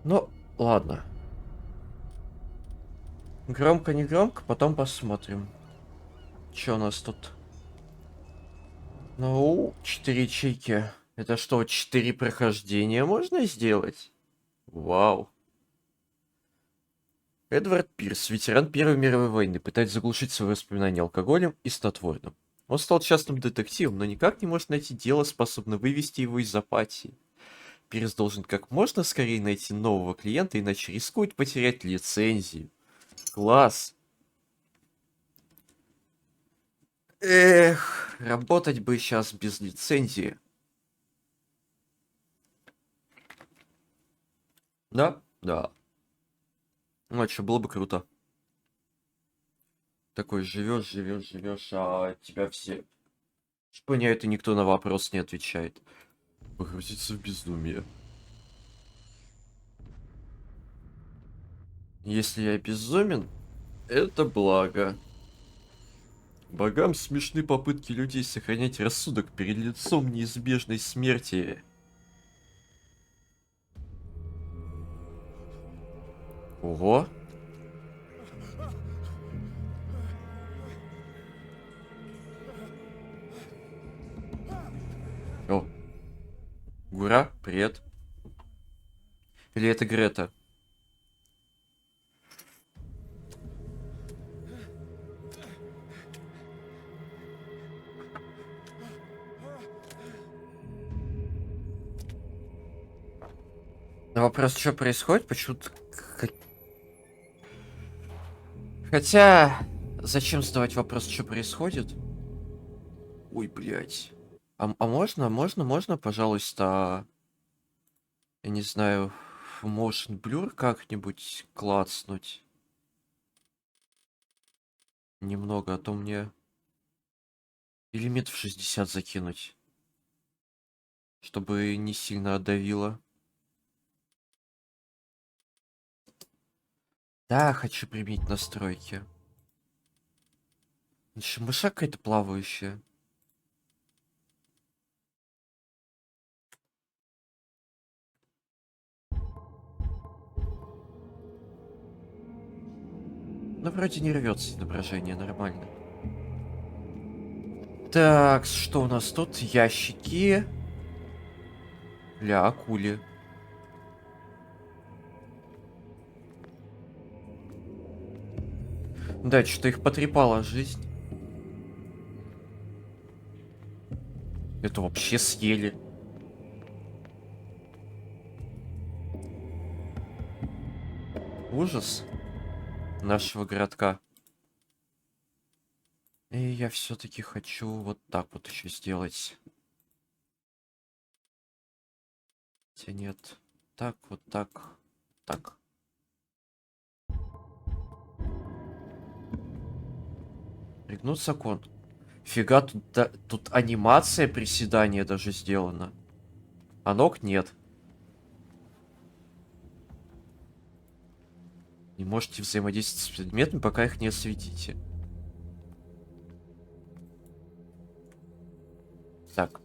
Ну, ладно. Громко, не громко, потом посмотрим. Что у нас тут? Ну, 4 ячейки. Это что, 4 прохождения можно сделать? Вау. Эдвард Пирс, ветеран Первой мировой войны, пытается заглушить свои воспоминания алкоголем и снотворным. Он стал частным детективом, но никак не может найти дело, способное вывести его из апатии. Пирс должен как можно скорее найти нового клиента, иначе рискует потерять лицензию. Класс. Эх, работать бы сейчас без лицензии. Да? Да. Ну, а что, было бы круто. Такой живешь, живешь, живешь, а тебя все шпыняют, и никто на вопрос не отвечает. Погрузиться в безумие. Если я безумен, это благо. Богам смешны попытки людей сохранять рассудок перед лицом неизбежной смерти. Ого. О, Гура, привет. Или это Грета? На вопрос, что происходит, почему-то... Хотя... Зачем задавать вопрос, что происходит? Ой, блядь. А можно, пожалуйста, я не знаю, в motion blur как-нибудь клацнуть? Немного, а то мне... И лимит в 60 закинуть. Чтобы не сильно отдавило. Да, хочу применить настройки. Еще мышак какая-то плавающая. Ну, вроде не рвется изображение, нормально. Так, что у нас тут? Ящики. Ля, акули. Да, что-то их потрепала жизнь. Это вообще съели. Ужас нашего городка. И я все-таки хочу вот так вот еще сделать. Хотя нет. Так, вот так. Так. Пригнуться кон. Фига, тут анимация приседания даже сделана. А ног нет. Не можете взаимодействовать с предметами, пока их не осветите. Так.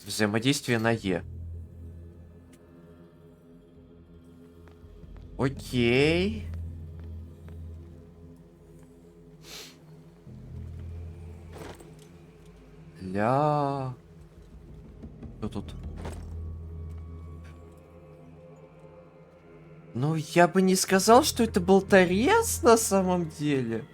Взаимодействие на Е. Окей. Ля. Что тут? Ну, я бы не сказал, что это болторез на самом деле.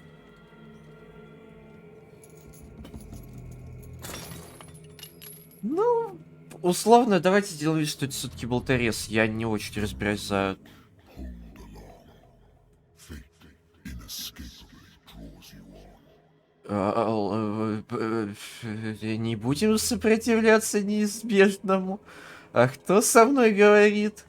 Ну, условно, давайте сделаем вид, что это все-таки болторез. Я не очень разбираюсь за... Не будем сопротивляться неизбежному. А кто со мной говорит?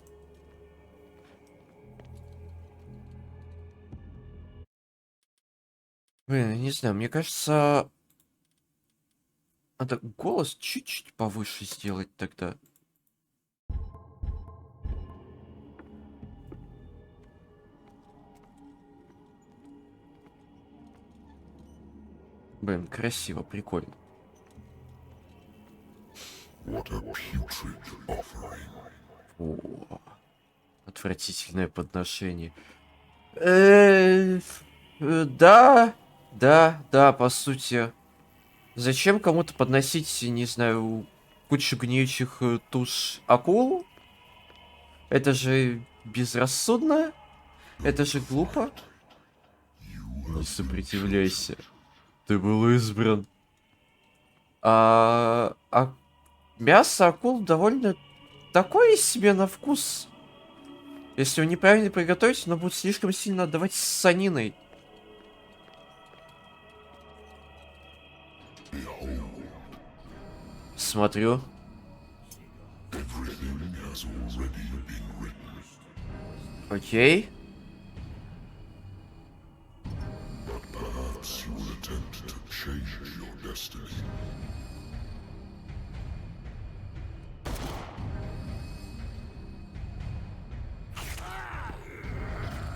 Блин, не знаю, мне кажется... Надо голос чуть-чуть повыше сделать тогда. Блин, красиво, прикольно. О, Отвратительное подношение. Да, да, по сути. Зачем кому-то подносить, не знаю, кучу гниющих туш акул? Это же безрассудно. Это же глупо. Не сопротивляйся. Ты был избран. А мясо акул довольно такое себе на вкус. Если его неправильно приготовить, оно будет слишком сильно отдавать ссаниной. Смотрю. Окей.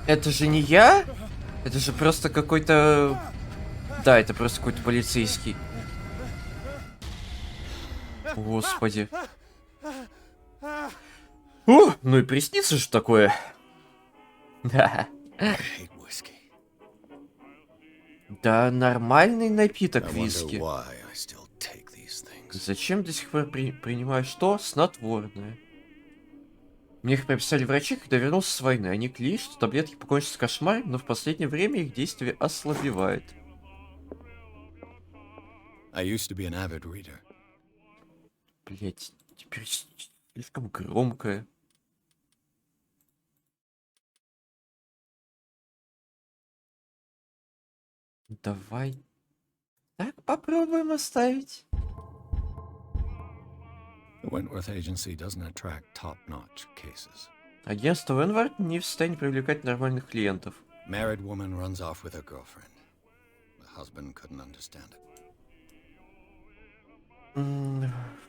Это же не я? Это же просто какой-то... Да, это просто какой-то полицейский. Господи. О, ну и приснится же такое. Да. Да, нормальный напиток виски. Зачем до сих пор принимаю что? Снотворное. Мне их прописали врачи, когда вернулся с войны. Они клеили, что таблетки покончат с кошмаром, но в последнее время их действие ослабевает. Блять, теперь слишком громкое. Давай. Так, попробуем оставить. Агентство Венвард не в состоянии привлекать нормальных клиентов.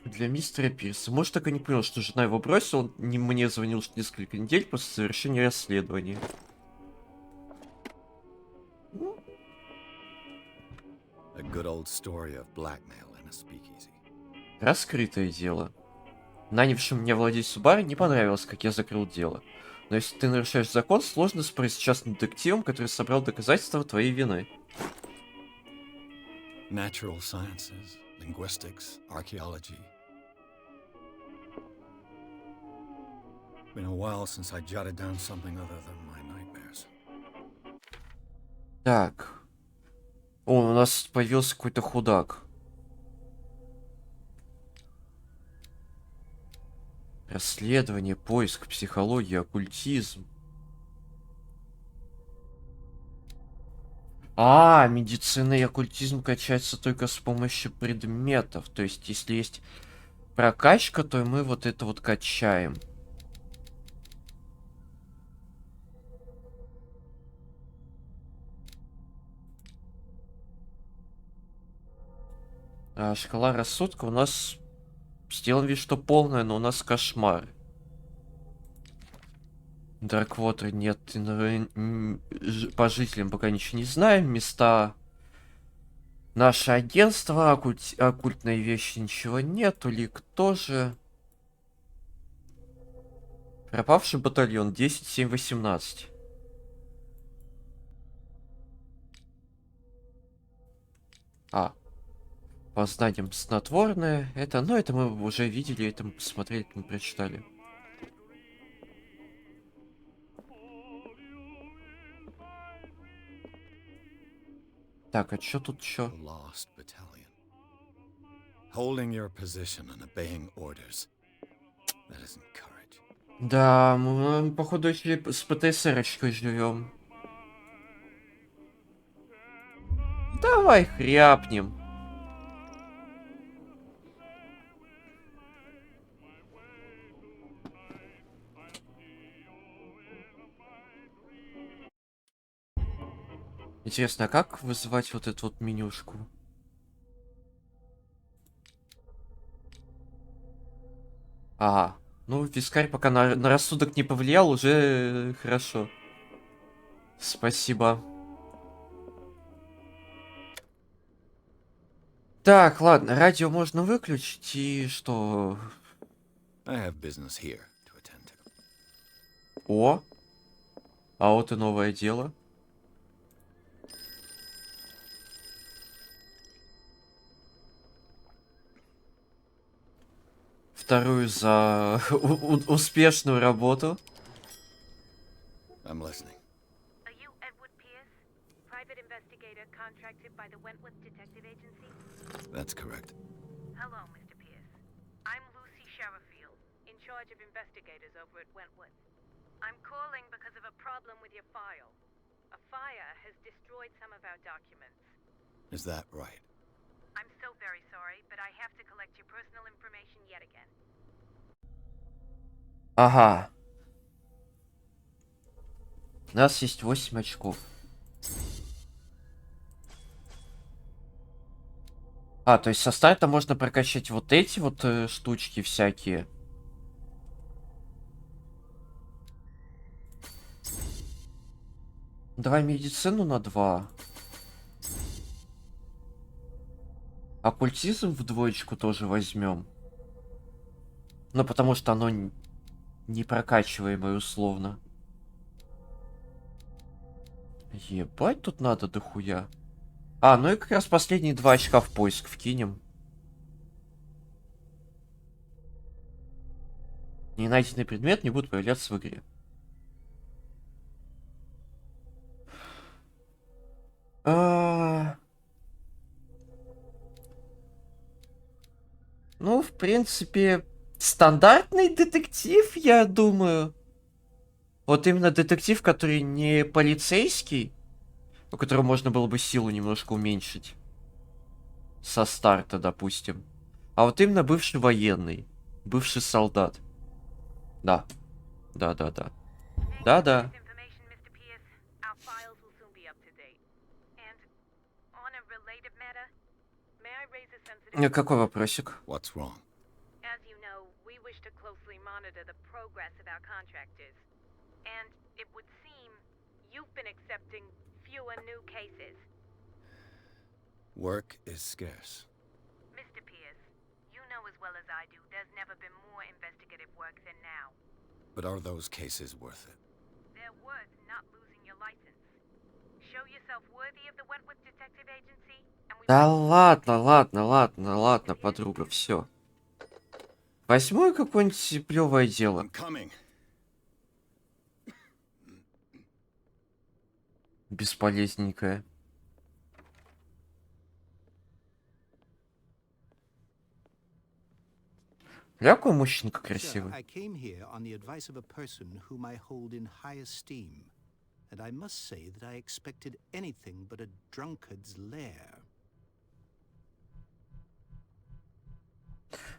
Для мистера Пирса. Может, так и не понял, что жена его бросила. Он не мне звонил несколько недель после завершения расследования. Раскрытое дело. Нанявшим меня владельцу бара не понравилось, как я закрыл дело. Но если ты нарушаешь закон, сложно спорить с частным детективом, который собрал доказательства твоей вины. Natural sciences, linguistics, archaeology. Been a while since I jotted down something other than my nightmares. Так. О, у нас появился какой-то худак. Расследование, поиск, психология, оккультизм. Медицина и оккультизм качаются только с помощью предметов. То есть, если есть прокачка, то мы вот это вот качаем. Шкала рассудка у нас... Сделан вид, что полная, но у нас кошмар. Дарквотер нет. По жителям пока ничего не знаем. Места... Наше агентство, оккультные вещи ничего нет. Улик тоже. Пропавший батальон 10-7-18. По знаниям снотворное. Это мы уже видели, это мы посмотрели, это мы прочитали. Так, а чё тут чё? Да, мы, походу, еще с ПТСРочкой живем. Давай хряпнем. Интересно, а как вызывать вот эту вот менюшку? Ага. Ну, вискарь пока на рассудок не повлиял, уже хорошо. Спасибо. Так, ладно, радио можно выключить, и что? О! А вот и новое дело. Вторую за успешную работу. I'm listening. Are you Edward Pierce, private investigator contracted by the Wentworth Detective Agency? That's correct. Hello, Mr. Pierce. I'm Lucy Sherifield, in charge of investigators over at Wentworth. I'm calling because of a problem with your file. A fire has destroyed some of our documents. Is that right? I'm so very sorry, but I have to collect your personal information yet again. Ага. У нас есть 8 очков. А, то есть со старта можно прокачать вот эти вот штучки всякие. Давай медицину на 2. Оккультизм в двоечку тоже возьмем. Ну, потому что оно не прокачиваемое условно. Ебать, тут надо дохуя. А, ну и как раз последние 2 очка в поиск вкинем. Ненайденный предмет не будет появляться в игре. Ну, в принципе, стандартный детектив, я думаю. Вот именно детектив, который не полицейский, у которого можно было бы силу немножко уменьшить. Со старта, допустим. А вот именно бывший военный. Бывший солдат. Да. Да-да-да. Да-да. Thank you for this information, Mr. Pierce. Our files will soon be up to date. And on a related matter, may I raise a sensitive... Какой вопросик? What's wrong? As you know, we wish to closely monitor the progress of our contractors. And it would seem you've been accepting fewer new cases. Work is scarce. Mr. Pierce, you know as well as I do there's never been more investigative work than now. But are those cases worth it? They're worth not losing your license. Show yourself worthy of the Wentworth Detective Agency, and we... Да ладно, подруга, все. Возьму какое-нибудь плевое дело. I'm coming. Бесполезненькое. Какой мужчинка Sir, красивый. I came here on the advice of a person whom I hold in high esteem, and I must say that I expected anything but a drunkard's lair.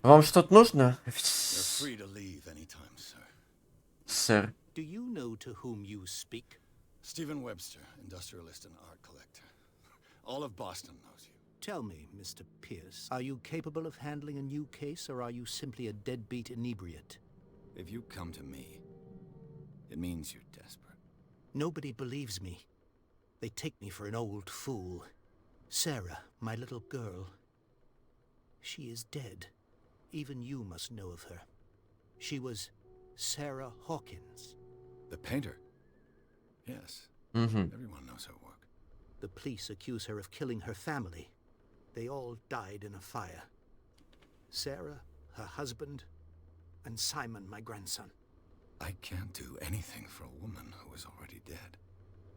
Вам что-то нужно? You're free to leave anytime, sir. Сэр. Do you know to whom you speak? Stephen Webster, industrialist and art collector. All of Boston knows you. Tell me, Mr. Pierce, are you capable of handling a new case, or are you simply a deadbeat inebriate? If you come to me, it means you're desperate. Nobody believes me. They take me for an old fool. Sarah, my little girl, she is dead. Even you must know of her. She was Sarah Hawkins. The painter? Yes. Угу. Everyone knows her work. The police accuse her of killing her family. They all died in a fire. Sarah, her husband, and Simon, my grandson. I can't do anything for a woman who is already dead.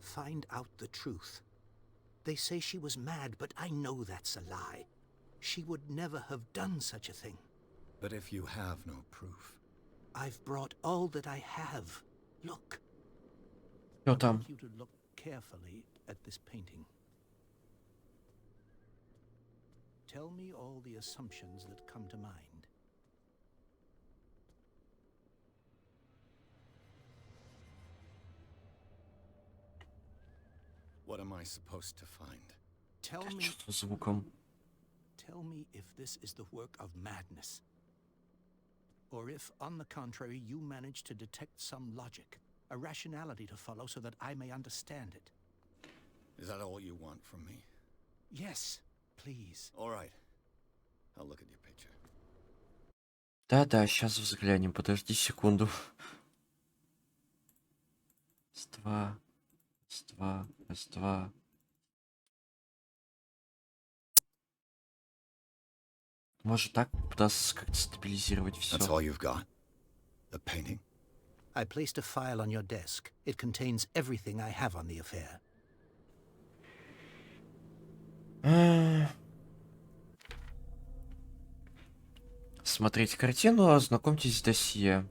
Find out the truth. They say she was mad, but I know that's a lie. She would never have done such a thing. But if you have no proof... I've brought all that I have. Look. Что I там? want you to look carefully at this painting. Tell me all the assumptions that come to mind. What am I supposed to find? Tell me, Что с звуком? tell me if this is the work of madness. Or if, on the contrary, you manage to detect some logic, a rationality to follow so that I may understand it. Is that all you want from me? Yes, please. All right. I'll look at your picture. Да-да, сейчас взглянем, подожди секунду. Раз-два. Раз-два. Раз-два. Может, так удастся как-то стабилизировать все. That's all you've got? The painting? I placed a file on your desk. It contains everything I have on the affair. Смотрите картину, ознакомьтесь с досье.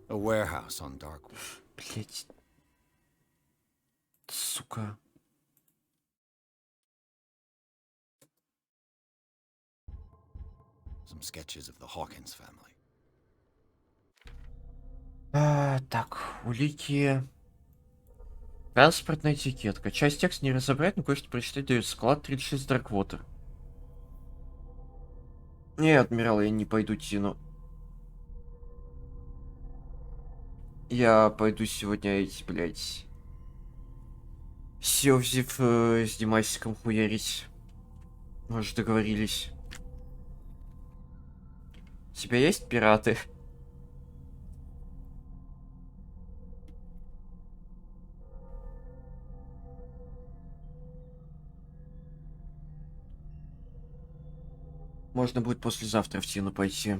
A warehouse on Darkwood. Блять. Сука. Some sketches of the Hawkins family. Так, улики. Транспортная этикетка. Часть текста не разобрать, но кое-что прочитать дает. Склад 36 Darkwater. Не, адмирал, я не пойду тяну. Я пойду сегодня эти, блядь, Севзив с Димасиком хуярить. Может, договорились. У тебя есть пираты? Можно будет послезавтра в Тину пойти.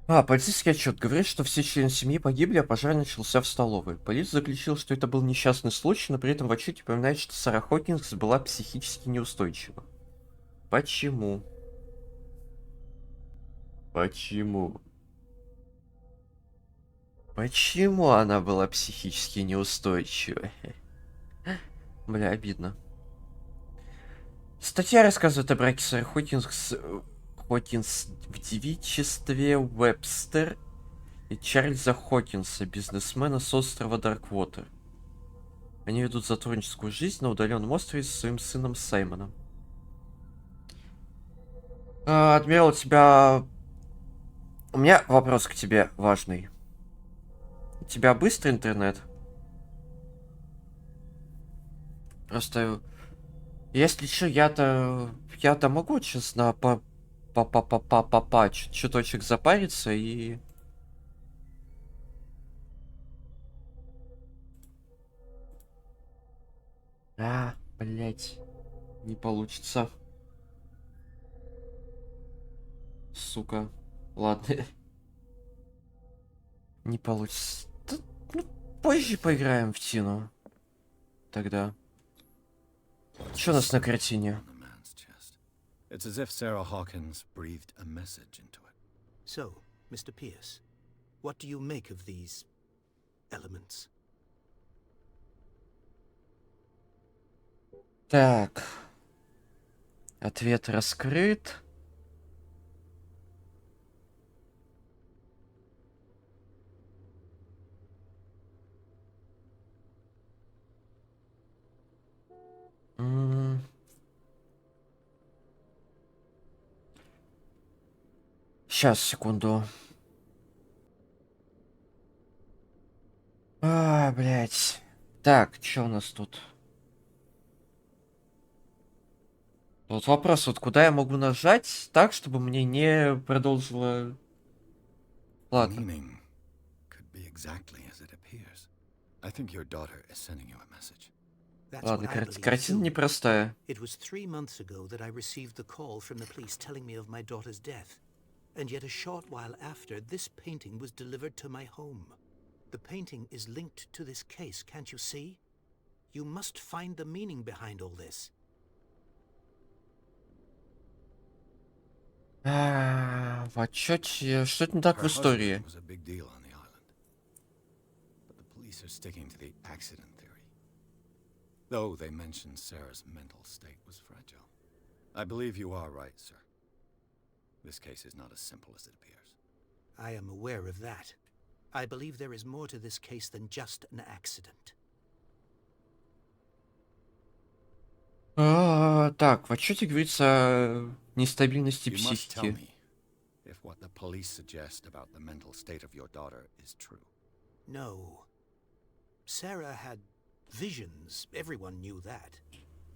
Полицейский отчет говорит, что все члены семьи погибли, а пожар начался в столовой. Полиция заключила, что это был несчастный случай, но при этом в отчете упоминает, что Сара Хокинс была психически неустойчива. Почему? Почему? Почему она была психически неустойчива? Бля, обидно. Статья рассказывает о браке Сары Хокинс в девичестве Уэбстер и Чарльза Хокинса, бизнесмена с острова Дарквотер. Они ведут затворническую жизнь на удаленном острове со своим сыном Саймоном. Адмирал, у тебя... У меня вопрос к тебе важный. У тебя быстрый интернет? Просто... Если что, я-то могу сейчас на чуточек запариться и... Блять, не получится. Сука. Ладно. Не получится. Да, ну, позже поиграем в Тину. Тогда. Что у нас на картине? On the man's chest. It's as if Sarah Hawkins breathed a message into it. So, Mr. Pierce, what do you make of these elements? Так. Ответ раскрыт. Сейчас, секунду. Блять. Так, что у нас тут? Вот вопрос, вот куда я могу нажать так, чтобы мне не продолжило... The Ладно. meaning could be exactly as it appears. I think your daughter is sending you a message. That's Ладно, what I believe картина too. непростая. It was 3 months ago that I received the call from the police telling me of my daughter's death. And yet a short while after, this painting was delivered to my home. The painting is linked to this case, can't you see? You must find the meaning behind all this. В отчете... Что-то не так в Her истории. husband was a big deal on the island. But the police are sticking to the accident theory. Though they mentioned Sarah's mental state was fragile. I believe you are right, sir. This case is not as simple as it appears. I am aware of that. I believe there is more to this case than just an accident. Так, в отчете говорится о нестабильности You must tell психики. me if what the police suggest about the mental state of your daughter is true. No. Sarah had visions. Everyone knew that.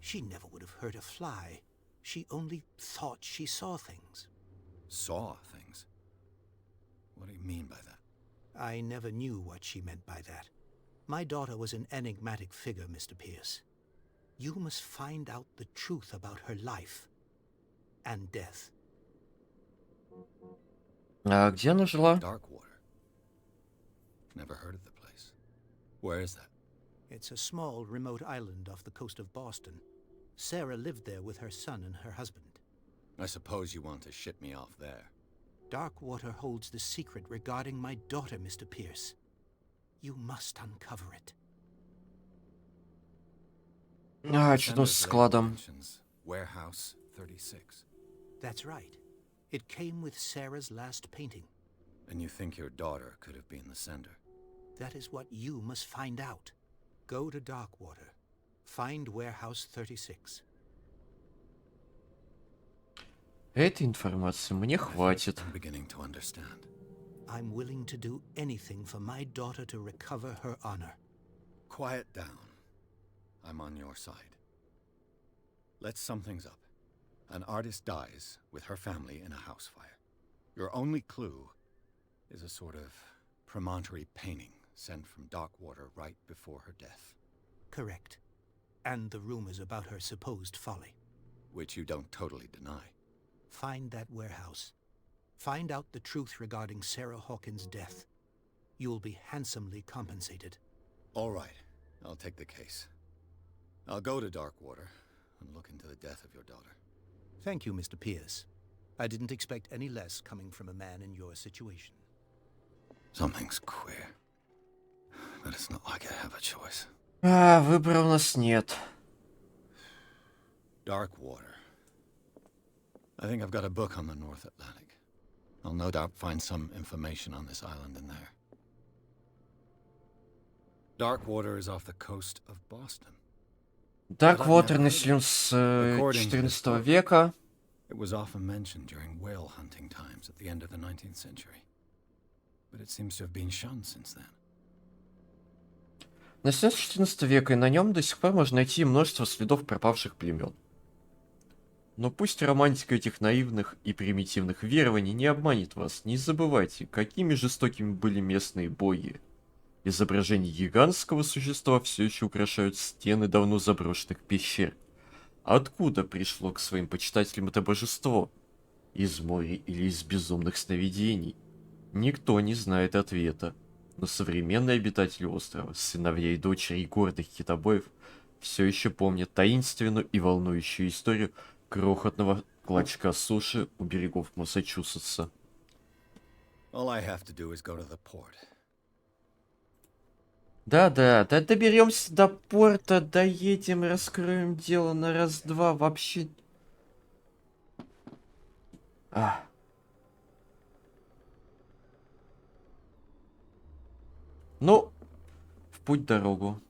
She never would have hurt a fly. She only thought she saw things. Saw things? What do you mean by that? I never knew what she meant by that. My daughter was an enigmatic figure, Mr. Pierce. You must find out the truth about her life and death. А где она жила? Darkwater. Never heard of the place. Where is that? It's a small, remote island off the coast of Boston. Sarah lived there with her son and her husband. I suppose you want to ship me off there. Darkwater holds the secret regarding my daughter, Mr. Pierce. You must uncover it. А, что там с Sender's label складом? mentions Warehouse 36. That's right. It came with Sarah's last painting. And you think your daughter could have been the sender? That is what you must find out. Go to Darkwater. Find Warehouse 36. Этой информации мне хватит. I'm beginning to understand. I'm willing to do anything for my daughter to recover her honor. Quiet down. I'm on your side. Let's sum things up. An artist dies with her family in a house fire. Your only clue is a sort of promontory painting sent from Darkwater right before her death. Correct. And the rumors about her supposed folly. Which you don't totally deny. Find that warehouse. Find out the truth regarding Sarah Hawkins' death. You'll be handsomely compensated. All right, I'll take the case. I'll go to Darkwater and look into the death of your daughter. Thank you, Mr. Pierce. I didn't expect any less coming from a man in your situation. Something's queer. But it's not like I have a choice. А, выбора у нас нет. Darkwater. I think I've got a book on the North Atlantic. I'll no doubt find some information on this island in there. Darkwater is off the coast of Boston. Darkwater населен с 14 века. It was often mentioned during whale hunting times at the end of the 19th century. But it seems to have been shunned since then. Населен с 14 века, и на нем до сих пор можно найти множество следов пропавших племен. Но пусть романтика этих наивных и примитивных верований не обманет вас, не забывайте, какими жестокими были местные боги. Изображения гигантского существа все еще украшают стены давно заброшенных пещер. Откуда пришло к своим почитателям это божество? Из моря или из безумных сновидений? Никто не знает ответа. Но современные обитатели острова, сыновья и дочери гордых китобоев, все еще помнят таинственную и волнующую историю крохотного клочка суши у берегов Массачусетса. All I have to do is go to the port. Да-да, доберемся до порта, доедем, раскроем дело на раз-два, вообще... Ну, в путь-дорогу.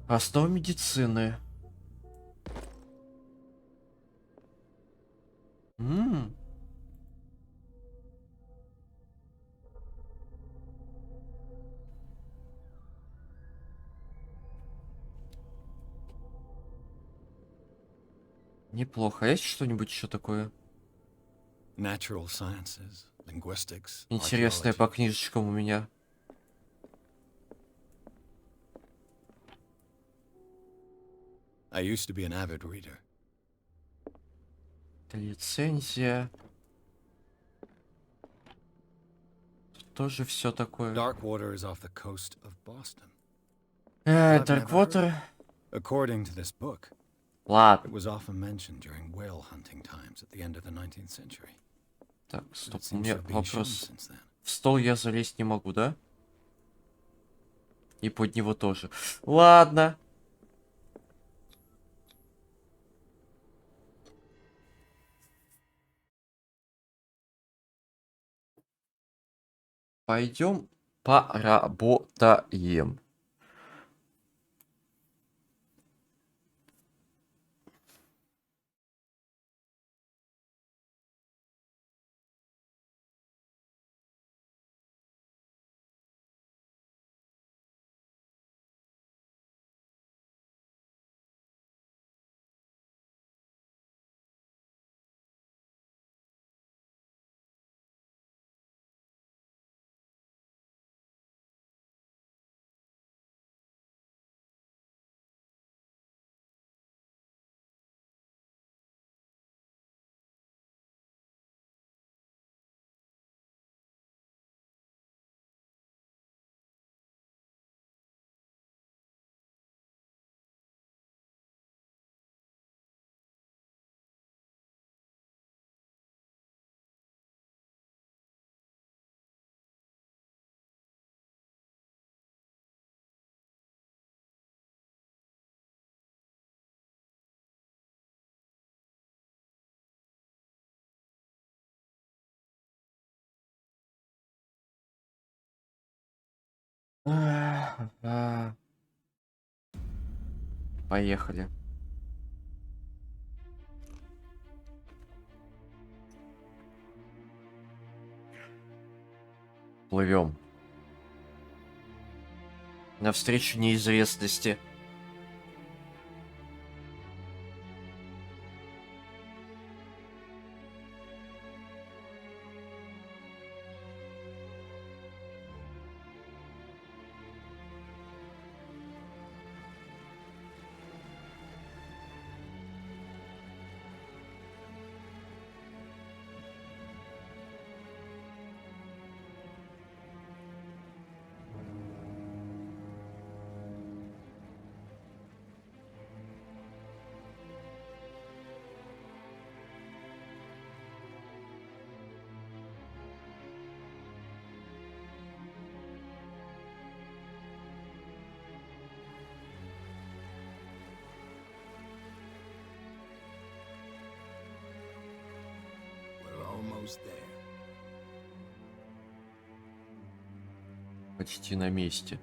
Основа медицины. Неплохо. А есть что-нибудь еще такое Natural sciences, linguistics, интересное по archaeology. книжечкам у меня? I used to be an avid reader. Это лицензия. Тут тоже все такое. Darkwater is off the coast of Boston. Darkwater. According to this book, it Ладно. was often mentioned during whale hunting times at the end of the 19th century. Так, But стоп, it у seems to меня have been shunned вопрос. since then. В стол я залезть не могу, да? И под него тоже. Ладно. Пойдем поработаем. А, Поехали. Плывем. Навстречу неизвестности. We're almost there. Почти на месте.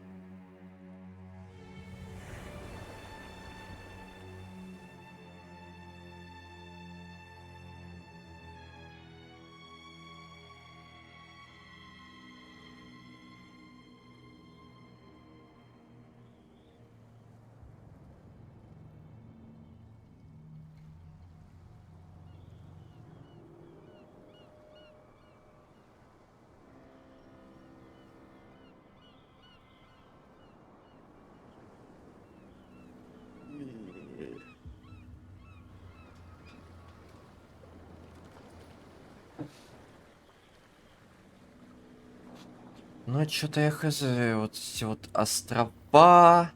Ну, что-то я хз, вот эти вот острова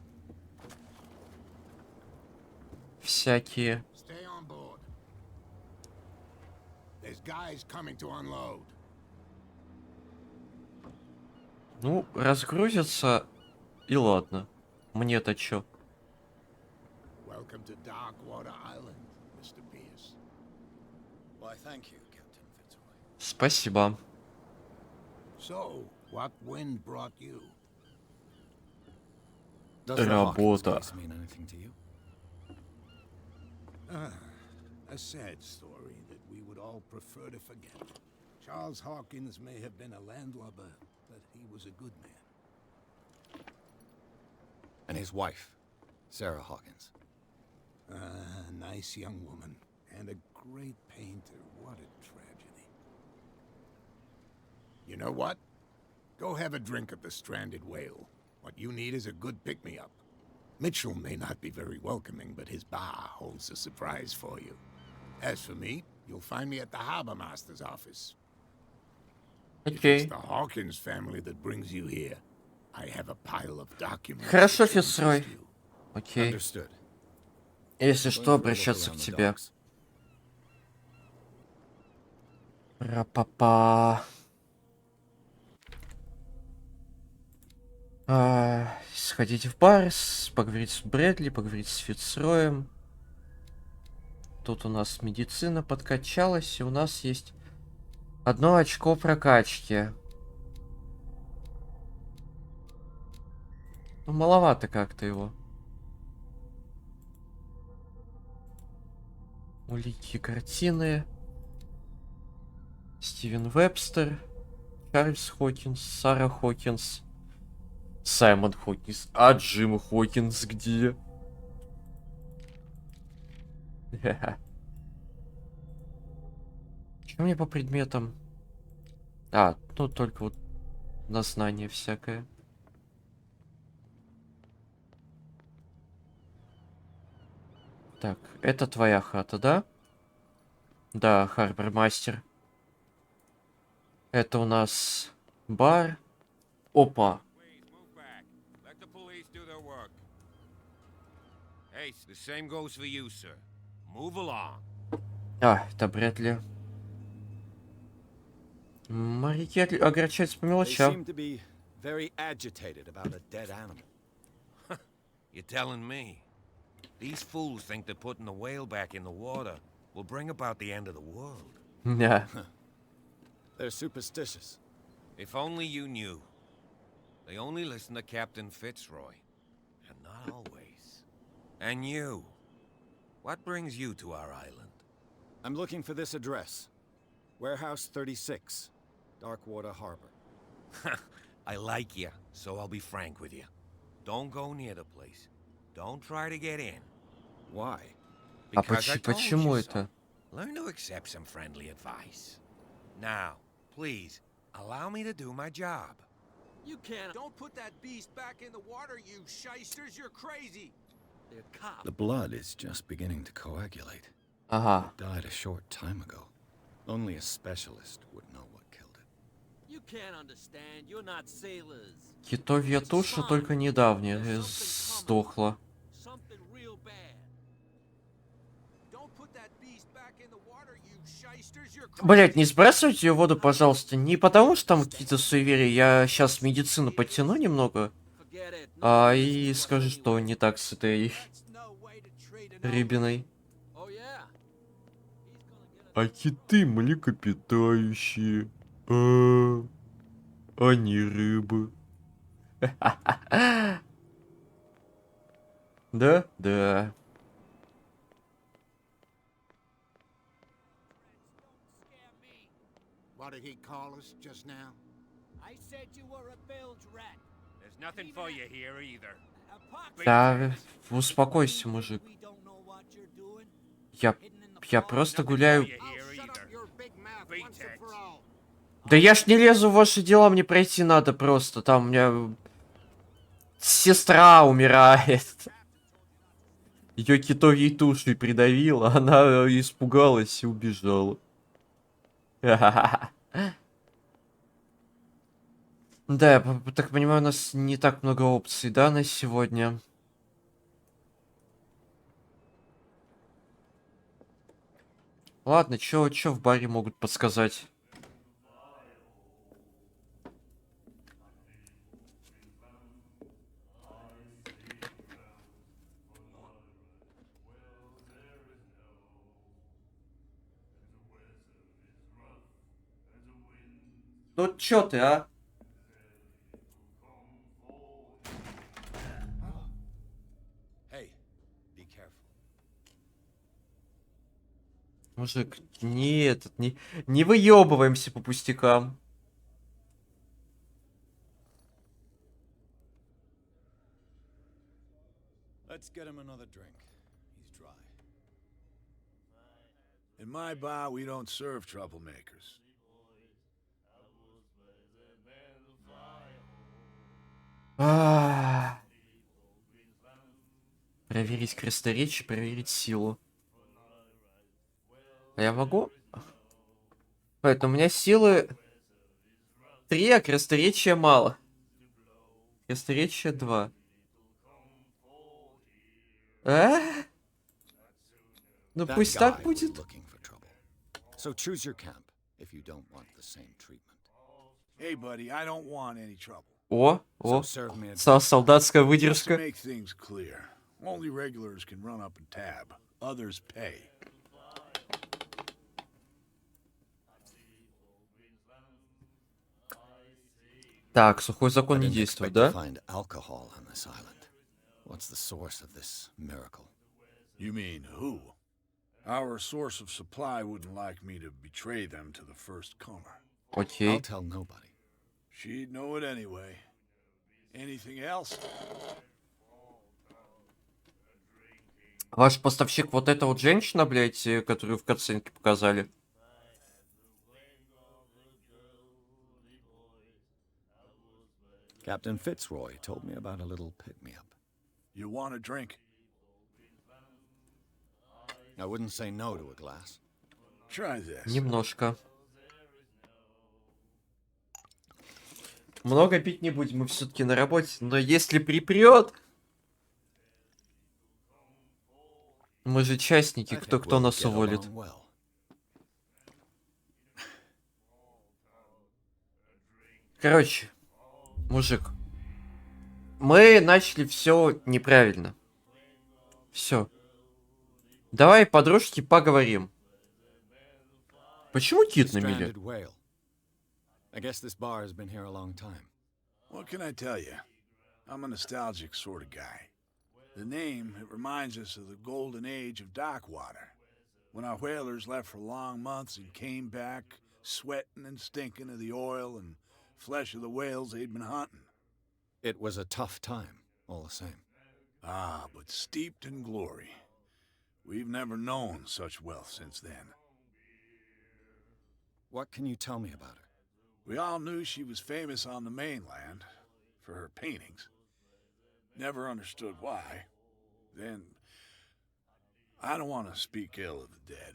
всякие. Stay on board. There's guys coming to unload. Ну, разгрузится, и ладно. Мне-то чё? Welcome to Darkwater Island, Mr. Pierce. Why, thank you, Captain Fitzroy. Спасибо. So, what wind brought you? Работа. Mean anything to you? A sad story that we would all prefer to forget. Charles Hawkins may have been a landlubber, but he was a good man. And his wife, Sarah Hawkins. Nice young woman, and a great painter. What a tragedy. You know what? Go have a drink at the Stranded Whale. What you need is a good pick-me-up. Mitchell may not be very welcoming, but his bar holds a surprise for you. As for me, you'll find me at the Harbor Master's office. If it's Окей. the Hawkins family that brings you here, I have a pile of documents. Хорошо, that should Фицрой. interest you. Окей. Understood. Если что, обращаться к тебе. Ра-па-па. Сходить в бар, поговорить с Брэдли, поговорить с Фицроем. Тут у нас медицина подкачалась, и у нас есть 1 очко прокачки. Ну, маловато как-то его. Улики, картины. Стивен Вебстер. Чарльз Хокинс. Сара Хокинс. Саймон Хокинс. А Джим Хокинс где? Что мне по предметам? Ну только вот на знание всякое. Так, это твоя хата, да? Да, Харбор Мастер. Это у нас бар. Опа. Please move back. Let the police do their work. Hey, the same goes for you, sir. Move along. Это Брэдли. Моряки огорчаются по They мелочам. seem to be very agitated about a dead animal. You're telling me. These fools think that putting the whale back in the water will bring about the end of the world. Да. They're superstitious. If only you knew. They only listen to Captain Fitzroy. And not always. And you. What brings you to our island? I'm looking for this address. Warehouse 36, Darkwater Harbor. I like you, so I'll be frank with you. Don't go near the place. Don't try to get in. Why? А Because I told почему you so. это? Learn to accept some friendly advice. Now, please, allow me to do my job. You can't. Don't put that beast back in the water, you shysters. You're crazy. They're cops. The blood is just beginning to coagulate. Ага. It died a short time ago. Only a specialist would know what killed it. You can't understand. You're not sailors. Китовья туша только недавняя сдохла. Something real bad. Don't put that beast back in the water, you shysters. You're crazy. Блять, не сбрасывайте ее в воду, пожалуйста. Не потому, что там какие-то суеверия. Я сейчас медицину подтяну немного. Forget it. И скажу, что не так с этой That's no way to treat an рыбиной. Oh yeah. He's gonna get А киты млекопитающие. Они рыбы. Да? Да. What did he call us just now? I said you were a bilge rat. There's nothing for you here either. A pox. Да, успокойся, мужик. We don't know what you're doing. Я просто гуляю. You here Shut up either. your big mouth once and for all. Да я ж не лезу в ваши дела, мне пройти надо просто. Там у меня сестра умирает. Ее китовьей тушей придавило, она испугалась и убежала. Да, я так понимаю, у нас не так много опций, да, на сегодня. Ладно, чё в баре могут подсказать? Ну чё ты, а? Hey, be careful. Мужик, не выебываемся по пустякам. Let's get him another drink. He's dry. In my bar, we don't serve troublemakers. Проверить кресторечие, проверить силу. А я могу? Поэтому у меня силы 3, а кресторечия мало. Кресторечие 2. Ну That пусть guy так was будет. looking for trouble. So choose your camp if you don't want the same treatment. Hey, buddy, I don't want any trouble. О, So serve me a солдатская Just to выдержка. make things clear, only regulars can run up and tab. Others pay. Так, сухой закон I не didn't действует, expect to да? find alcohol on this island. What's the source of this miracle? You mean who? Our source of supply wouldn't like me to betray them to the first comer. I'll Окей. tell nobody. She'd know it anyway. Anything else? Ваш поставщик вот эта вот женщина, блядь, которую в катсценке показали. Captain Fitzroy told me about a little pick-me-up. You want a drink? I wouldn't say no to a glass. Try this. Немножко. Много пить не будем, мы все-таки на работе. Но если припрет... Мы же частники, I кто think we'll нас get уволит. along well. Короче, мужик. Мы начали все неправильно. Все. Давай, подружки, поговорим. Почему кит на мели? Stranded whale. I guess this bar has been here a long time. What can I tell you? I'm a nostalgic sort of guy. The name, it reminds us of the golden age of dock water, when our whalers left for long months and came back sweating and stinking of the oil and flesh of the whales they'd been hunting. It was a tough time, all the same. Ah, but steeped in glory. We've never known such wealth since then. What can you tell me about her? We all knew she was famous on the mainland for her paintings. Never understood why. Then, I don't want to speak ill of the dead.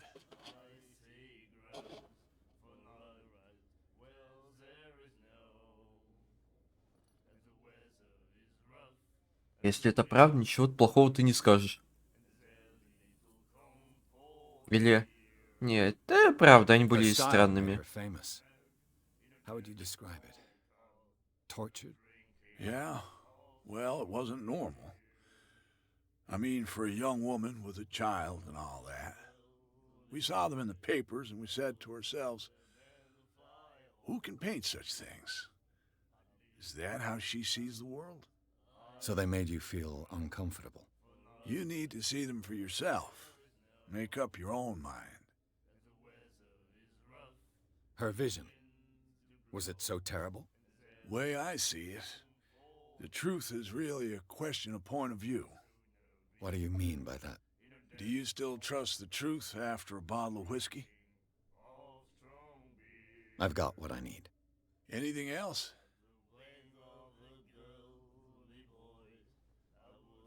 Если это правда, ничего плохого ты не скажешь. Или... Нет, это правда, они Her были style made странными. her famous. How would you describe it? Tortured? Yeah, well, it wasn't normal. I mean, for a young woman with a child and all that. We saw them in the papers and we said to ourselves, who can paint such things? Is that how she sees the world? So they made you feel uncomfortable. You need to see them for yourself. Make up your own mind. Her vision. Was it so terrible? Way I see it, the truth is really a question of point of view. What do you mean by that? Do you still trust the truth after a bottle of whiskey? I've got what I need. Anything else?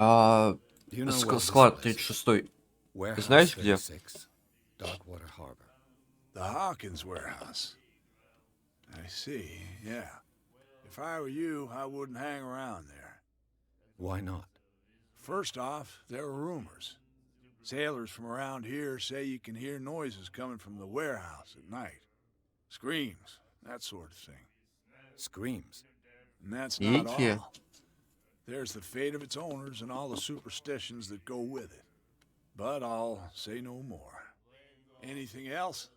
А, Do you know where this склад is? 36-й. Warehouse знаешь, где? 36, Darkwater Harbor. The Hawkins warehouse. I see, yeah. If I were you, I wouldn't hang around there. Why not? First off, there are rumors. Sailors from around here say you can hear noises coming from the warehouse at night. Screams, that sort of thing. Screams. And that's not Eeky. all. There's the fate of its owners and all the superstitions that go with it. But I'll say no more. Anything else?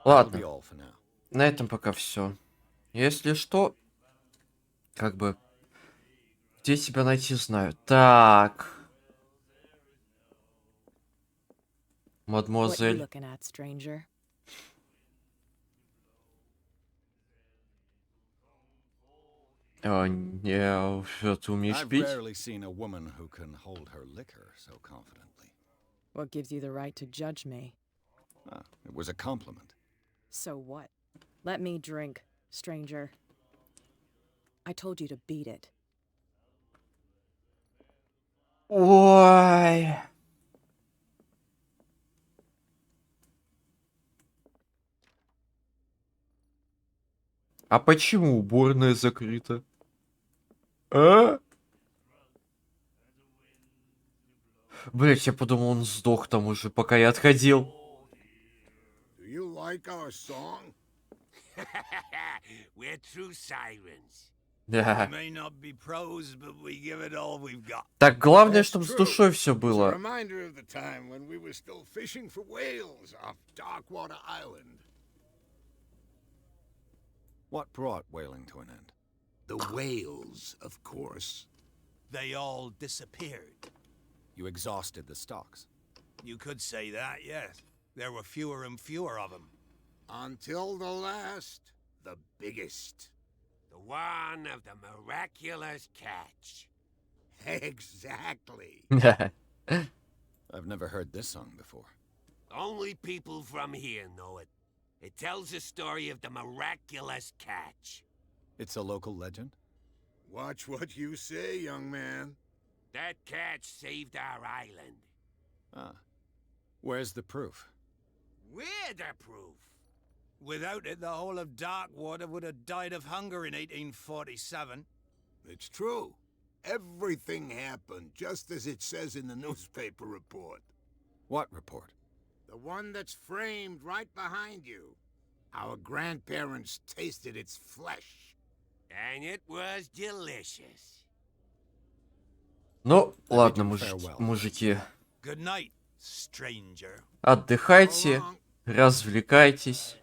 That'll be Ладно, all for now. на этом пока все. Если что, как бы, где тебя найти знаю. Так. What you Мадемуазель. looking at, stranger? Не, что ты умеешь I've пить? rarely seen a woman who can hold her liquor so confidently. What gives you the right to judge me? Ah, it was a compliment. So what? Let me drink, stranger. I told you to beat it. Ой. А почему уборная закрыта? А? Блять, я подумал, он сдох там уже, пока я отходил. Do you like our song? We're true sirens. Да. May not be pros, but we give it all we've got. Так, главное, That's чтобы с true. душой все It's a было. reminder of the time when we were still fishing for whales off Darkwater Island. What brought whaling to an end? The whales, of course. They all disappeared. You exhausted the stocks. You could say that, yes. There were fewer and fewer of them. Until the last, the biggest. The one of the miraculous catch. Exactly. I've never heard this song before. Only people from here know it. It tells the story of the miraculous catch. It's a local legend? Watch what you say, young man. That catch saved our island. Ah. Where's the proof? We're the proof. Without it, the whole of Darkwater would have died of hunger in 1847. It's true. Everything happened just as it says in the newspaper report. What report? The one that's framed right behind you. Our grandparents tasted its flesh. And it was delicious. Ну, ладно, farewell. мужики. Good night, stranger. Отдыхайте, развлекайтесь.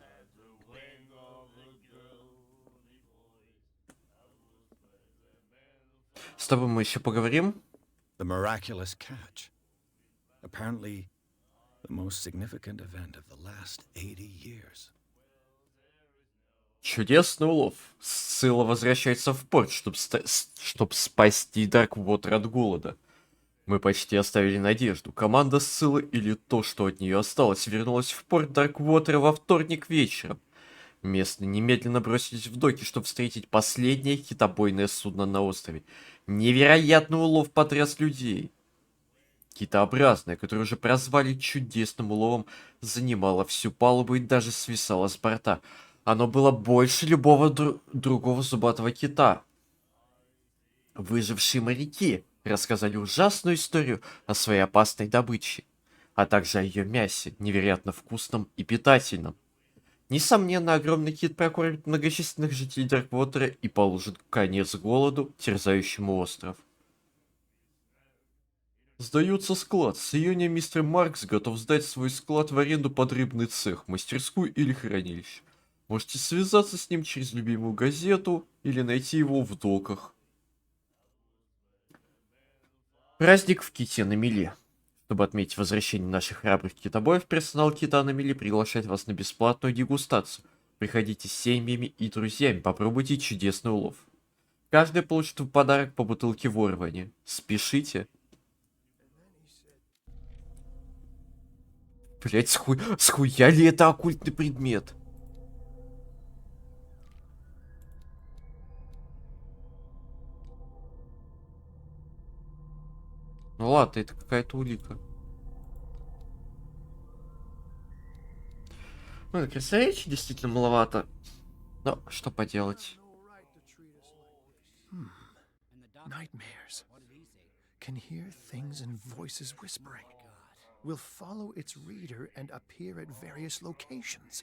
С тобой мы еще поговорим. The miraculous catch. Apparently, the most significant event of the last 80 years. Чудесный улов. Сцилла возвращается в порт, чтобы спасти Дарквотер от голода. Мы почти оставили надежду. Команда Сциллы, или то, что от нее осталось, вернулась в порт Дарквотера во вторник вечером. Местные немедленно бросились в доки, чтобы встретить последнее китобойное судно на острове. Невероятный улов потряс людей. Китообразное, которое уже прозвали чудесным уловом, занимало всю палубу и даже свисало с борта. Оно было больше любого другого зубатого кита. Выжившие моряки рассказали ужасную историю о своей опасной добыче, а также о ее мясе, невероятно вкусном и питательном. Несомненно, огромный кит прокормит многочисленных жителей Дарквотера и положит конец голоду, терзающему остров. Сдается склад. С июня мистер Маркс готов сдать свой склад в аренду под рыбный цех, мастерскую или хранилище. Можете связаться с ним через любимую газету или найти его в доках. Праздник в Ките на мели. Чтобы отметить возвращение наших храбрых китобоев, персонал Кита на мели приглашает вас на бесплатную дегустацию. Приходите с семьями и друзьями, попробуйте чудесный улов. Каждый получит в подарок по бутылке ворвани. Спешите. Блять, схуя ли это оккультный предмет? Ну ладно, это какая-то улика. Ну, красноречия действительно маловато. Но что поделать? Nightmares. Can hear things and voices whispering. Will follow its reader and appear at various locations,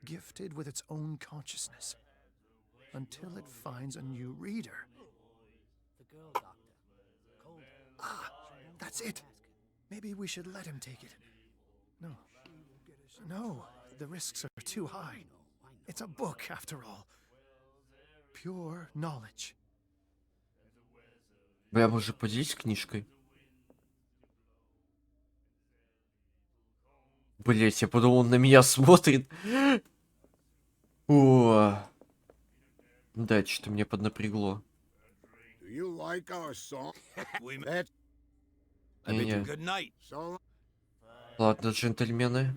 gifted with its own consciousness, until it finds a new reader. Ah, that's it. Maybe we should let him take it. No. No, the risks are too high. It's a book, after all. Pure knowledge. Бля, может поделись книжкой? Блять, я подумал, он на меня смотрит. О, да, что-то мне поднапрягло. Do you like our song? Не-не. Good night. So Ладно, джентльмены.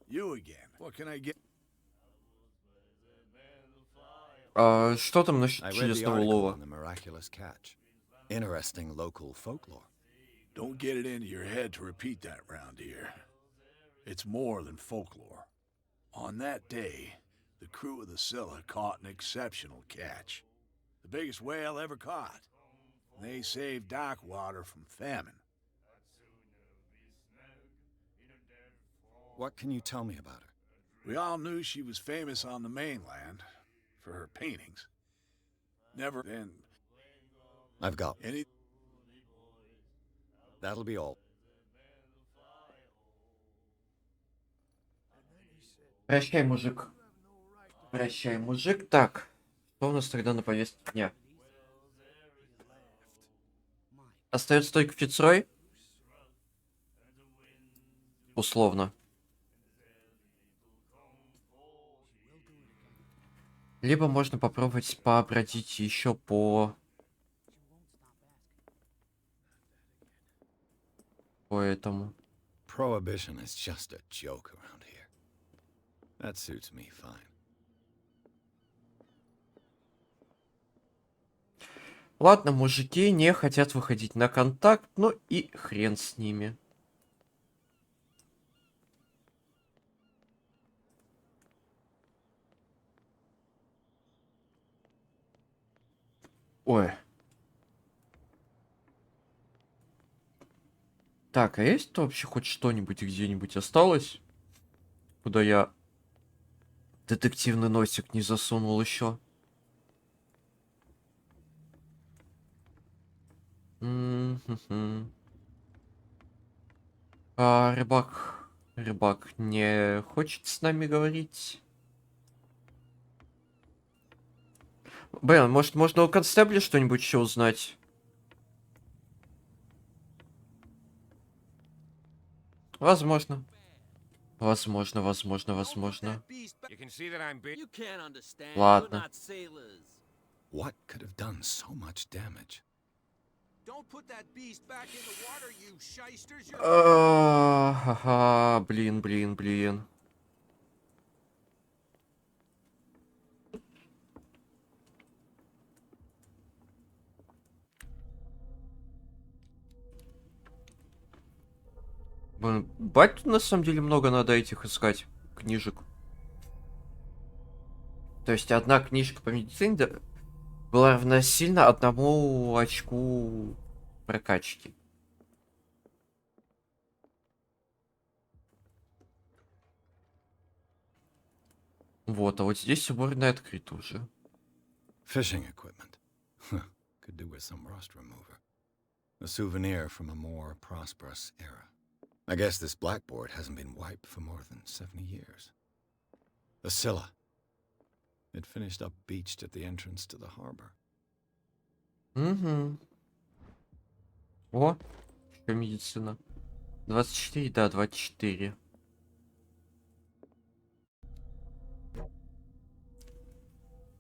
You again. What can I get? А что там насчет I read the чудесного article улова? on the miraculous catch. Interesting local folklore. Don't get it into your head to repeat that round here. It's more than folklore. On that day, the crew of the Scylla caught an exceptional catch. The biggest whale ever caught. They saved Darkwater from famine. What can you tell me about her? We all knew she was famous on the mainland for her paintings. Never been I've got. any... That'll be all. Прощай, мужик. Прощай, мужик. Так, что у нас тогда на повестке дня? Остается только Фицрой? Условно. Либо можно попробовать побродить еще по этому. Prohibition is just a joke around here. That suits me fine. Ладно, мужики не хотят выходить на контакт, ну и хрен с ними. Ой. Так, а есть вообще хоть что-нибудь где-нибудь осталось? Куда я детективный носик не засунул еще? А рыбак не хочет с нами говорить? Блин, может, можно у констебля что-нибудь еще узнать? Возможно. Возможно. You can see that I'm big. You can't understand. You're Ладно. not sailors. What could have done so much damage? Don't put that beast back in the water, you shysters. You're Ха-ха, блин. Блин, бать, тут на самом деле много надо этих искать книжек. То есть одна книжка по медицине была равносильно 1 очку прокачки. Вот, а вот здесь уборная открыта уже. Fishing equipment. Could do with some rust remover. A souvenir from a more prosperous era. I guess this blackboard hasn't been wiped for more than 70 years. The Scylla. It finished up beached at the entrance to the harbor. Угу. О, еще медицина. 24, да, 24.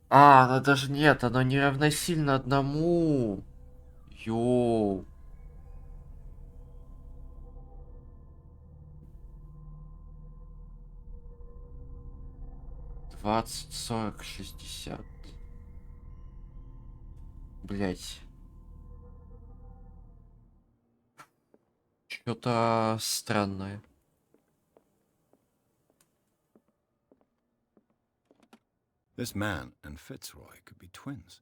Оно даже нет, оно не равносильно 1. Йоу. Двадцать, 40, 60. Блять. Что-то странное. This man and Fitzroy could be twins.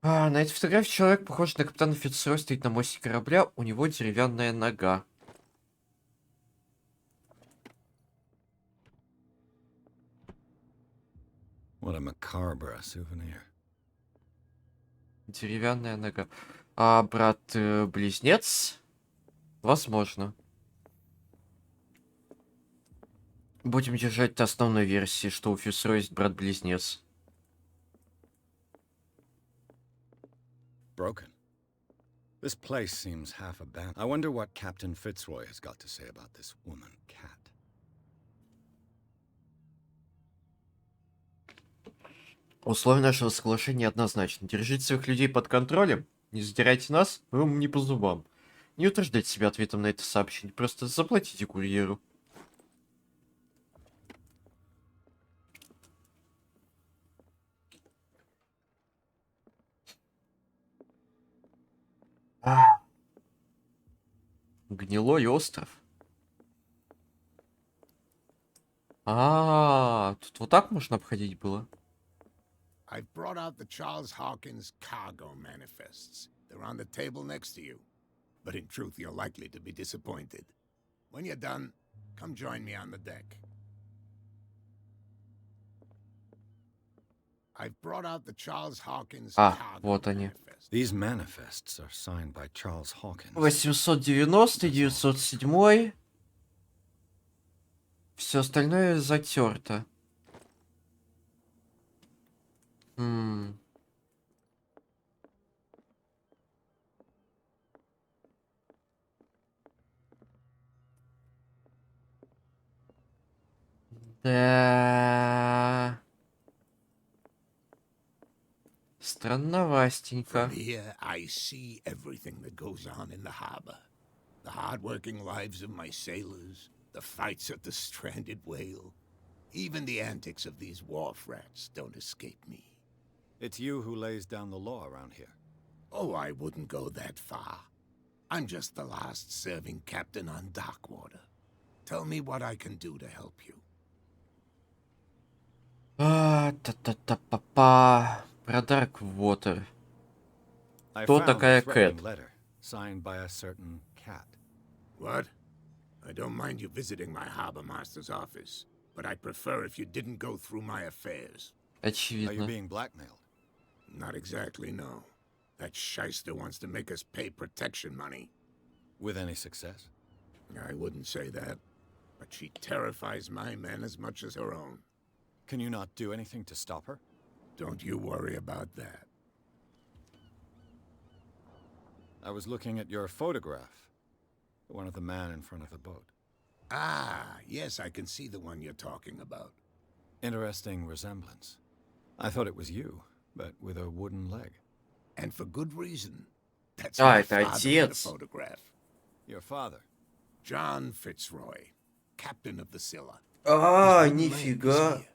На этой фотографии человек, похожий на капитана Фицрой, стоит на мостике корабля, у него деревянная нога. What a macabre souvenir. Деревянная нога. А брат-близнец? Возможно. Будем держать основной версии, что у Фицрой есть брат-близнец. Broken. This place seems half abandoned. I wonder what Captain Fitzroy has got to say about this woman cat. Условия нашего соглашения однозначны. Держите своих людей под контролем, не задирайте нас, мы вам не по зубам. Не утруждайте себя ответом на это сообщение, просто заплатите курьеру. Гнилой остров. Тут вот так можно обходить было. I've brought out the Charles Hawkins cargo manifests. They're on the table next to you. But in truth, you're likely to be disappointed. When you're done, come join me on the deck. I've brought out the Charles Hawkins cargo вот они. manifests. These manifests are signed by Charles Hawkins. 890, 907. Все остальное затерто. Да. Странновастенько. From here, I see everything that goes on in the harbor. The hard-working lives of my sailors, the fights at the stranded whale. Even the antics of these wharf rats don't escape me. It's you who lays down the law around here. Oh, I wouldn't go that far. I'm just the last serving captain on Darkwater. Tell me what I can do to help you. Та-та-та-па-па. Про Darkwater. I Кто found такая a threatening Кэт? letter signed by a certain cat. What? I don't mind you visiting my harbor master's office, but I'd prefer if you didn't go through my affairs. Are you Очевидно. being blackmailed? Not exactly, no. That shyster wants to make us pay protection money. With any success? I wouldn't say that, but she terrifies my men as much as her own. Can you not do anything to stop her? Don't you worry about that. I was looking at your photograph. The one of the man in front of the boat. Ah, yes, I can see the one you're talking about. Interesting resemblance. I thought it was you, but with a wooden leg. And for good reason. That's А, my это father in the отец. photograph. Your father? John Fitzroy, captain of the Scylla. А, His wooden leg is нифига. here.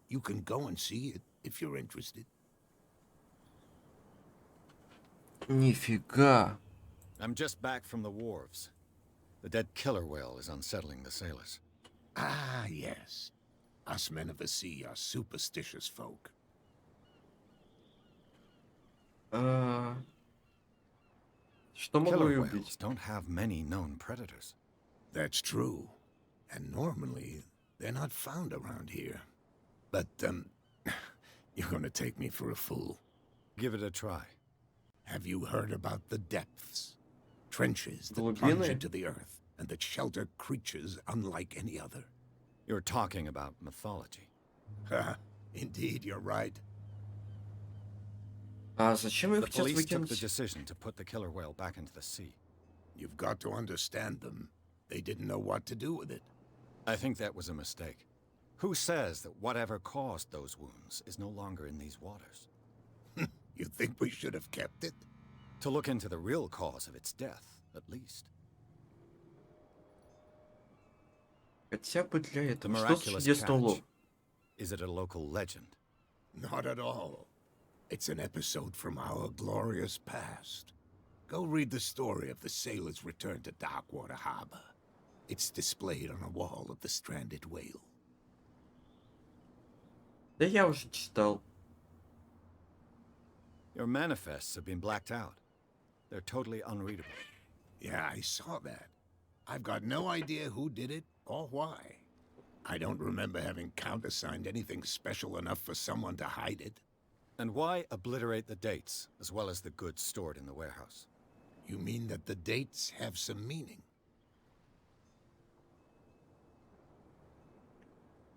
You can go and see it if you're interested. Нифига. I'm just back from the wharves. The dead killer whale is unsettling the sailors. Ah, yes. Us men of the sea are superstitious folk. Что могло Killer ее whales убить? don't have many known predators. That's true. And normally, they're not found around here. But, you're gonna take me for a fool. Give it a try. Have you heard about the depths? Trenches that Глубины? plunge into the earth and that shelter creatures unlike any other. You're talking about mythology. Ha, indeed, you're right. А зачем их The хотят police took the выкинуть? decision to put the killer whale back into the sea. You've got to understand them. They didn't know what to do with it. I think that was a mistake. Who says that whatever caused those wounds is no longer in these waters? You think we should have kept it? To look into the real cause of its death, at least. Хотя бы для The этого. Что с miraculous чудесным catch. уловом? Is it a local legend? Not at all. It's an episode from our glorious past. Go read the story of the sailor's return to Darkwater Harbor. It's displayed on a wall of the stranded whale. Да я уже читал. Your manifests have been blacked out. They're totally unreadable. Yeah, I saw that. I've got no idea who did it or why. I don't remember having countersigned anything special enough for someone to hide it. And why obliterate the dates, as well as the goods stored in the warehouse? You mean that the dates have some meaning?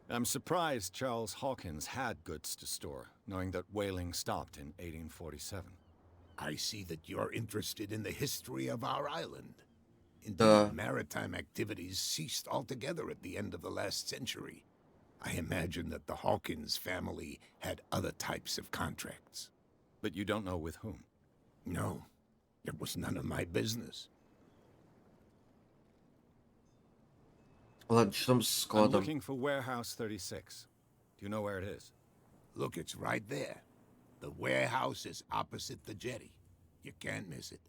I'm surprised Charles Hawkins had goods to store, knowing that whaling stopped in 1847. I see that you're interested in the history of our island. Indeed, Duh. maritime activities ceased altogether at the end of the last century. I imagine that the Hawkins family had other types of contracts. But you don't know with whom. No, it was none of my business. Ладно, что там с I'm складом? looking for Warehouse 36. Do you know where it is? Look, it's right there. The warehouse is opposite the jetty. You can't miss it.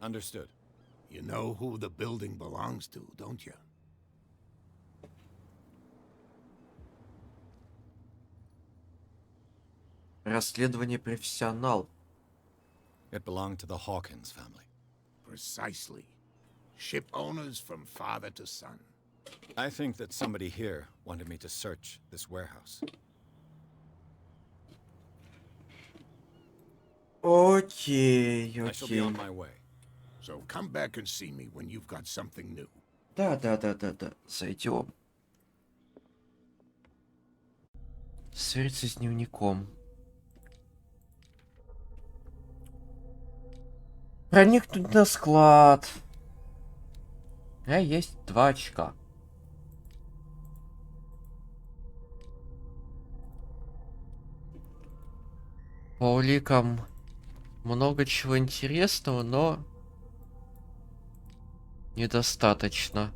Understood. You know who the building belongs to, don't you? Расследование профессионал. It belonged to the Hawkins family. Precisely. Ship owners from father to son. I think that somebody here wanted me to search this warehouse. Окей, I shall be окей. on my way. So come back and see me when you've got something new. Да. Зайдем. Свериться с дневником. Проникнуть на склад. Есть 2 очка. По уликам много чего интересного, но недостаточно.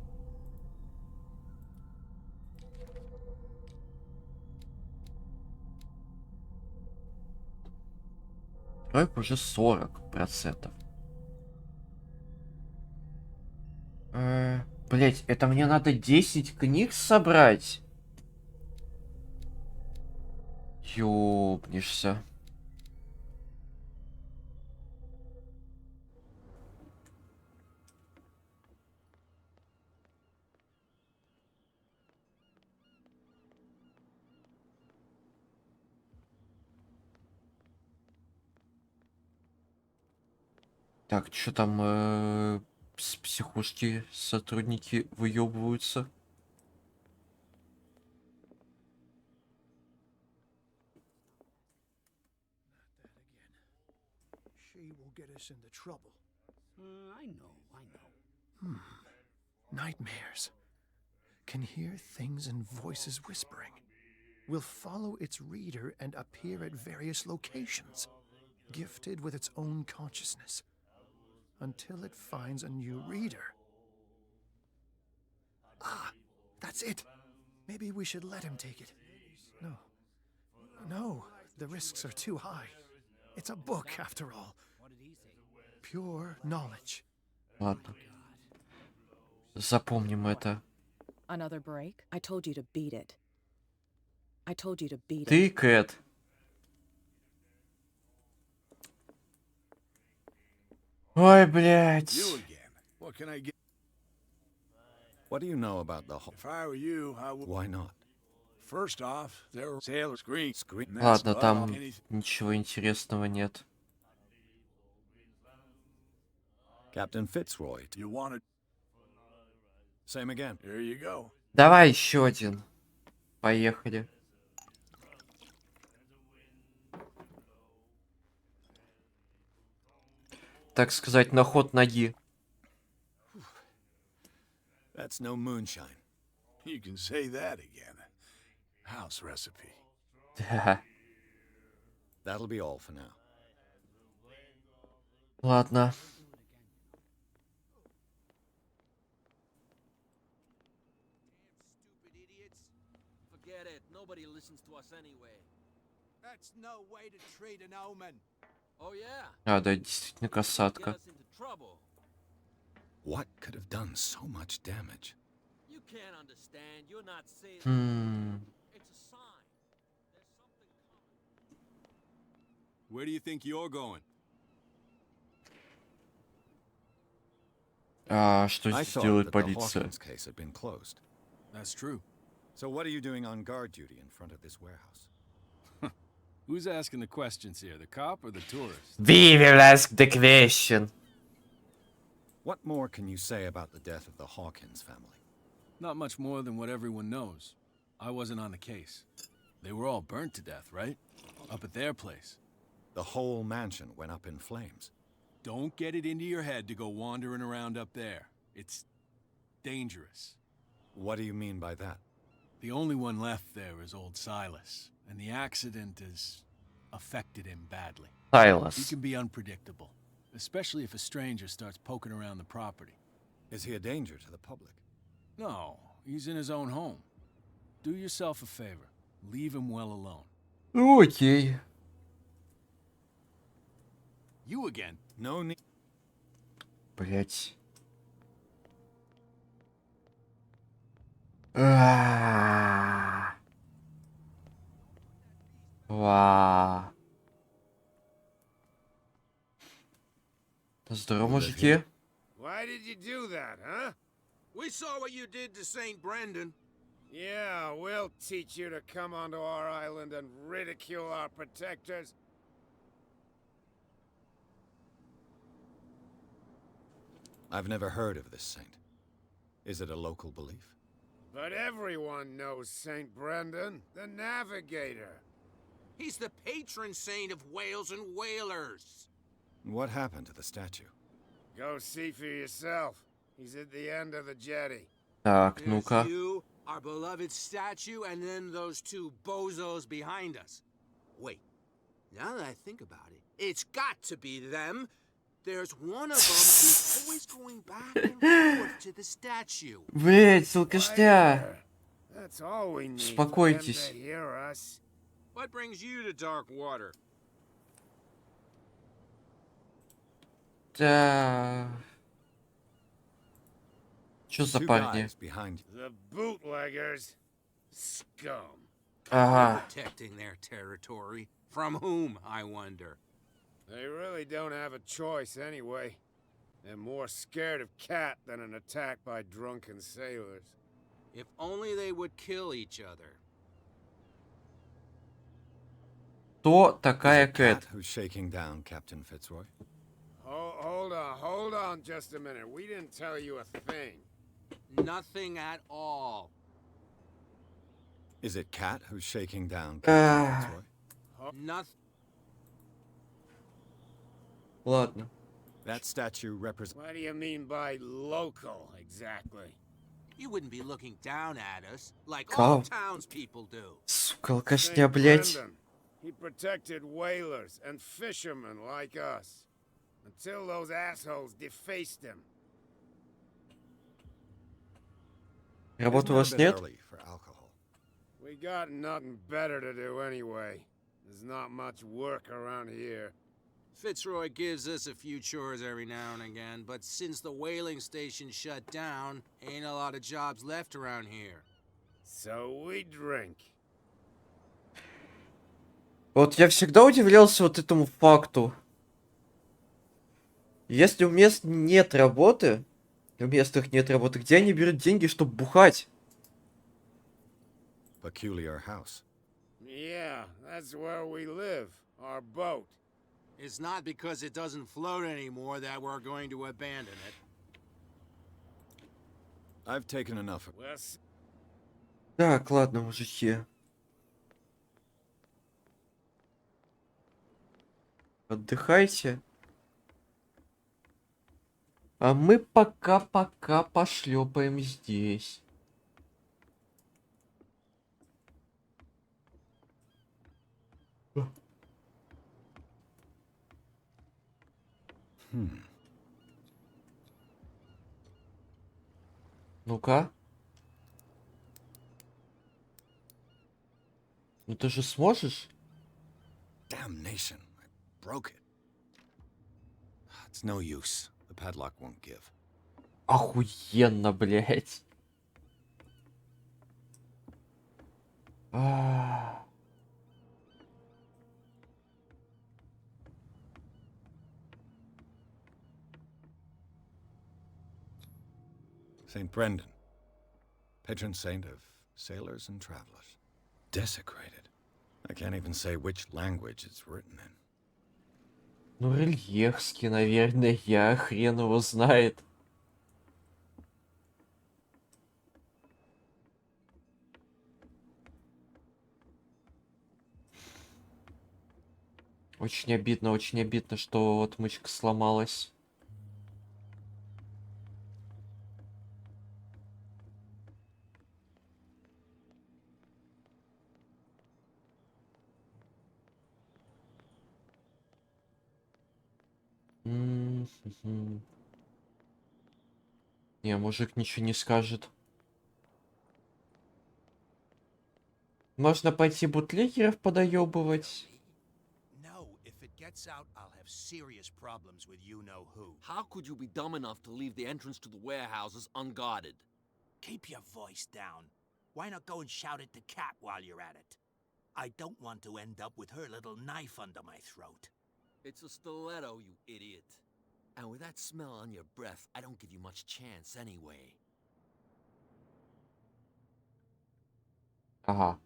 Тройка уже 40%. Блять, это мне надо 10 книг собрать? Ёбнешься. Так, что там с психушки сотрудники выебываются? she will get us into trouble. I know. Nightmares. Can hear things and voices whispering. Will follow its reader and appear at various locations, gifted with its own consciousness, until it finds a new reader. Ah, that's it. Maybe we should let him take it. No, the risks are too high. It's a book, after all. Pure knowledge. Ладно. Запомним это. Another break? I told you to beat it. I told you to beat Ты, it. Кэт. Ой, блядь. You again. What can I get? What do you know about the If I were you, I would. Why not? First off, there were sailors scream. Ладно, там ничего интересного нет. Captain Fitzroy. You wanted. Same again. Here you go. Давай еще один. Поехали. Так сказать, на ход ноги. That's no moonshine. You can say that again. House recipe. Да. That'll be all for now. Ладно. Stupid idiots. Forget it. Nobody listens to us anyway. That's no way to treat an omen. Oh yeah. А, да, действительно Get касатка. us into trouble. What could have done so much damage? You can't understand. You're not saying it's a sign. There's something coming. Where do you think you're going? А что I здесь thought делает that the полиция? Hawkins case had been closed. That's true. So what are you doing on guard duty in front of this warehouse? Who's asking the questions here, the cop or the tourist? We will ask the question. What more can you say about the death of the Hawkins family? Not much more than what everyone knows. I wasn't on the case. They were all burnt to death, right? Up at their place. The whole mansion went up in flames. Don't get it into your head to go wandering around up there. It's dangerous. What do you mean by that? The only one left there is old Silas, and the accident has affected him badly. He Сайлас. can be unpredictable, especially if a stranger starts poking around the property. Is he a danger to the public? No, he's in his own home. Do yourself a favor. Leave him well alone. Ну, окей. You again? No need. Блять. Ва. Здорово, мужики. Why did you do that, huh? We saw what you did to St. Brendan. Yeah, we'll teach you to come onto our island and ridicule our protectors. I've never heard of this saint. Is it a local belief? But everyone knows St. Brendan, the navigator. He's the patron saint of whales and whalers. What happened to the statue? Go see for yourself. He's at the end of the jetty. Так, ну-ка. You, our beloved statue, and then those two bozos behind us. Wait, now that I think about it, it's got to be them. There's one of them who's always going back and forth to the statue. Блять, алкашня. That's all we need Успокойтесь. for them to hear us. What brings you to dark water? Да. Чё за Two парни? guys behind you. The bootleggers. Scum. Ага. Protecting their territory. From whom, I wonder? They really don't have a choice anyway. They're more scared of Cat than an attack by drunken sailors. If only they would kill each other. Кто Is такая it Cat Кэт? who's shaking down Captain Fitzroy? Hold on just a minute. We didn't tell you a thing. Nothing at all. Is it Cat who's shaking down Captain Fitzroy? Nothing. Ладно. That statue represents. What do you mean by local, exactly? You wouldn't be looking down at us like Cow. all townspeople do. Сука, алкашня, блядь. He protected whalers and fishermen like us. Until those assholes defaced him. Работы у вас Isn't it a bit нет? early for alcohol? We got nothing better to do anyway. There's not much work around here. Fitzroy gives us a few chores every now and again, but since the whaling station shut down, ain't a lot of jobs left around here. So we drink. Вот я всегда удивлялся вот этому факту. Если у мест нет работы, у местных нет работы, где они берут деньги, чтобы бухать? Peculiar house. Yeah, that's where we live. Our boat. It's not because it doesn't float anymore that we're going to abandon it. I've taken enough of. Well, Так, ладно, мужики. Отдыхайте. А мы пока пошлепаем здесь. Ну-ка. Ну ты же сможешь? Damnation! I broke it. It's no use. The padlock won't give. Охуенно, блядь. St. Brendan, patron saint of sailors and travelers. Desecrated. I can't even say which language it's written in. Ну, рельефский, наверное, я хрен его знает. Очень обидно, что отмычка сломалась. Не, мужик ничего не скажет. Можно пойти бутлегеров подоебывать. No, if it gets out, I'll have serious problems with you-know-who. How could you be dumb enough to leave the entrance to the warehouses unguarded? Keep your voice down. Why not go and shout at the cat while you're at it? I don't want to end up with her little knife under my throat. It's a stiletto, you idiot. And with that smell on your breath, I don't give you much chance anyway. Ага.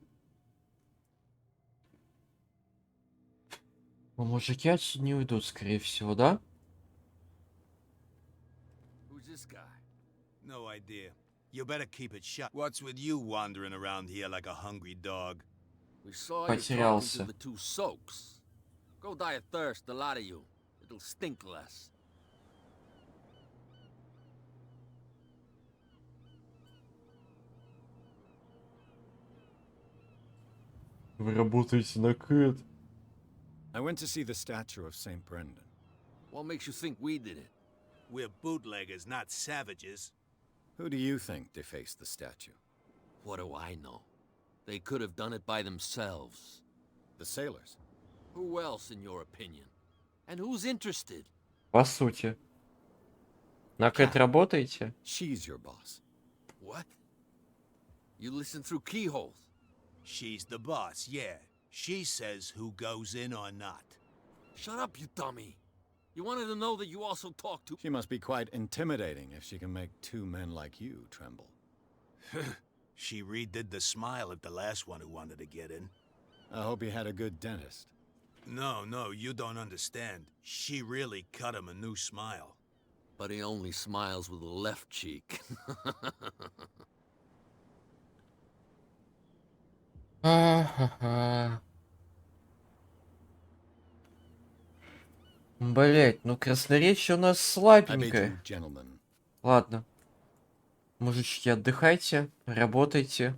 Ну, мужики отсюда не уйдут, скорее всего, да? Who's this guy? No idea. You better keep it shut. What's with you wandering around here like a hungry dog? We saw you talking Потерялся. to the two soaks. Go die of thirst, the lot of you. It'll stink less. Вы работаете на Кэт. I went to see the statue of St. Brendan. What makes you think we did it? We're bootleggers, not savages. Who do you think defaced the statue? What do I know? They could have done it by themselves. The sailors. Who else, in your opinion? And who's interested? По сути. На Кэт работаете? She's your boss. What? You listen through keyholes. She's the boss, yeah. She says who goes in or not. Shut up, you dummy. You wanted to know that you also talk to... She must be quite intimidating if she can make two men like you tremble. She redid the smile at the last one who wanted to get in. I hope he had a good dentist. No, you don't understand. She really cut him a new smile. But he only smiles with the left cheek. Ага. Блять, ну красноречие у нас I bid слабенькое. you, gentlemen, Ладно. Мужички, отдыхайте, работайте.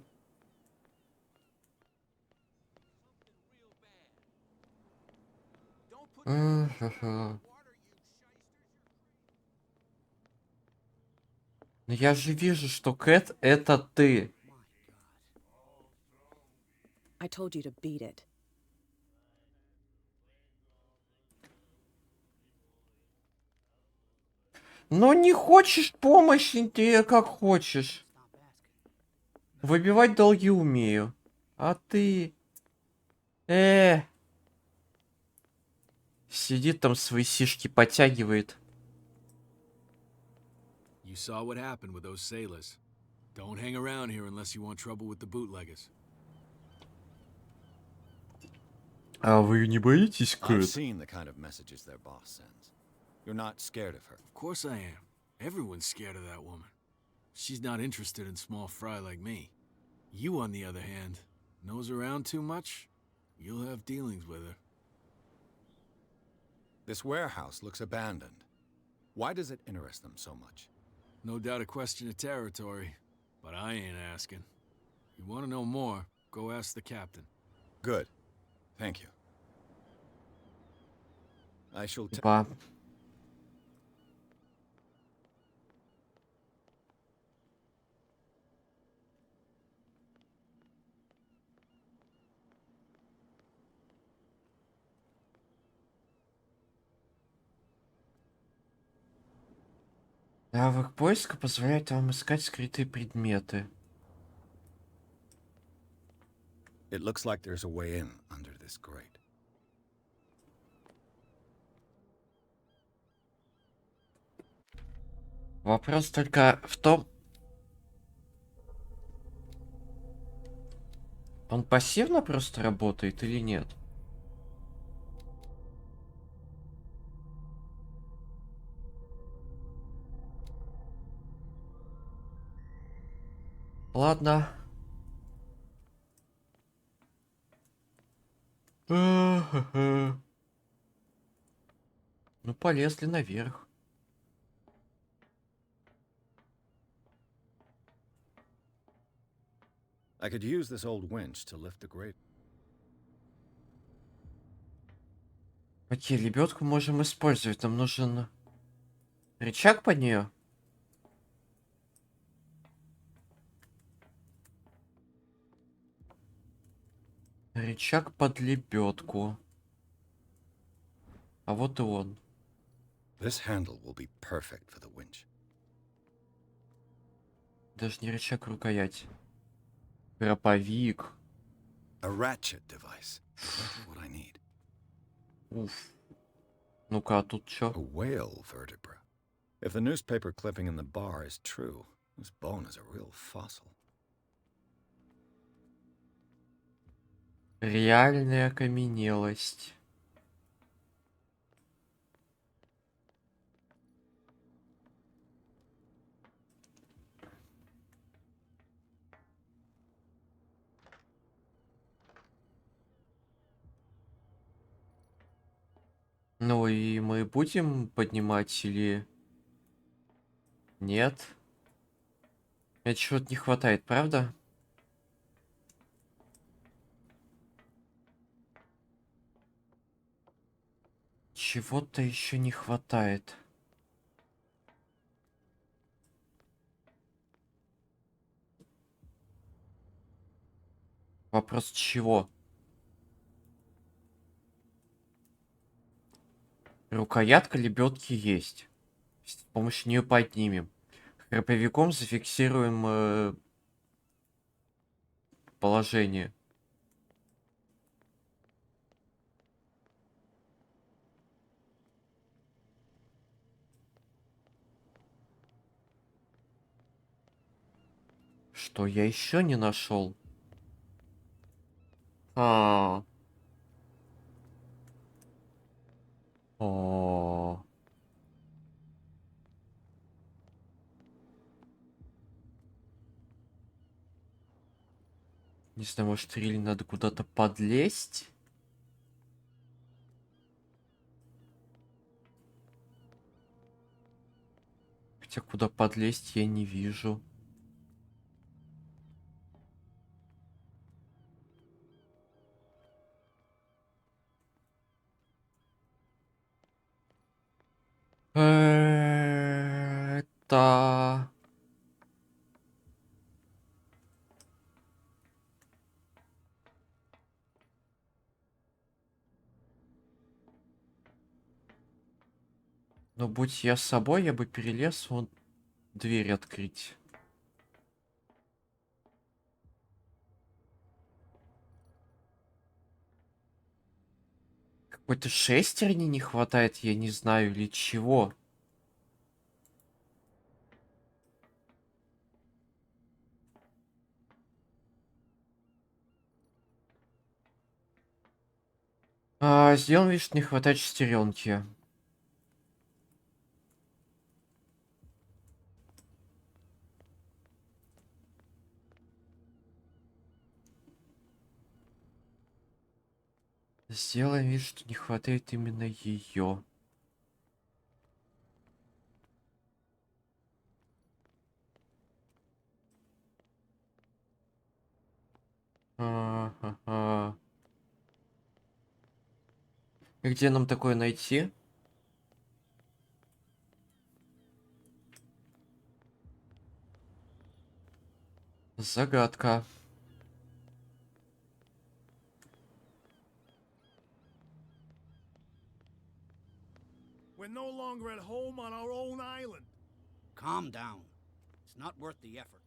Ага. Но я же вижу, что Кэт это ты. I told you to beat it. Но не хочешь помощи, ты как хочешь. Выбивать долги умею. А ты... Сидит там свои сишки подтягивает. You saw what happened with those sailors. Don't hang around here unless you want trouble with the bootleggers. А вы не боитесь, I've Кэт? seen the kind of messages their boss sends. You're not scared of her. Of course I am. Everyone's scared of that woman. She's not interested in small fry like me. You, on the other hand, nose around too much, you'll have dealings with her. This warehouse looks abandoned. Why does it interest them so much? No doubt a question of territory, but I ain't asking. You want to know more, go ask the captain. Good. Thank you. I shall tell... Типа... Навык поиска позволяет вам искать скрытые предметы. It looks like there's a way in under this grate. Вопрос только в том... Он пассивно просто работает или нет? Ладно. Ну, полезли наверх. I could use this old winch to lift the grate. Окей, лебедку можем использовать. Нам нужен рычаг под нее. Рычаг под лебедку. А вот и он. This handle will be perfect for the winch. Даже не рычаг, рукоять. Кроповик. A ratchet device. Exactly what I need. Уф. Ну-ка, а тут A чё? whale vertebra. If the newspaper clipping in the bar is true, this bone is a real fossil. Реальная окаменелость. Ну и мы будем поднимать или... Нет? Это чего-то не хватает, правда? Чего-то еще не хватает. Вопрос чего? Рукоятка лебедки есть. С помощью нее поднимем. Храповиком зафиксируем положение. Что я еще не нашел? А. О. Не знаю, может, или надо куда-то подлезть? Хотя куда подлезть я не вижу. Это... Ну, будь я собой, я бы перелез, вон дверь открыть. Какой-то шестерни не хватает, я не знаю, или чего. Сделан вид, что не хватает шестеренки. Сделаем вид, что не хватает именно ее. Ага. И где нам такое найти? Загадка. We're no longer at home on our own island. Calm down. It's not worth the effort.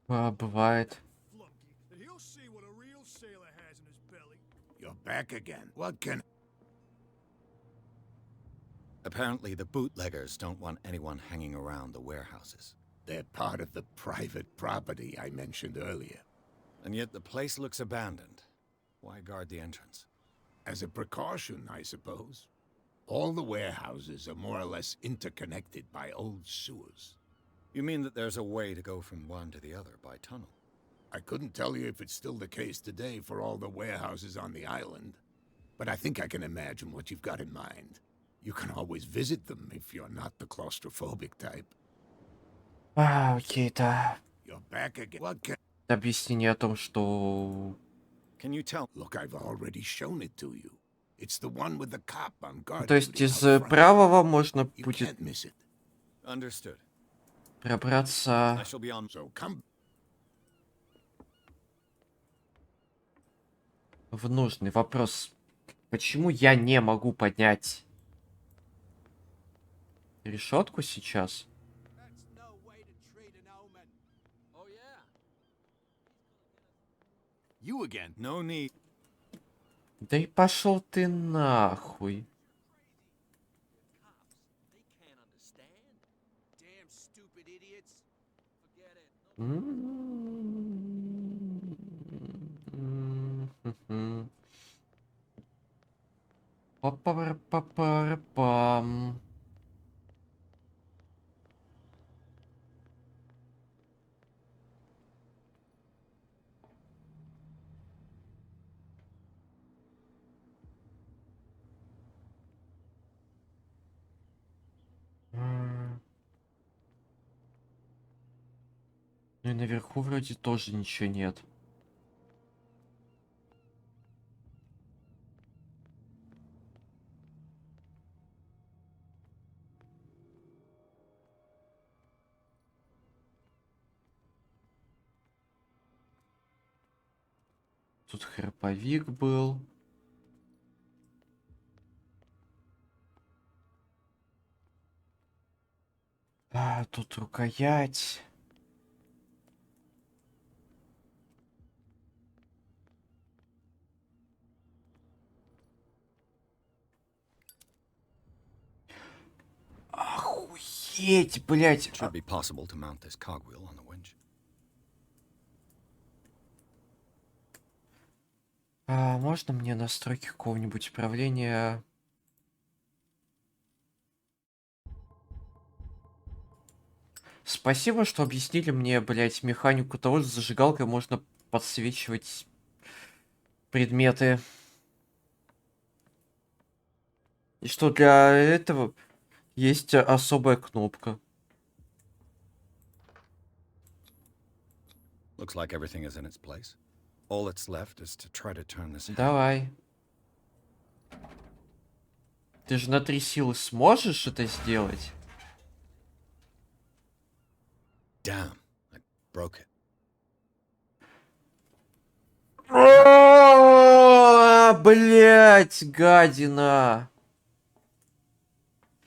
Бывает. Flunky, he'll see what a real sailor has in his belly. You're back again. What can... Apparently, the bootleggers don't want anyone hanging around the warehouses. They're part of the private property I mentioned earlier. And yet the place looks abandoned. Why guard the entrance? As a precaution, I suppose. All the warehouses are more or less interconnected by old sewers. You mean that there's a way to go from one to the other by tunnel? I couldn't tell you if it's still the case today for all the warehouses on the island, but I think I can imagine what you've got in mind. You can always visit them if you're not the claustrophobic type. Окей, да. You're back again. What can... Объяснение о том, что... Can you tell? Look, I've already shown it to you. It's the one with the cop on guard. То есть duty из out front. правого можно You будет can't miss it. Understood. пробраться I shall be on. So come. в нужный. Вопрос. Почему я не могу поднять решетку сейчас? That's no way to treat an omen. Oh, yeah. You again? No need. Да и пошел ты нахуй. They can't understand. Damn stupid idiots. Forget it. Папарапапарапам. Ну и наверху вроде тоже ничего нет. Тут храповик был. Тут рукоять. Охуеть, блядь. It should be possible to mount this cogwheel on the winch. Можно мне настройки какого-нибудь управления? Спасибо, что объяснили мне, блядь, механику того, что с зажигалкой можно подсвечивать предметы. И что для этого есть особая кнопка. Looks like everything is in its place. All that's left is to try to turn this. Давай. Ты же на 3 силы сможешь это сделать? Damn, I broke it. Блять, гадина.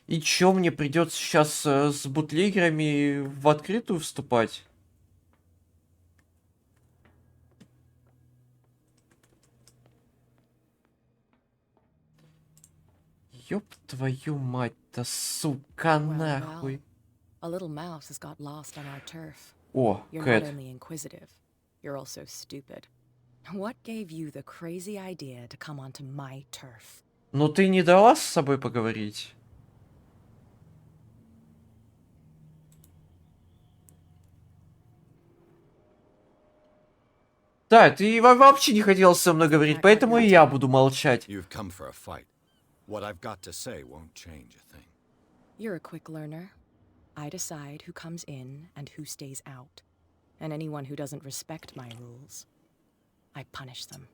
И чё, мне придется сейчас с бутлегерами в открытую вступать? Ёб твою мать-то, сука, нахуй. A little mouse has got lost on our turf. О, You're Кэт. not only inquisitive, you're also stupid. What gave you the crazy idea to come onto my turf? Ну ты не дала с собой поговорить? Да, ты вообще не хотел со мной говорить, поэтому и я буду молчать. You've come for a fight. What I've got to say won't change a thing. You're a quick learner. I decide who comes in and who stays out. And anyone who doesn't respect my rules, I punish them.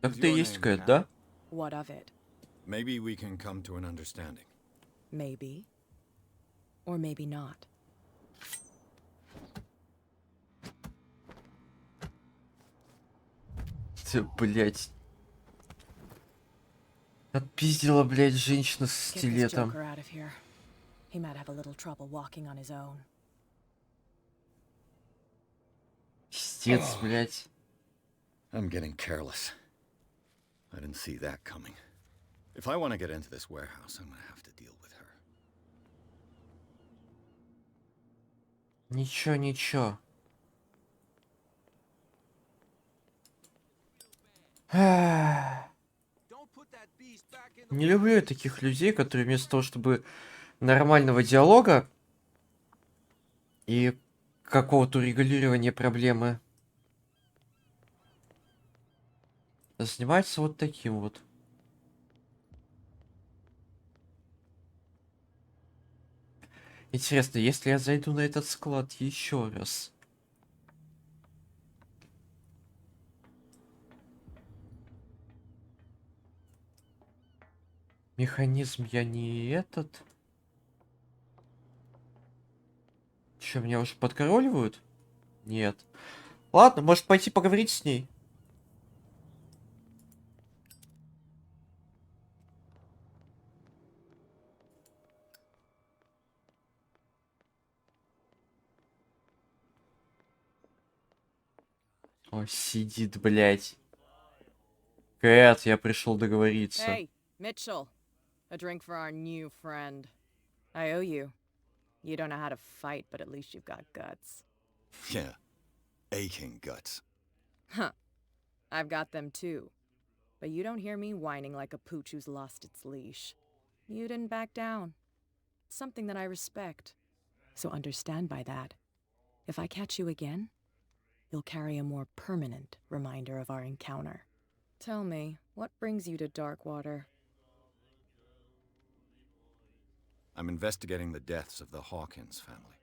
Так ты и есть Кэт, да? What of it? Maybe we can come to an understanding. Maybe. Or maybe not. Ты, блядь. Отпиздила, блядь, женщина с Get this стилетом. joker out of here. He might have a little trouble walking on his own. Пиздец, блядь. I'm getting careless. I didn't see that coming. If I want to get into this warehouse, I'm gonna have to deal with her. Ничего, ничего. Не люблю я таких людей, которые вместо того, чтобы нормального диалога и какого-то урегулирования проблемы, занимаются вот таким вот. Интересно, если я зайду на этот склад еще раз... Механизм я не этот. Че, меня уже подкарауливают? Нет. Ладно, может пойти поговорить с ней? О, сидит, блядь. Кэт, я пришел договориться. Hey, Mitchell. A drink for our new friend. I owe you. You don't know how to fight, but at least you've got guts. Yeah, aching guts. Huh. I've got them too. But you don't hear me whining like a pooch who's lost its leash. You didn't back down. It's something that I respect. So understand by that. If I catch you again, you'll carry a more permanent reminder of our encounter. Tell me, what brings you to Darkwater? I'm investigating the deaths of the Hawkins family.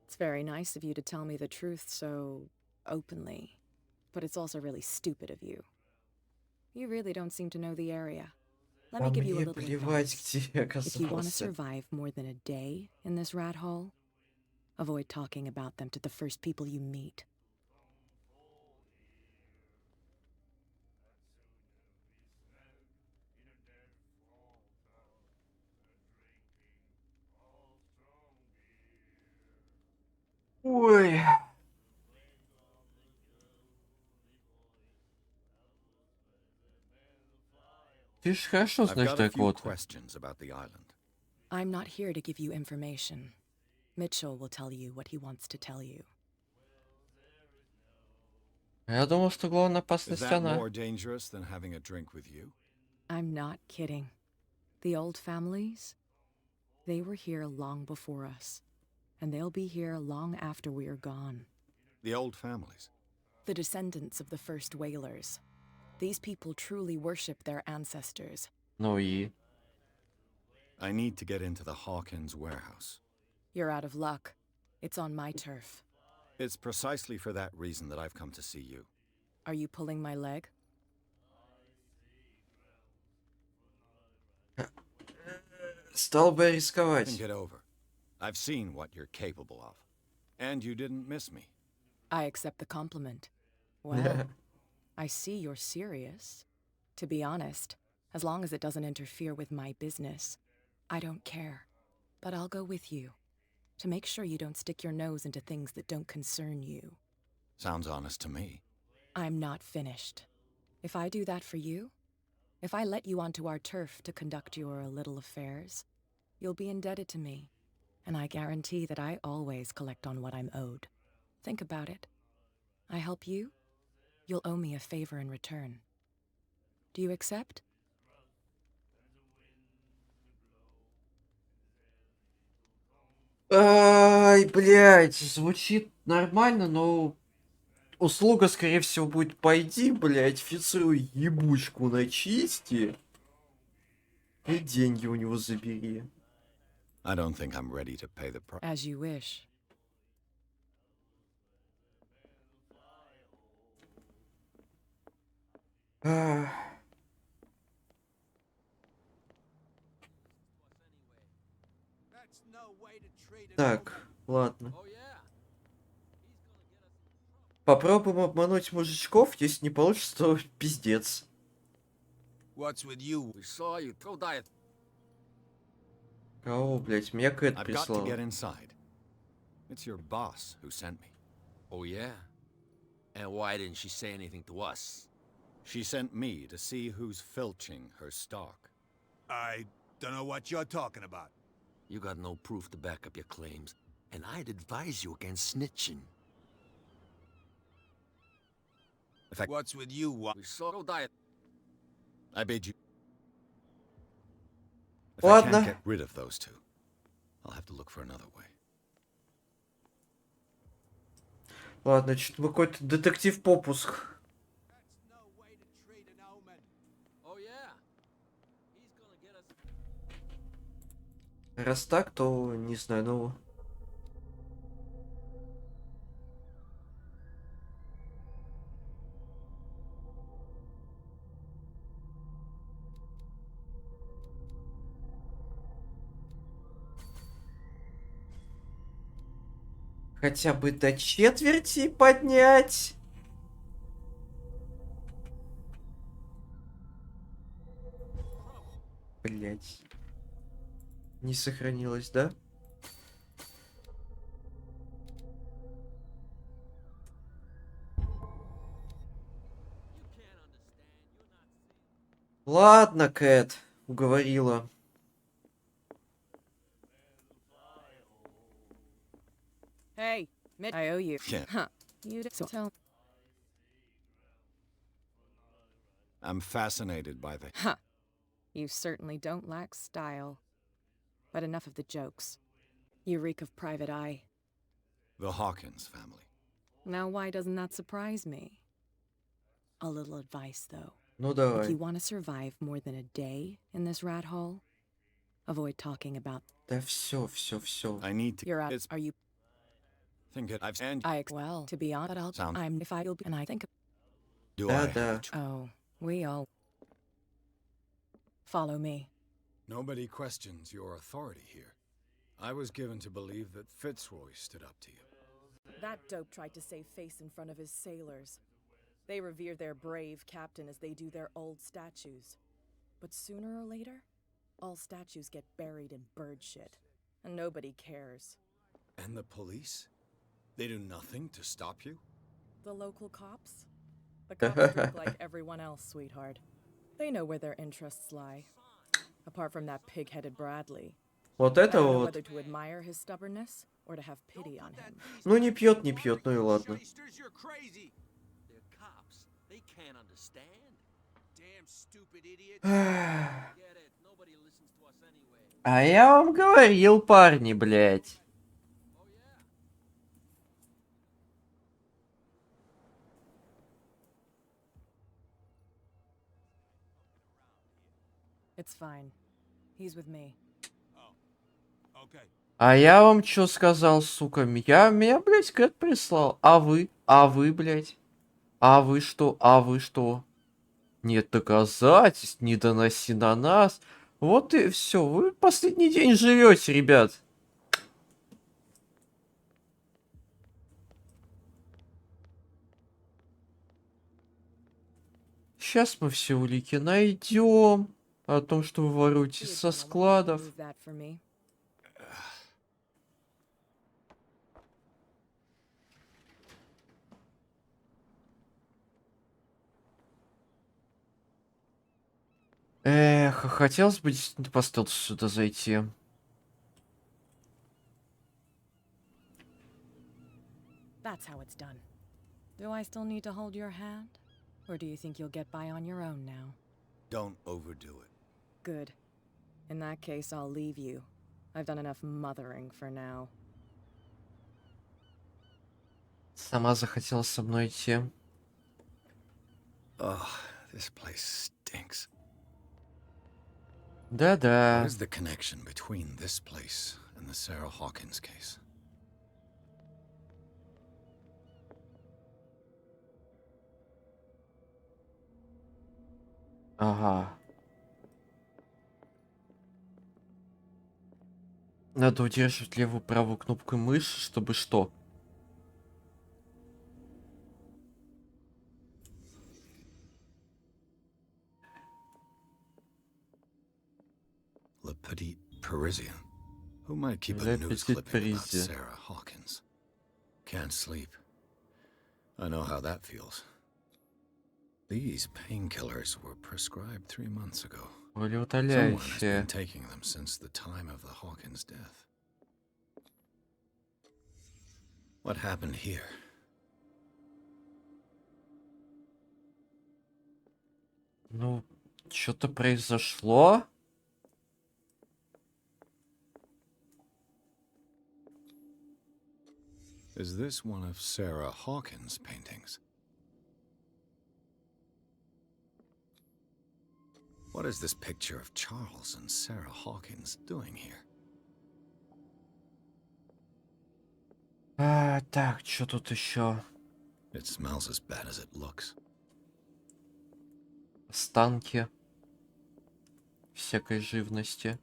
It's very nice of you to tell me the truth so openly. But it's also really stupid of you. You really don't seem to know the area. Let me give you a little advice. If you want to survive more than a day in this rat hole, avoid talking about them to the first people you meet. Ой. Ты ж хорошо знаешь Darkwater. Questions about the island. I'm not here to give you information. Mitchell will tell you what he wants to tell you. Я думал, что главная Is опасность that она. more dangerous than having a drink with you? I'm not kidding. The old families, they were here long before us. And they'll be here long after we are gone. The old families? The descendants of the first whalers. These people truly worship their ancestors. Ну и... I need to get into the Hawkins warehouse. You're out of luck. It's on my turf. It's precisely for that reason that I've come to see you. Are you pulling my leg? Стал бы Think рисковать. it over. I've seen what you're capable of. And you didn't miss me. I accept the compliment. Well, I see you're serious. To be honest, as long as it doesn't interfere with my business, I don't care. But I'll go with you, to make sure you don't stick your nose into things that don't concern you. Sounds honest to me. I'm not finished. If I do that for you, if I let you onto our turf to conduct your little affairs, you'll be indebted to me, and I guarantee that I always collect on what I'm owed. Think about it. I help you, you'll owe me a favor in return. Do you accept? Ай, блядь, звучит нормально, но услуга, скорее всего, будет пойди, блядь, офицеру ебучку начисти и деньги у него забери. I don't think I'm ready to pay the price. As you wish. Ах. Так, ладно. Попробуем обмануть мужичков, если не получится, то пиздец. What's with you? We saw you throw diet. Кого, блядь, меня Кэт I've got to прислал. get inside. It's your boss who sent me. Oh, yeah? And why didn't she say anything to us? She sent me to see who's filching her stock. I don't know what you're talking about. You got no proof to back up your claims, and I'd advise you against snitching. In fact, What's with you? We saw diet. I bid you. If Ладно. I can't get rid of those two, I'll have to look for another way. Ладно, что-то какой-то детектив-попуск. Oh, yeah? He's gonna get us. Раз так, то не знаю, ну... Хотя бы до четверти поднять. Блять. Не сохранилось, да? Ладно, Кэт, уговорила. Hey, I owe you. Yeah. Huh. You so tell. I'm fascinated by the... Huh. You certainly don't lack style. But enough of the jokes. You reek of private eye. the Hawkins family. Now why doesn't that surprise me? A little advice, though. Ну If давай. you want to survive more than a day in this rat hole, avoid talking about. Да все. I need to... You're out. It's... Are you? Think it... I've... And... Well, to be honest, I'll. Sound- I'm. If I'll be, and I think. Do Да, I да. have to... Oh, we all. Follow me. Nobody questions your authority here. I was given to believe that Fitzroy stood up to you. That dope tried to save face in front of his sailors. They revere their brave captain as they do their old statues. But sooner or later, all statues get buried in bird shit. And nobody cares. And the police? They do nothing to stop you? The local cops? The cops drink like everyone else, sweetheart. They know where their interests lie. Apart from that pig-headed Bradley. Вот I это don't know вот. whether to admire his stubbornnness or to have pity on him. Ну не пьет, ну и ладно. You're crazy. They're cops. They can't understand. Damn stupid idiot. Get it. Nobody listens to us anyway. А я вам говорил, парни, блядь. Oh, yeah. It's fine. He's with me. Oh, okay. А я вам чё сказал, сука? Меня, блядь, Кэт прислал. А вы, блядь? А вы что? А вы что? Нет доказательств, не доноси на нас. Вот и все. Вы последний день живете, ребят. Сейчас мы все улики найдем. О том, что вы воруете со складов. Move that for me. Эх, хотелось бы действительно по стелсу сюда зайти. That's how it's done. Do I still need to hold your hand? Or do you think you'll get by on your own now? Don't overdo it. Good. In that case, I'll leave you. I've done enough mothering for now. Сама захотела со мной идти. Oh, this place stinks. Да-да. What is the connection between this place and the Sarah Hawkins case? Ага. Надо удерживать левую правую кнопку мыши, чтобы что? Le Petit Parisien. Who might keep Le a news Petit clipping about Parisien. Sarah Hawkins? Can't sleep. I know how that feels. These painkillers were prescribed 3 months ago. Someone has Болеутоляющее. been taking them since the time of the Hawkins death. What happened here? Ну, что-то произошло. Is this one of Sarah Hawkins' paintings? What is this picture of Charles and Sarah Hawkins doing here? Так, что тут еще? It smells as bad as it looks. Останки всякой живности.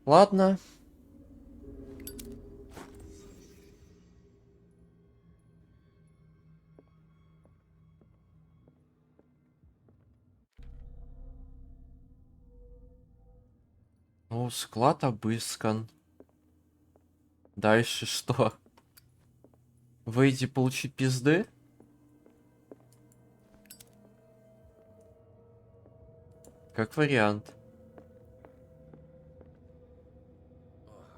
Ладно. Ну, склад обыскан. Дальше что? Выйди, получи пизды? Как вариант.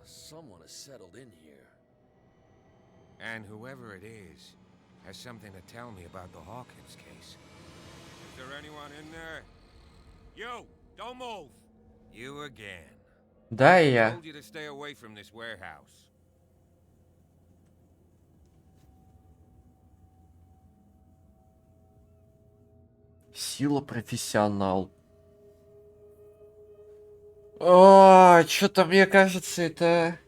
Someone has settled in here. And whoever it is has something to tell me about the Hawkins case. Is there anyone in there? You! Don't move! You again. Да, и I я. told you to stay away from this warehouse. Сила профессионал. О, что-то мне кажется, это...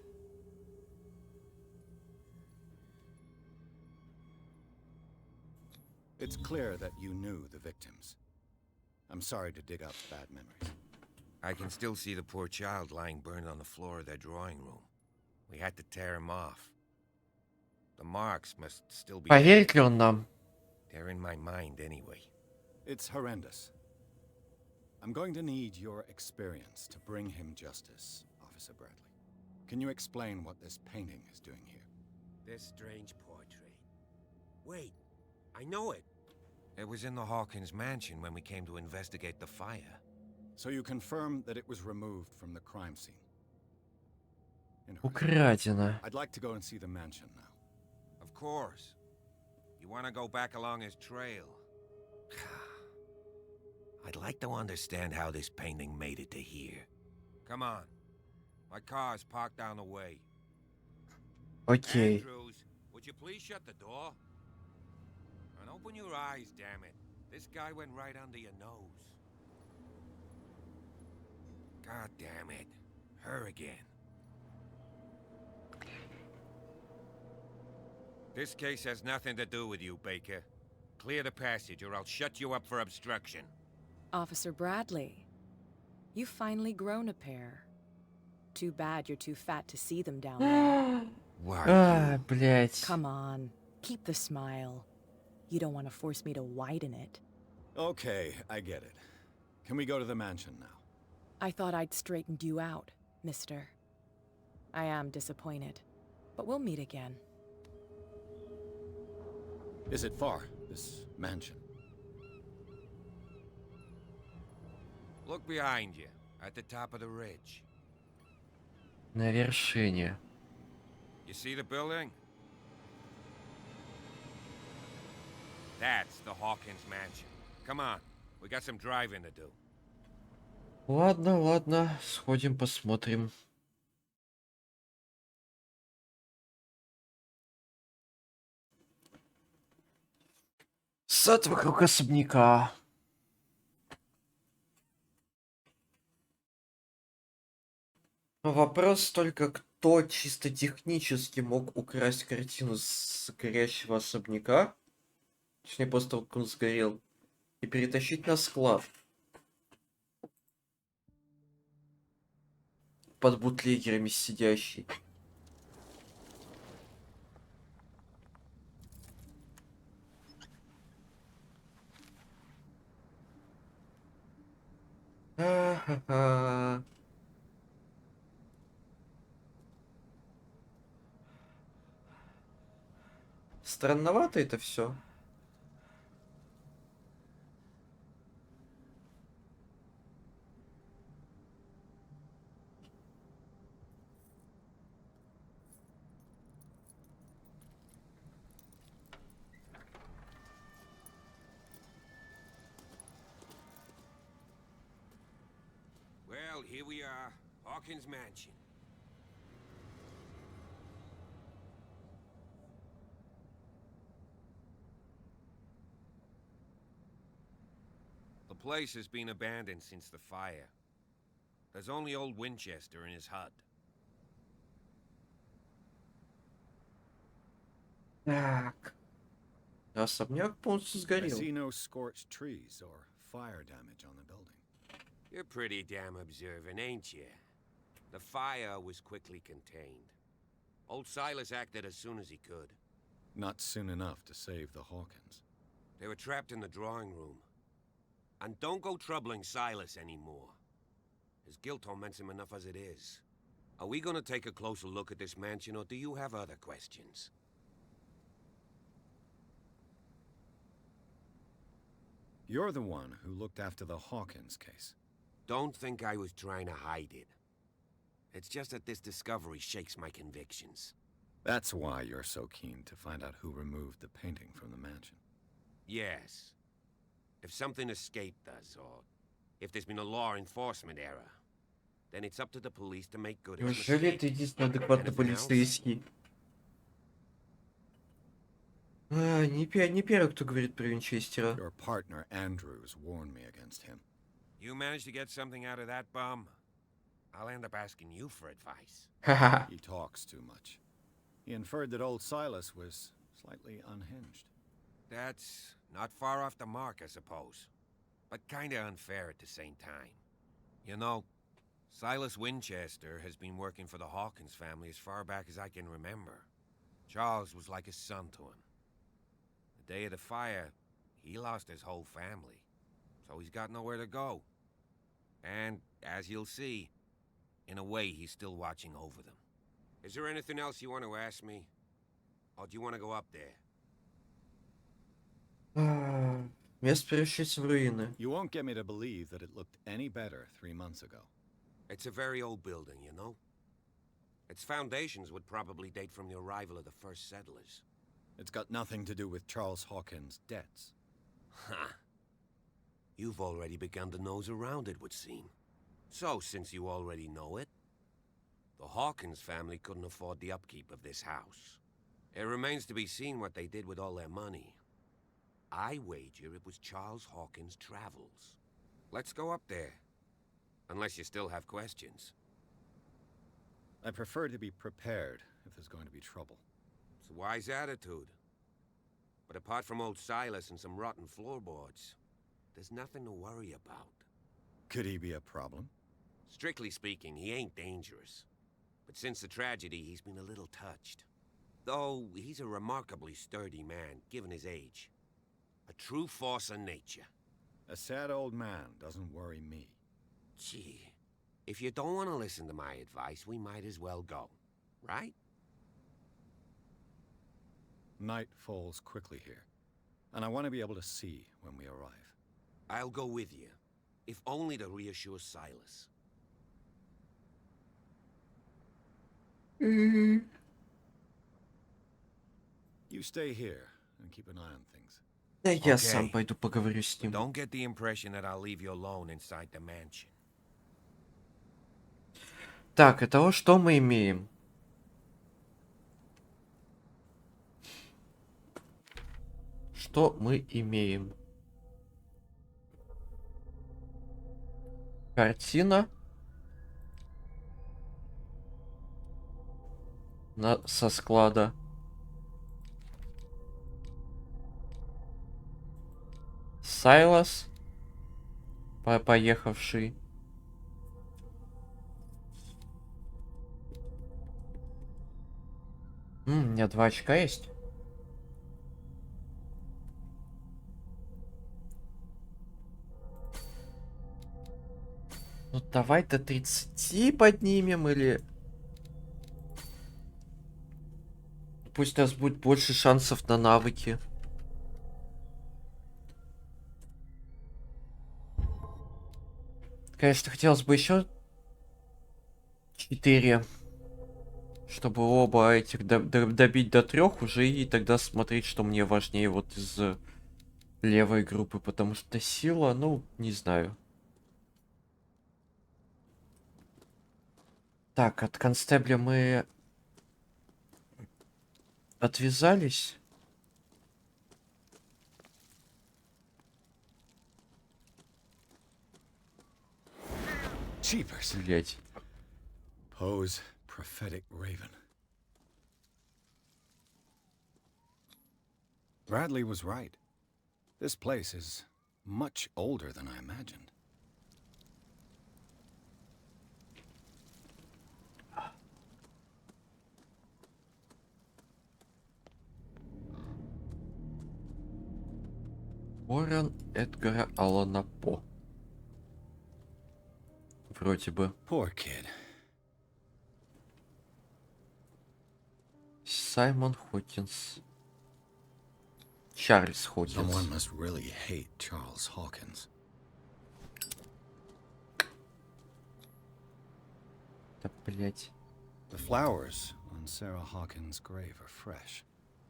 It's clear that you knew the victims. I'm sorry to dig up bad memories. I can still see the poor child lying burned on the floor of their drawing room. We had to tear him off. The marks must still be... Поверит ли он нам? They're in my mind anyway. It's horrendous. I'm going to need your experience to bring him justice, Officer Bradley. Can you explain what this painting is doing here? This strange portrait. Wait, I know it. It was in the Hawkins mansion when we came to investigate the fire. So you confirm that it was removed from the crime scene? Украдено. I'd like to go and see the mansion now. Of course. You want to go back along his trail? I'd like to understand how this painting made it to here. Come on. My car's parked down the way. Окей. Andrews, would you please shut the door? And open your eyes, damn it. This guy went right under your nose. God damn it. Her again. This case has nothing to do with you, Baker. Clear the passage or I'll shut you up for obstruction. Officer Bradley, you've finally grown a pair. Too bad you're too fat to see them down there. А, блядь. Come on, keep the smile. You don't want to force me to widen it. Okay, I get it. Can we go to the mansion now? I thought I'd straightened you out, mister. I am disappointed, but we'll meet again. Is it far, this mansion? Look behind you, at the top of the ridge. На вершине. You see the building? That's the Hawkins mansion. Come on, we got some driving to do. Ладно, ладно, сходим посмотрим. Сад вокруг особняка. Вопрос только, кто чисто технически мог украсть картину с горящего особняка, точнее после того, как он сгорел, и перетащить на склад. Под бутлегерами сидящий. Ха-ха-ха. Странновато это все. Well, here we are, Hawkins mansion. The place has been abandoned since the fire. There's only old Winchester in his hut. Так. Особняк полностью I сгорел. see no scorched trees or fire damage on the building. You're pretty damn observant, ain't you? The fire was quickly contained. Old Silas acted as soon as he could. Not soon enough to save the Hawkins. They were trapped in the drawing room. And don't go troubling Silas anymore. His guilt torments him enough as it is. Are we gonna take a closer look at this mansion, or do you have other questions? You're the one who looked after the Hawkins case. Don't think I was trying to hide it. It's just that this discovery shakes my convictions. That's why you're so keen to find out who removed the painting from the mansion. Yes. If something escaped us, or if there's been a law enforcement error, then it's up to the police to make good its Неужели mistake. это единственный адекватный Anything else? полицейский? Не первый, кто говорит про Винчестера. Your partner, Andrews, warned me against him. You managed to get something out of that bum? I'll end up asking you for advice. Ха-ха. He talks too much. He inferred that old Silas was slightly unhinged. That's not far off the mark, I suppose. But kinda unfair at the same time. You know, Silas Winchester has been working for the Hawkins family as far back as I can remember. Charles was like a son to him. The day of the fire, he lost his whole family. So he's got nowhere to go. And, as you'll see, in a way he's still watching over them. Is there anything else you want to ask me? Or do you want to go up there? Место превращается в руины. You won't get me to believe that it looked any better 3 months ago. It's a very old building, you know? Its foundations would probably date from the arrival of the first settlers. It's got nothing to do with Charles Hawkins' debts. Ha! You've already begun to nose around, it would seem. So, since you already know it, the Hawkins family couldn't afford the upkeep of this house. It remains to be seen what they did with all their money. I wager it was Charles Hawkins' travels. Let's go up there. Unless you still have questions. I prefer to be prepared if there's going to be trouble. It's a wise attitude. But apart from old Silas and some rotten floorboards, there's nothing to worry about. Could he be a problem? Strictly speaking, he ain't dangerous. But since the tragedy, he's been a little touched. Though he's a remarkably sturdy man, given his age. A true force of nature. A sad old man doesn't worry me. Gee, if you don't want to listen to my advice, we might as well go. Right? Night falls quickly here, and I want to be able to see when we arrive. I'll go with you, if only to reassure Silas. Mm-hmm. You stay here and keep an eye on things. Да я сам пойду поговорю с ним. Don't get the impression that I'll leave you alone inside the mansion. Так, итого что мы имеем? Что мы имеем? Картина со склада. Сайлас, поехавший. У меня 2 очка есть. Ну давай до 30 поднимем или... Пусть у нас будет больше шансов на навыки. Конечно, хотелось бы еще 4. Чтобы оба этих добить до 3 уже, и тогда смотреть, что мне важнее вот из левой группы. Потому что сила, ну, не знаю. Так, от констебля мы отвязались. Cheapers. Блять. Poe's prophetic raven. Bradley was right. This place is much older than I imagined. Уоррен Эдгара Аллана По. Вроде бы. Poor kid. Саймон Хокинс. Чарльз Хокинс. Someone must really hate Charles Hawkins. Да, блять. The flowers on Sarah Hawkins' grave are fresh.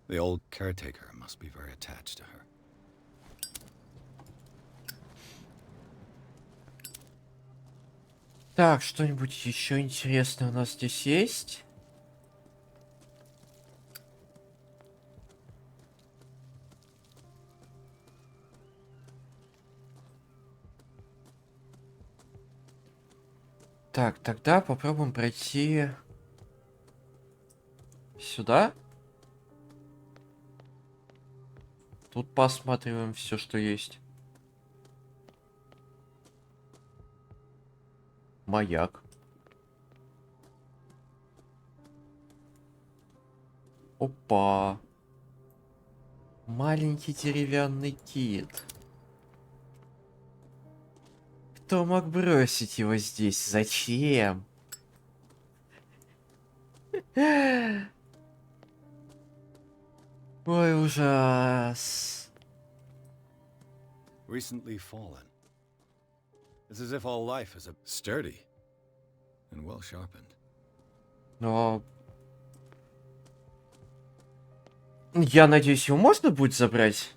The old caretaker must be very attached to her. Так, что-нибудь еще интересное у нас здесь есть? Так, тогда попробуем пройти сюда. Тут посматриваем все, что есть. Маяк. Опа. Маленький деревянный кит. Кто мог бросить его здесь? Зачем? Ой, ужас. Recently fallen. It's as if all life is sturdy and well sharpened. Но... Я надеюсь, его можно будет забрать?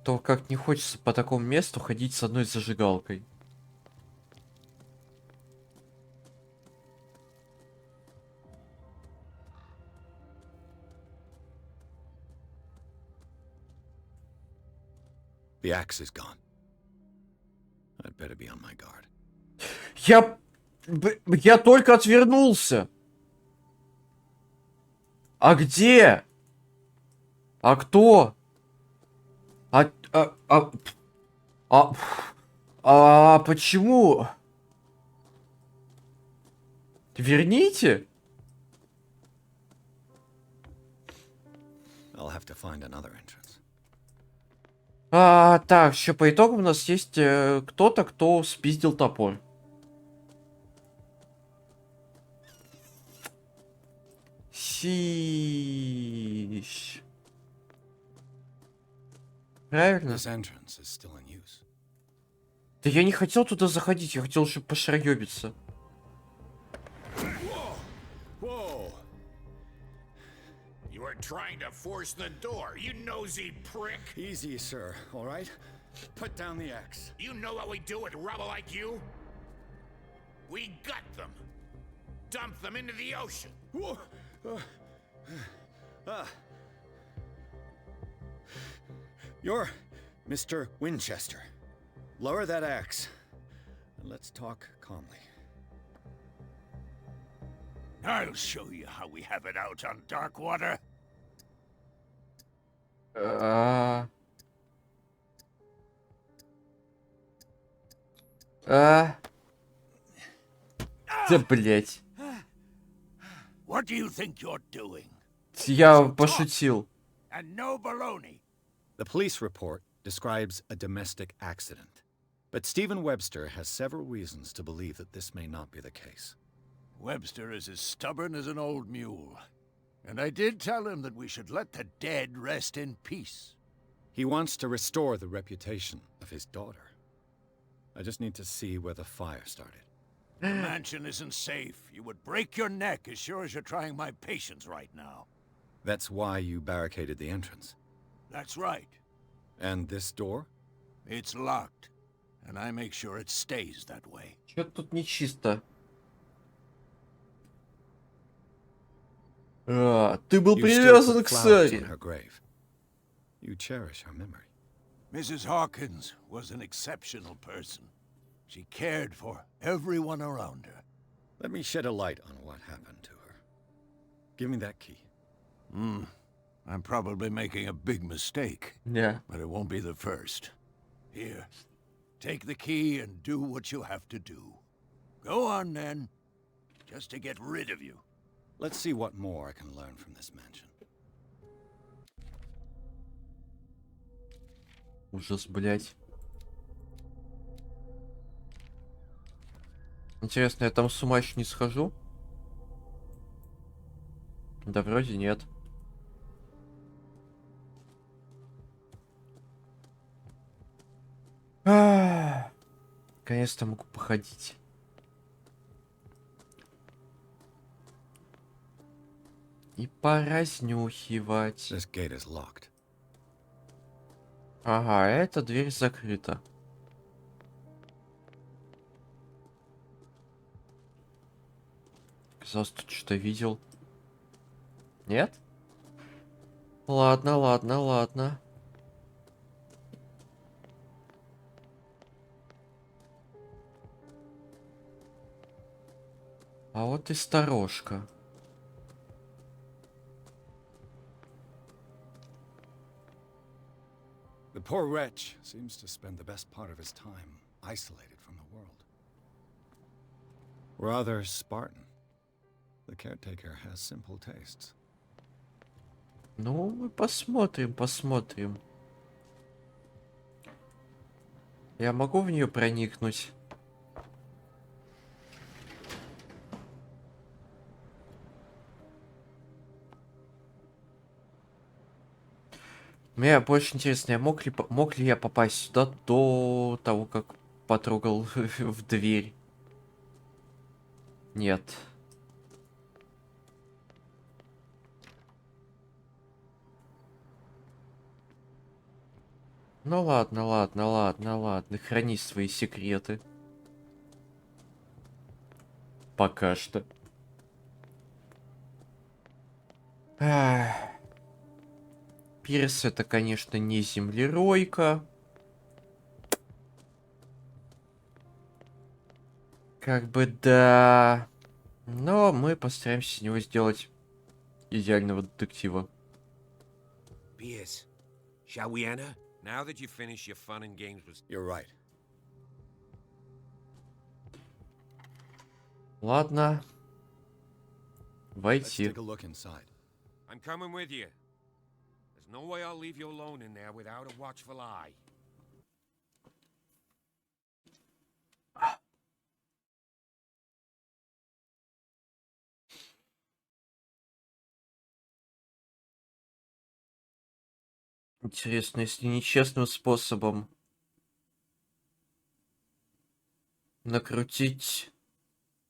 То как не хочется по такому месту ходить с одной зажигалкой. The axe is gone. I'd better be on my guard. Я только отвернулся. А где? А кто? Почему? Верните? I'll have to find another entrance. Так, еще по итогам у нас есть кто-то, кто спиздил топор. Сиш. Правильно? This entrance is still in use. Да я не хотел туда заходить, я хотел, чтобы пошаёбиться. Whoa! You were trying to force the door, you nosy prick! Easy, sir, all right? Put down the axe. You know what we do with rubble like you? We gut them. Dump them into the ocean. Whoa. You're Mr. Winchester. Lower that axe, and let's talk calmly. I'll show you how we have it out on Darkwater. Да, блять. What do you think you're doing? Я пошутил. And no baloney. The police report describes a domestic accident, but Stephen Webster has several reasons to believe that this may not be the case. Webster is as stubborn as an old mule. And I did tell him that we should let the dead rest in peace. He wants to restore the reputation of his daughter. I just need to see where the fire started. The mansion isn't safe. You would break your neck as sure as you're trying my patience right now. That's why you barricaded the entrance. That's right. And this door? It's locked. And I make sure it stays that way. Чё-то тут нечисто. Ты был You still привязан put к flowers Саре. on her grave. You cherish her memory. Mrs. Hawkins was an exceptional person. She cared for everyone around her. Let me shed a light on what happened to her. Give me that key. I'm probably making a big mistake. Yeah. But it won't be the first. Here, take the key and do what you have to do. Go on then, just to get rid of you. Let's see what more I can learn from this mansion. Ужас, блять. Интересно, я там с ума еще не схожу? Да вроде нет. Наконец-то могу походить. И поразнюхивать. This gate is locked. Ага, эта дверь закрыта. Казалось, тут что-то видел. Нет? Ладно, ладно, ладно. А вот и сторожка. The poor wretch seems to spend the best part of his time isolated from the world. Rather Spartan. The caretaker has simple tastes. Ну, мы посмотрим, посмотрим. Я могу в нее проникнуть? Мне больше интересно, мог ли я попасть сюда до того, как потрогал в дверь? Нет. Ну ладно, ладно, ладно, ладно. Храни свои секреты. Пока что. Пирс это, конечно, не землеройка. Как бы да. Но мы постараемся из него сделать идеального детектива. Pierce, shall we enter? Now that you've finished your fun and games with... You're right. Ладно. Let's Войти. take a look inside. I'm coming with you. There's no way I'll leave you alone in there without a watchful eye. Интересно, если нечестным способом накрутить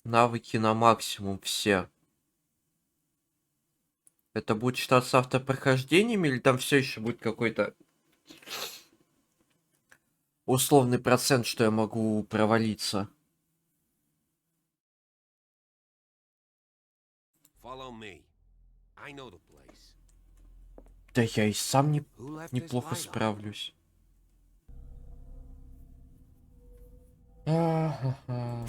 навыки на максимум все, это будет считаться автопрохождением или там все еще будет какой-то условный процент, что я могу провалиться? Follow me. I know the place. Да я и сам Who left this неплохо light on? справлюсь. Ага.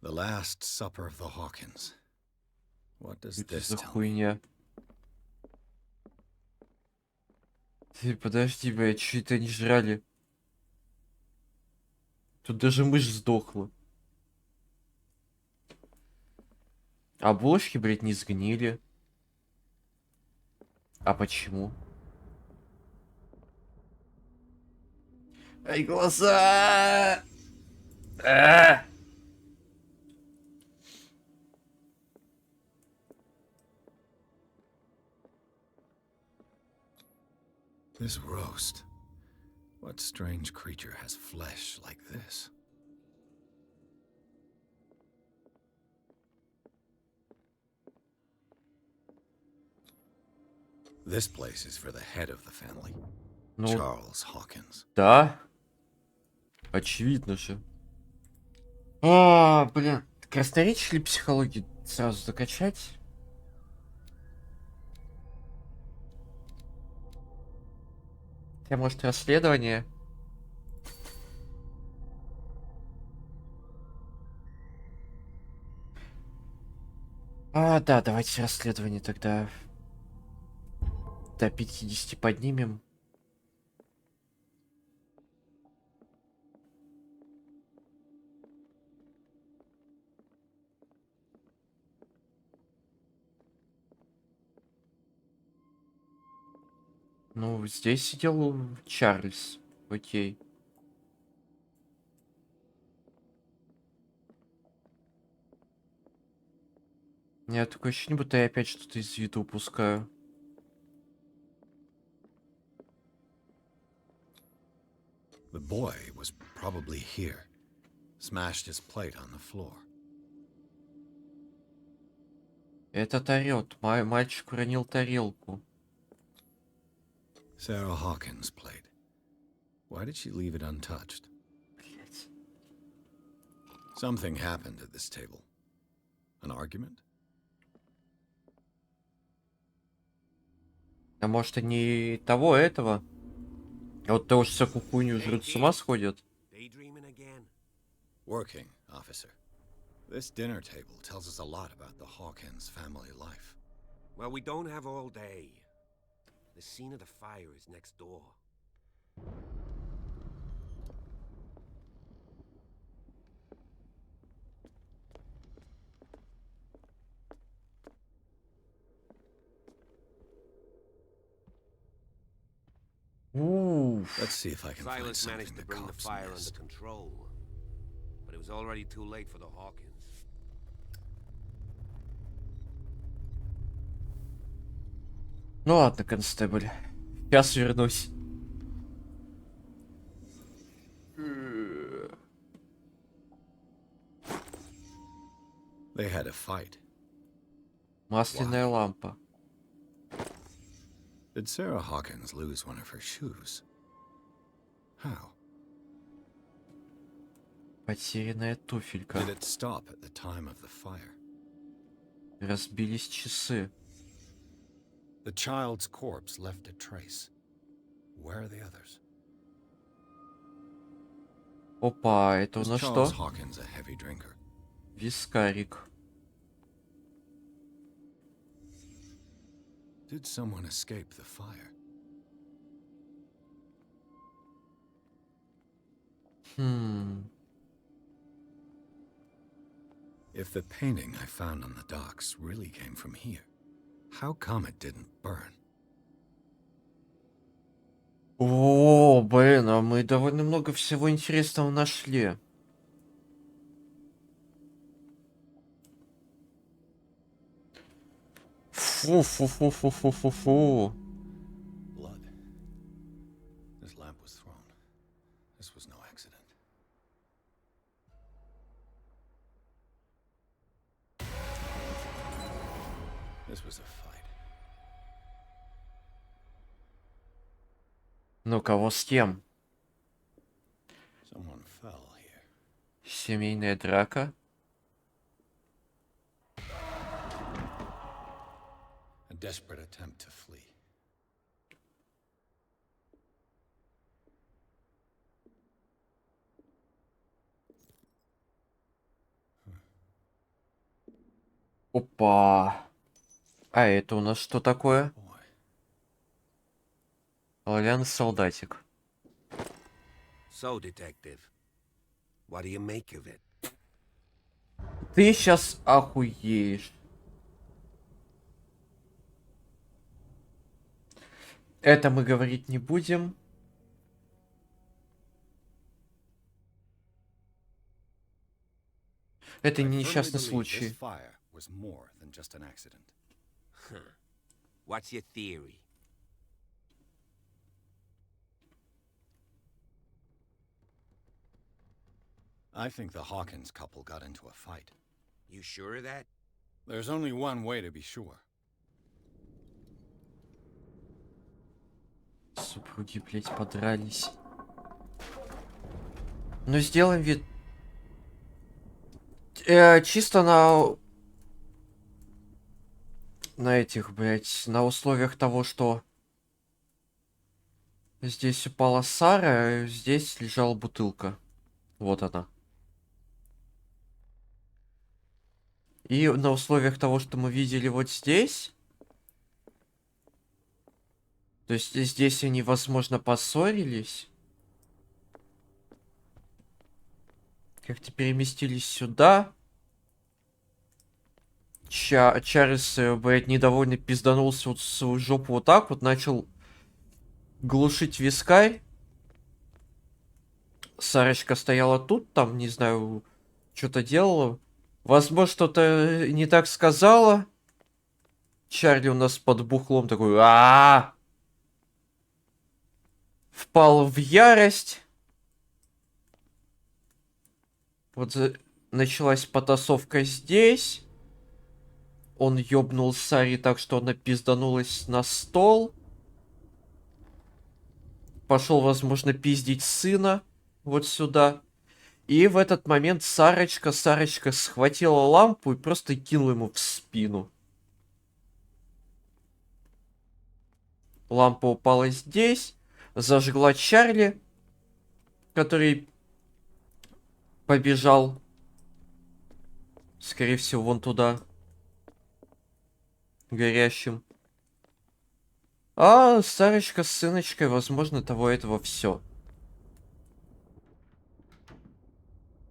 The Last Supper of the Hawkins. What does Это this за tell me? хуйня? Ты подожди, блядь, что это они жрали? Тут даже мышь сдохла. А булочки, блядь, не сгнили. А почему? Ай, глаза! А! This roast. What strange creature has flesh like this? This place is for the head of the family, Ну, Charles Hawkins. да. Очевидно же. А, блин. Красноречие или психологию сразу закачать? Хотя, может, расследование? А, да, давайте расследование тогда до 50 поднимем. Ну, здесь сидел Чарльз. Окей. У меня такое ощущение, будто я опять что-то из виду упускаю. The boy was probably here. Smashed his plate on the floor. Этот орёт. Мальчик уронил тарелку. Sarah Hawkins' plate. Why did she leave it untouched? Блять. Something happened at this table. An argument? А может, они того, этого? А вот того, что всякую хуйню жрут, с ума сходят? Daydreaming again? Working, officer. This dinner table tells us a lot about the Hawkins family life. Well, we don't have all day. The scene of the fire is next door. Уф. Let's see if I can find Silas something managed to the bring the cops fire under missed. control, but it was already too late for the Hawkins. Ну ладно, констебль. Сейчас вернусь. They had a fight. Масляная лампа. Did Sarah Hawkins lose one of her shoes? How? Потерянная туфелька. Did it stop at the time of the fire? Разбились часы. The child's corpse left a trace. Where are the others? Опа, это у Was нас Charles что? Hawkins a heavy drinker? Вискарик. Did someone escape the fire? If the painting I found on the docks really came from here, how come it didn't burn? О, блин, а мы довольно много всего интересного нашли. Фу-фу-фу-фу-фу-фу-фу. Blood. This lamp was thrown. This was no accident. This was a fight. Ну, кого с кем? Someone fell here. Семейная драка. A desperate attempt to flee. Опа. А это у нас что такое? Оловянный солдатик. So, detective, what do you make of it? Ты сейчас охуеешь. Это мы говорить не будем. Это не несчастный случай. What's your theory? I think the Hawkins couple got into a fight. You sure of that? There's only one way to be sure. Супруги, блять, подрались. Ну, сделаем вид... чисто на этих, блять, на условиях того, что здесь упала Сара, здесь лежала бутылка. Вот она. И на условиях того, что мы видели вот здесь... То есть здесь они, возможно, поссорились. Как-то переместились сюда. Чарльз, блядь, недовольно пизданулся вот в свою жопу вот так вот. Начал глушить вискарь. Сарочка стояла тут, там, не знаю, что-то делала. Возможно, что-то не так сказала. Чарли у нас под бухлом такой... Впал в ярость. Вот началась потасовка здесь. Он ёбнул Сари так, что она пизданулась на стол. Пошел, возможно, пиздить сына вот сюда. И в этот момент Сарочка схватила лампу и просто кинула ему в спину. Лампа упала здесь. Зажгла Чарли, который побежал, скорее всего, вон туда, горящим. А Сарочка с сыночкой, возможно, того этого все.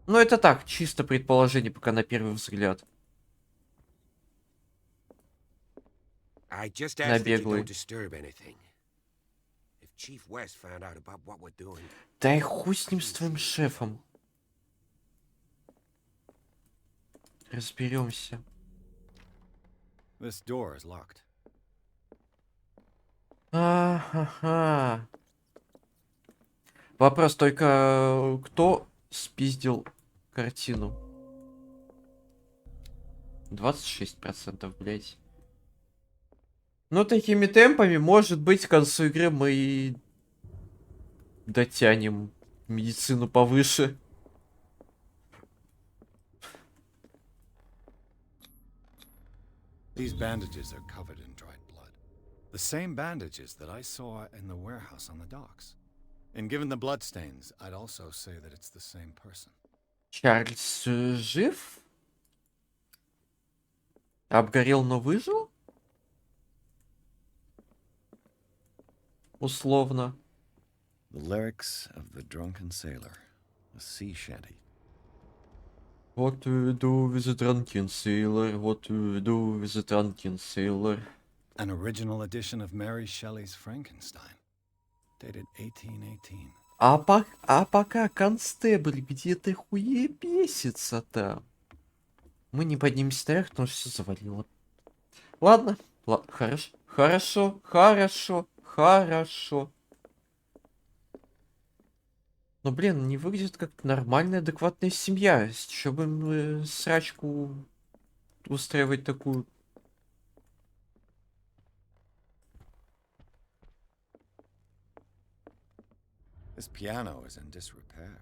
Но это так, чисто предположение, пока на первый взгляд. Набеглый. Да и хуй с ним, с твоим шефом. Разберемся. This door is locked. Ага. Вопрос только, кто спиздил картину? 26%, блядь. Ну, такими темпами, может быть, к концу игры мы и дотянем медицину повыше. These bandages are covered in dried blood. The same bandages that I saw in the warehouse on the docks. And given the bloodstains, I'd also say that it's the same person. Чарльз жив? Обгорел, но выжил? Условно. The lyrics of the drunken sailor, a sea shanty. What do we do with a drunken sailor? What do we do with a drunken sailor? An original edition of Mary Shelley's Frankenstein, dated 1818. А пока констебль где-то хуебесится там. Мы не поднимемся наверх, потому что все завалило. Ладно, хорошо, хорошо, хорошо, хорошо. Но, блин, не выглядит как нормальная, адекватная семья. С чего бы им срачку устраивать такую? This piano is in disrepair.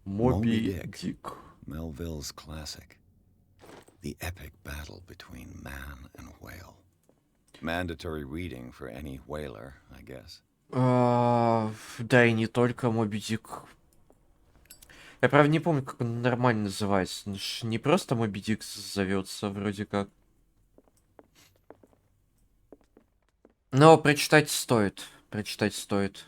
Моби Дик. Melville's classic. The epic battle between man and whale. Mandatory reading for any whaler, I guess. Да и не только Моби Дик. Я, правда, не помню, как он нормально называется. Он ж не просто Моби Дик зовется, вроде как. Но прочитать стоит. Прочитать стоит.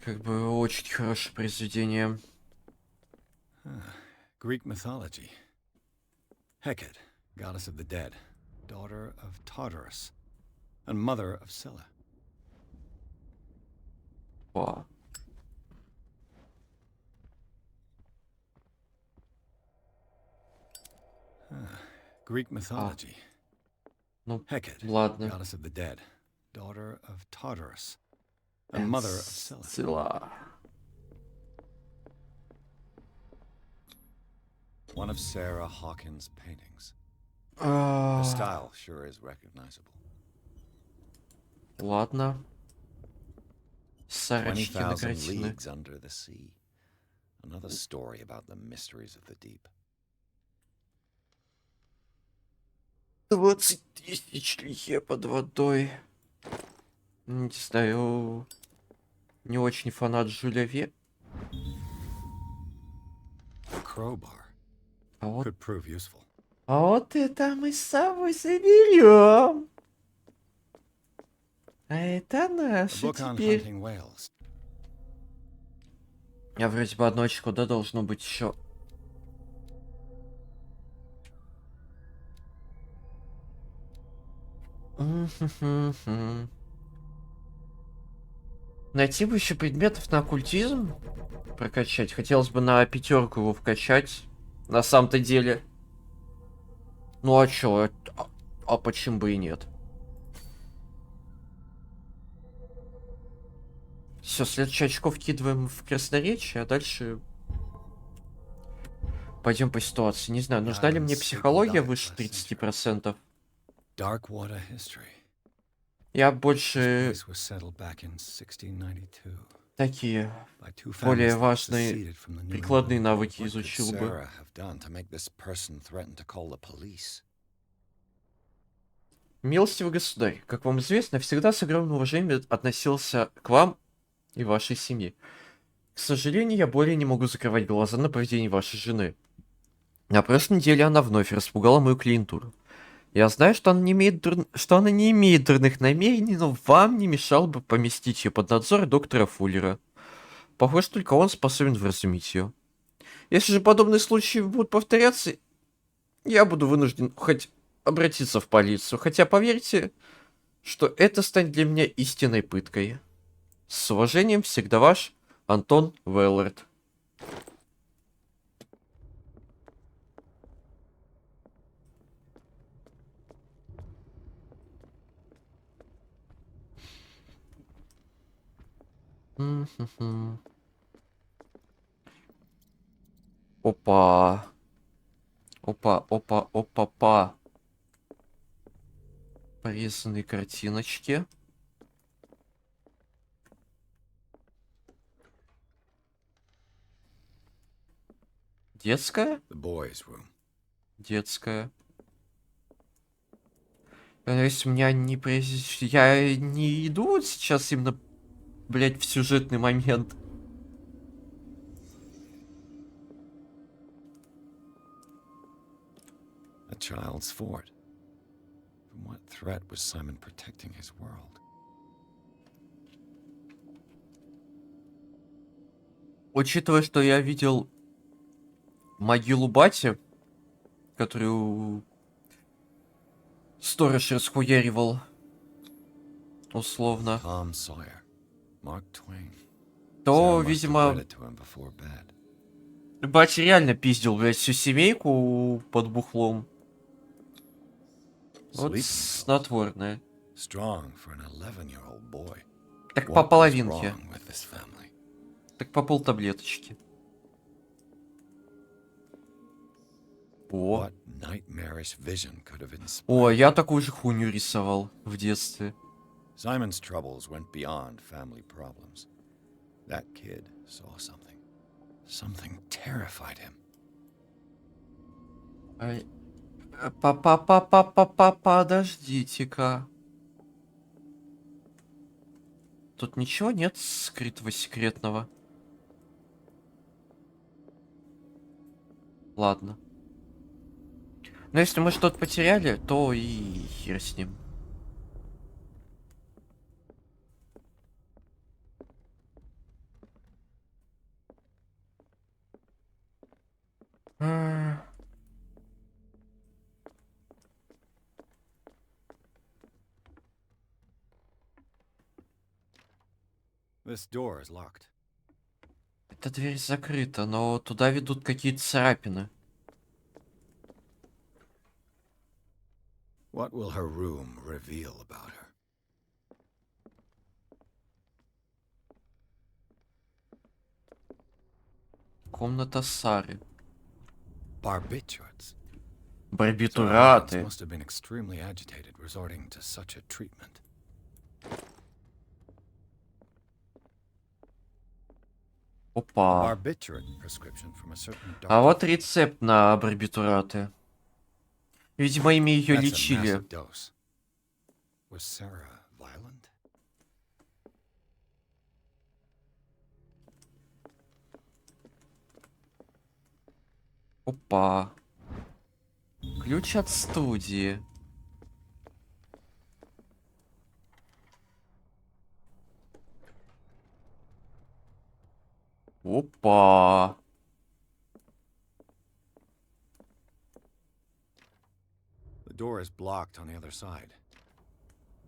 Как бы очень хорошее произведение. Greek mythology. Hecate, goddess of the dead, daughter of Tartarus, and mother of Scylla. О. Greek mythology. Ну, Hecate, ладно. goddess of the dead, daughter of Tartarus, and mother of Scylla. Сcylla. One of Sarah Hawkins' paintings. The style sure is recognizable. Ладно. 20,000 картины. leagues under the sea. Another story about the mysteries of the deep. 20 тысяч лье под водой. Не знаю. Не очень фанат Жюля Ве. Crowbar А вот, could prove useful. а вот это мы с собой заберем. А это A наше book on теперь. hunting whales. А вроде бы одно очко, да, должно быть еще. Найти бы еще предметов на оккультизм прокачать. Хотелось бы на 5 его вкачать. На самом-то деле. Ну а чё? А почему бы и нет? Все, следующий очко вкидываем в красноречие, а дальше пойдем по ситуации. Не знаю, нужна ли мне психология выше 30%? Darkwater history. Я This больше place was settled back in 1692 такие by two более families that важные seceded from the New прикладные England. навыки What could изучил бы. Sarah have done to make this person threaten to call the police? Милостивый государь, как вам известно, всегда с огромным уважением относился к вам и вашей семье. К сожалению, я более не могу закрывать глаза на поведение вашей жены. На прошлой неделе она вновь распугала мою клиентуру. Я знаю, что она не имеет дурных намерений, но вам не мешало бы поместить ее под надзор доктора Фуллера. Похоже, только он способен вразумить ее. Если же подобные случаи будут повторяться, я буду вынужден хоть обратиться в полицию. Хотя поверьте, что это станет для меня истинной пыткой. С уважением, всегда ваш Антон Веллард. Опа. Опа, опа, опа, па. Порезанные картиночки. Детская? The boys' room. Детская. Если у меня не я не иду вот сейчас именно, блять, в сюжетный момент. A child's fort. From what threat was Simon protecting his world? Учитывая, что я видел могилу бати, которую сторож расхуяривал, условно, Tom Sawyer, Mark Twain. то, Sarah must have видимо, read it to him before bed. батя реально пиздил, блядь, всю семейку под бухлом. Вот Sleeping снотворное. Strong for an 11-year-old boy. Так по What was половинке. wrong with this family? Так по полтаблеточки. О. What nightmarish vision could have inspired? О, я такую же хуйню рисовал в детстве. Simon's troubles went beyond family problems. That kid saw something. Something terrified him. Подождите-ка. Тут ничего нет скрытого секретного. Ладно. Но если мы что-то потеряли, то и хер с ним. This door is locked. Эта дверь закрыта, но туда ведут какие-то царапины. What will her room reveal about her? Комната Сары. Barbiturates. Барбитураты. Must have been extremely agitated resorting to such a treatment. Опа. Barbiturate prescription from a certain А doctor. вот рецепт на барбитураты. Видимо, ими ее That's a лечили. massive dose. Was Sarah violent? Опа. Ключ от студии. Опа. The door is blocked on the other side.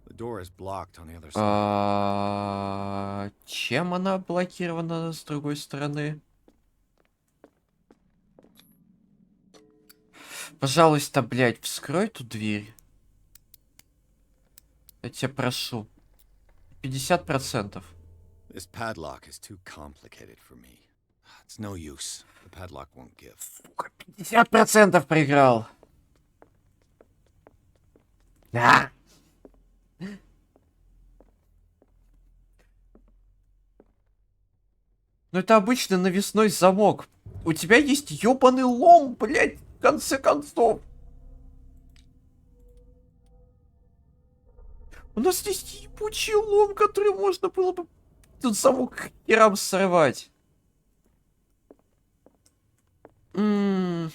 The door is blocked on the other side. Чем она блокирована с другой стороны? Пожалуйста, блядь, вскрой эту дверь. Я тебя прошу. 50%. This padlock is too complicated for me. It's no use. The padlock won't give. 50% проиграл. А! Ну это обычный навесной замок. У тебя есть ёбаный лом, блядь, в конце концов. У нас есть ебучий лом, который можно было бы тут замок к херам сорвать. Я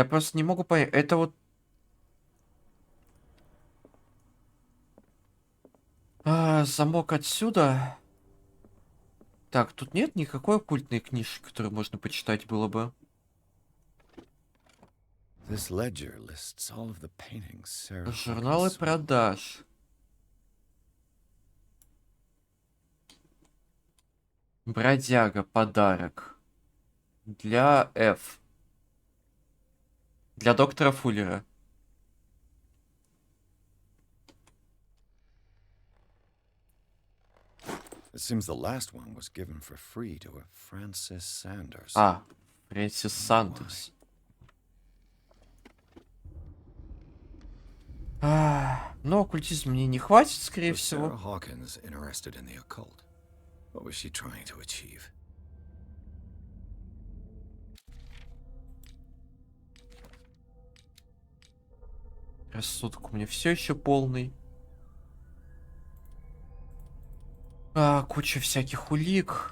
просто не могу понять. Это вот... замок отсюда. Так, тут нет никакой оккультной книжки, которую можно почитать было бы. This ledger lists all of the paintings Sarah Журналы Hawkins продаж. Бродяга, подарок. Для F. Для доктора Фуллера. It seems the last one was given for free to a Francis Sanders. А, Фрэнсис Сандерс. Но оккультизм мне не хватит, скорее Was Sarah всего. Hawkins interested in the occult? What was she trying to achieve? Рассудок у меня все еще полный. Куча всяких улик.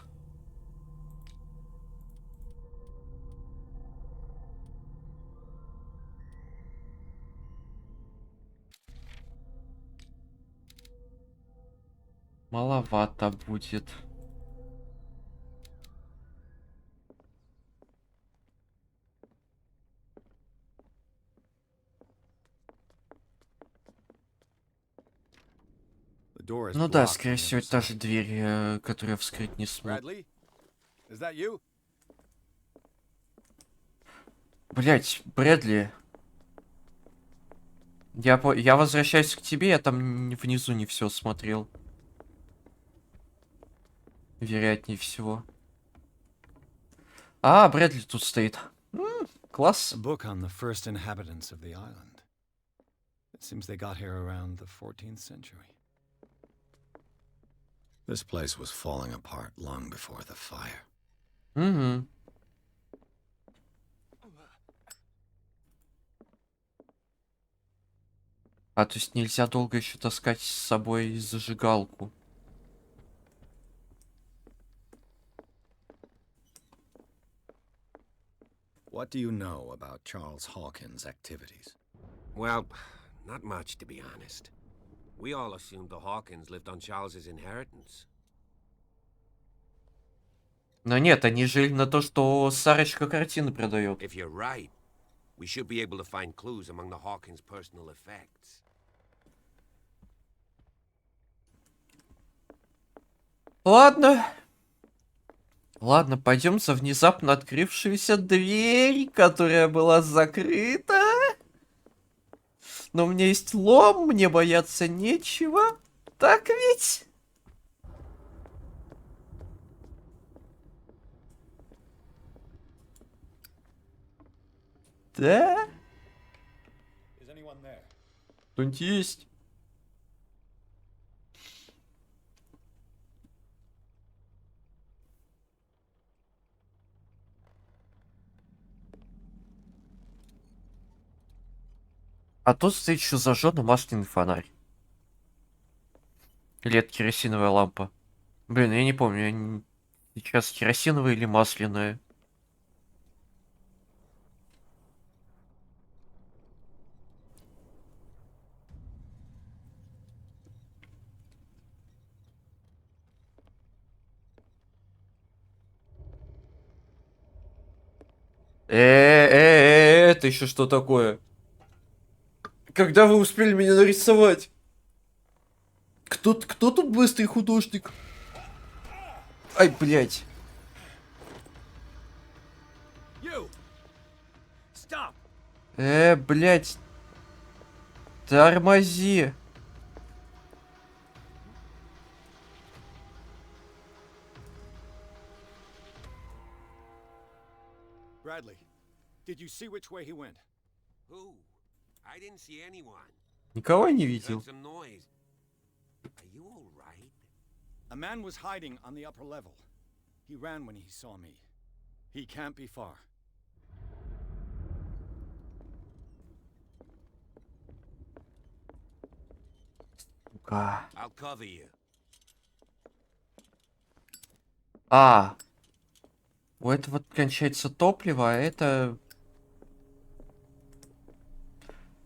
Маловато будет. The door is Ну да, blocked скорее on the всего, other это та же side. дверь, которую я вскрыть не смог. Bradley? Is that you? Блять, Брэдли. Я возвращаюсь к тебе, я там внизу не все смотрел. Вероятнее всего. Брэдли тут стоит. Класс. A book on the first inhabitants of the island. It seems they got here around the 14th century. This place was falling apart long before the fire. Угу. То есть нельзя долго еще таскать с собой зажигалку. What do you know about Charles Hawkins' activities? Well, not much, to be honest. We all assumed the Hawkins lived on Charles's inheritance. Но нет, они жили на то, что Сарочка картины продает. If you're right, we should be able to find clues among the Hawkins' personal effects. Ладно. Ладно, пойдем за внезапно открывшуюся дверь, которая была закрыта. Но у меня есть лом, мне бояться нечего. Так ведь? Да? Кто-нибудь есть? Тут стоит еще зажженный масляный фонарь. Или это керосиновая лампа? Блин, я не помню, сейчас керосиновая или масляная. Это еще что такое? Когда вы успели меня нарисовать? Кто тут быстрый художник? Ай, блядь. Блядь. Тормози. Bradley, did you see which way he went? Who? I didn't see anyone. Никого не Heard видел. some noise. Are you all right? A man was hiding on the upper level. He ran when he saw me. He can't be far. I'll cover you. У этого кончается топливо, а это...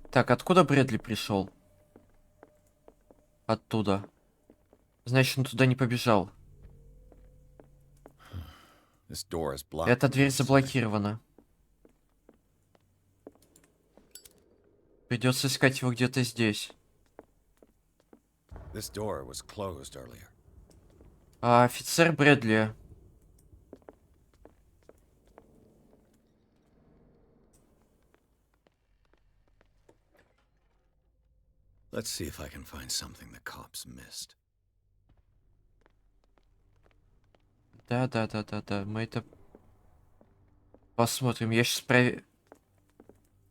Так, откуда Брэдли пришел? Оттуда. Значит, он туда не побежал. Эта дверь заблокирована. Придется искать его где-то здесь. Офицер Брэдли. Let's see if I can find something the cops missed. Да, мы это посмотрим. Я сейчас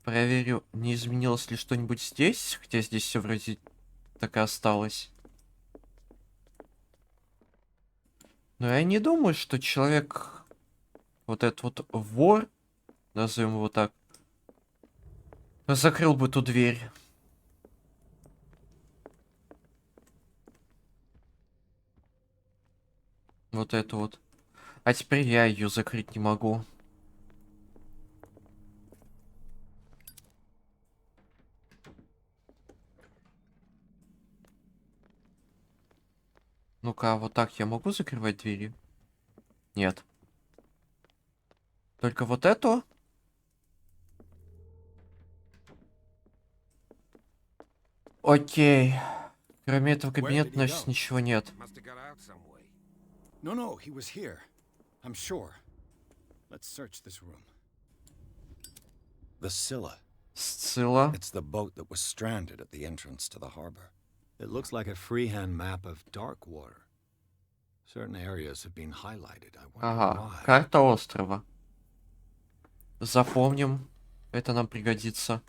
проверю, не изменилось ли что-нибудь здесь, хотя здесь все вроде так и осталось. Но я не думаю, что человек, вот этот вот вор, назовем его так, закрыл бы ту дверь. Вот эту вот. А теперь я ее закрыть не могу. Ну-ка, вот так я могу закрывать двери? Нет. Только вот эту? Окей. Кроме этого кабинета, значит, ничего нет. No, he was here. I'm sure. Let's search this room. The Scylla. Scylla. It's the boat that was stranded at the entrance to the harbor. It looks like a freehand map of dark water. Certain areas have been highlighted. I wonder Ага, why. карта острова. Запомним. Это нам пригодится.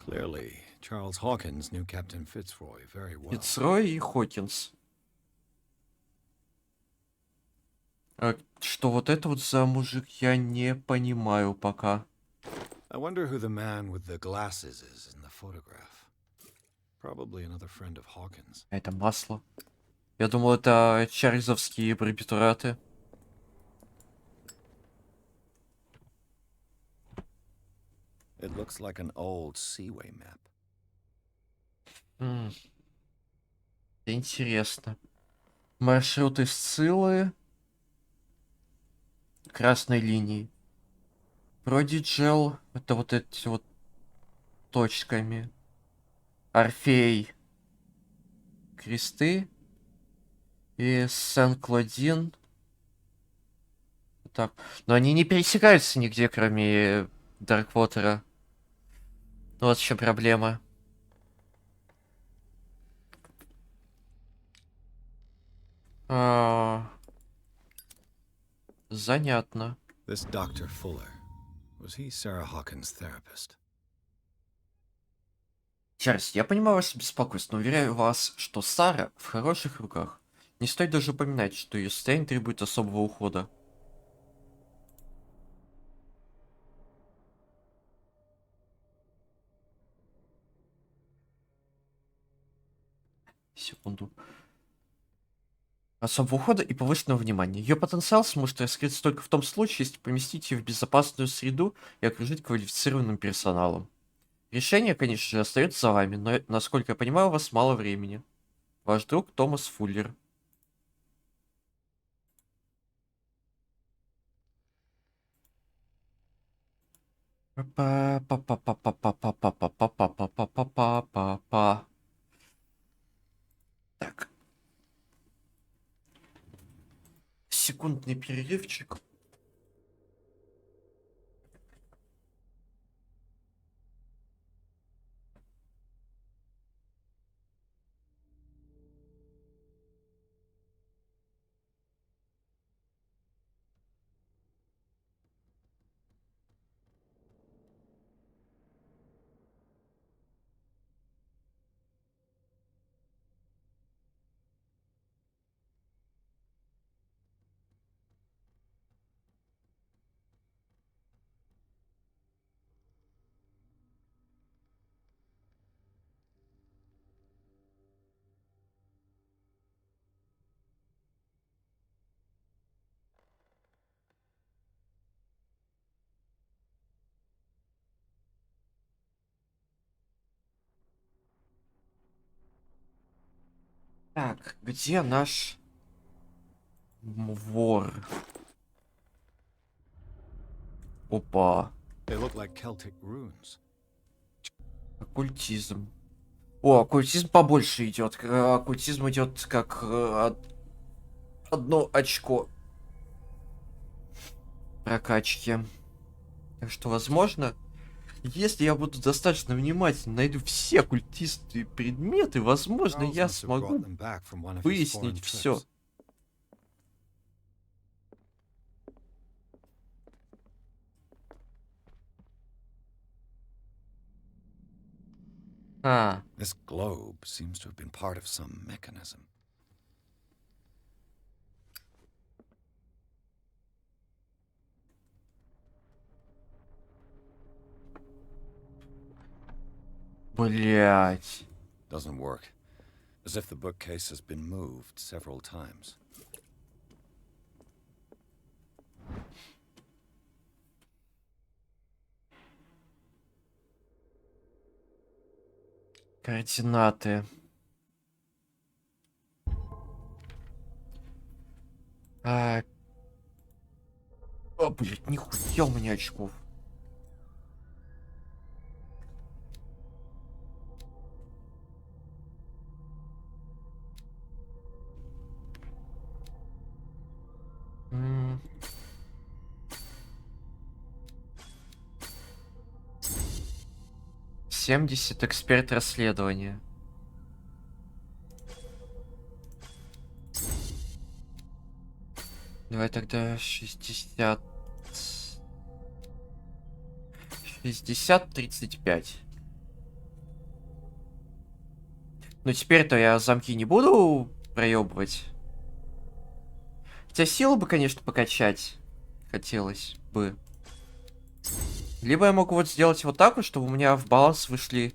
Clearly, Charles Hawkins knew Captain Fitzroy very well. Фицрой и Хокинс. Что вот это вот за мужик, я не понимаю пока. I wonder who the man with the glasses is in the photograph. Probably another friend of Hawkins. Это масло. Я думал, это чарльзовские барбитураты. It looks like an old seaway map. Интересно. Маршруты Сциллы. Красной линии. Продиджел. Это вот эти вот точками. Орфей. Кресты. И Сен-Клодин. Так. Но они не пересекаются нигде, кроме Дарквотера. Вот в чем проблема. Занятно. This Dr. Fuller, was he Sarah Hawkins' therapist? Чарльз, я понимаю ваше беспокойство, но уверяю вас, что Сара в хороших руках. Не стоит даже упоминать, что ее состояние требует особого ухода. Секунду. Особого ухода и повышенного внимания. Ее потенциал сможет раскрыться только в том случае, если поместить ее в безопасную среду и окружить квалифицированным персоналом. Решение, конечно же, остается за вами, но, насколько я понимаю, у вас мало времени. Ваш друг Томас Фуллер. Так. Секундный перерывчик. Так, где наш вор? Опа. They look like Celtic runes. Оккультизм. О, оккультизм побольше идет. Оккультизм идет как одно очко прокачки. Так что, возможно, если я буду достаточно внимательно, найду все оккультистые предметы, возможно, я смогу выяснить все. А, This globe seems to have been part of some mechanism. блять. Doesn't work. As if the bookcase has been moved several times. Координаты. А... О, блядь, нихуя у меня очков. М. «70 эксперт расследования». Давай тогда 60... 60-35. Ну, теперь-то я замки не буду проебывать. Хотя силу бы, конечно, покачать хотелось бы. Либо я могу вот сделать вот так вот, чтобы у меня в баланс вышли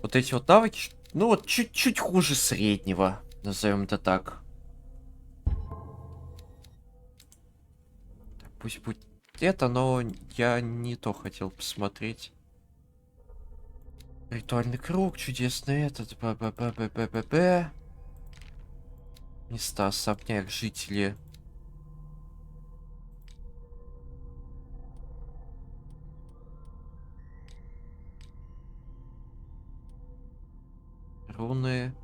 вот эти вот навыки. Ну, вот чуть-чуть хуже среднего. Назовем это так. Пусть будет это, но я не то хотел посмотреть. Ритуальный круг, чудесный этот, б. Места, особняк, жители. Руны.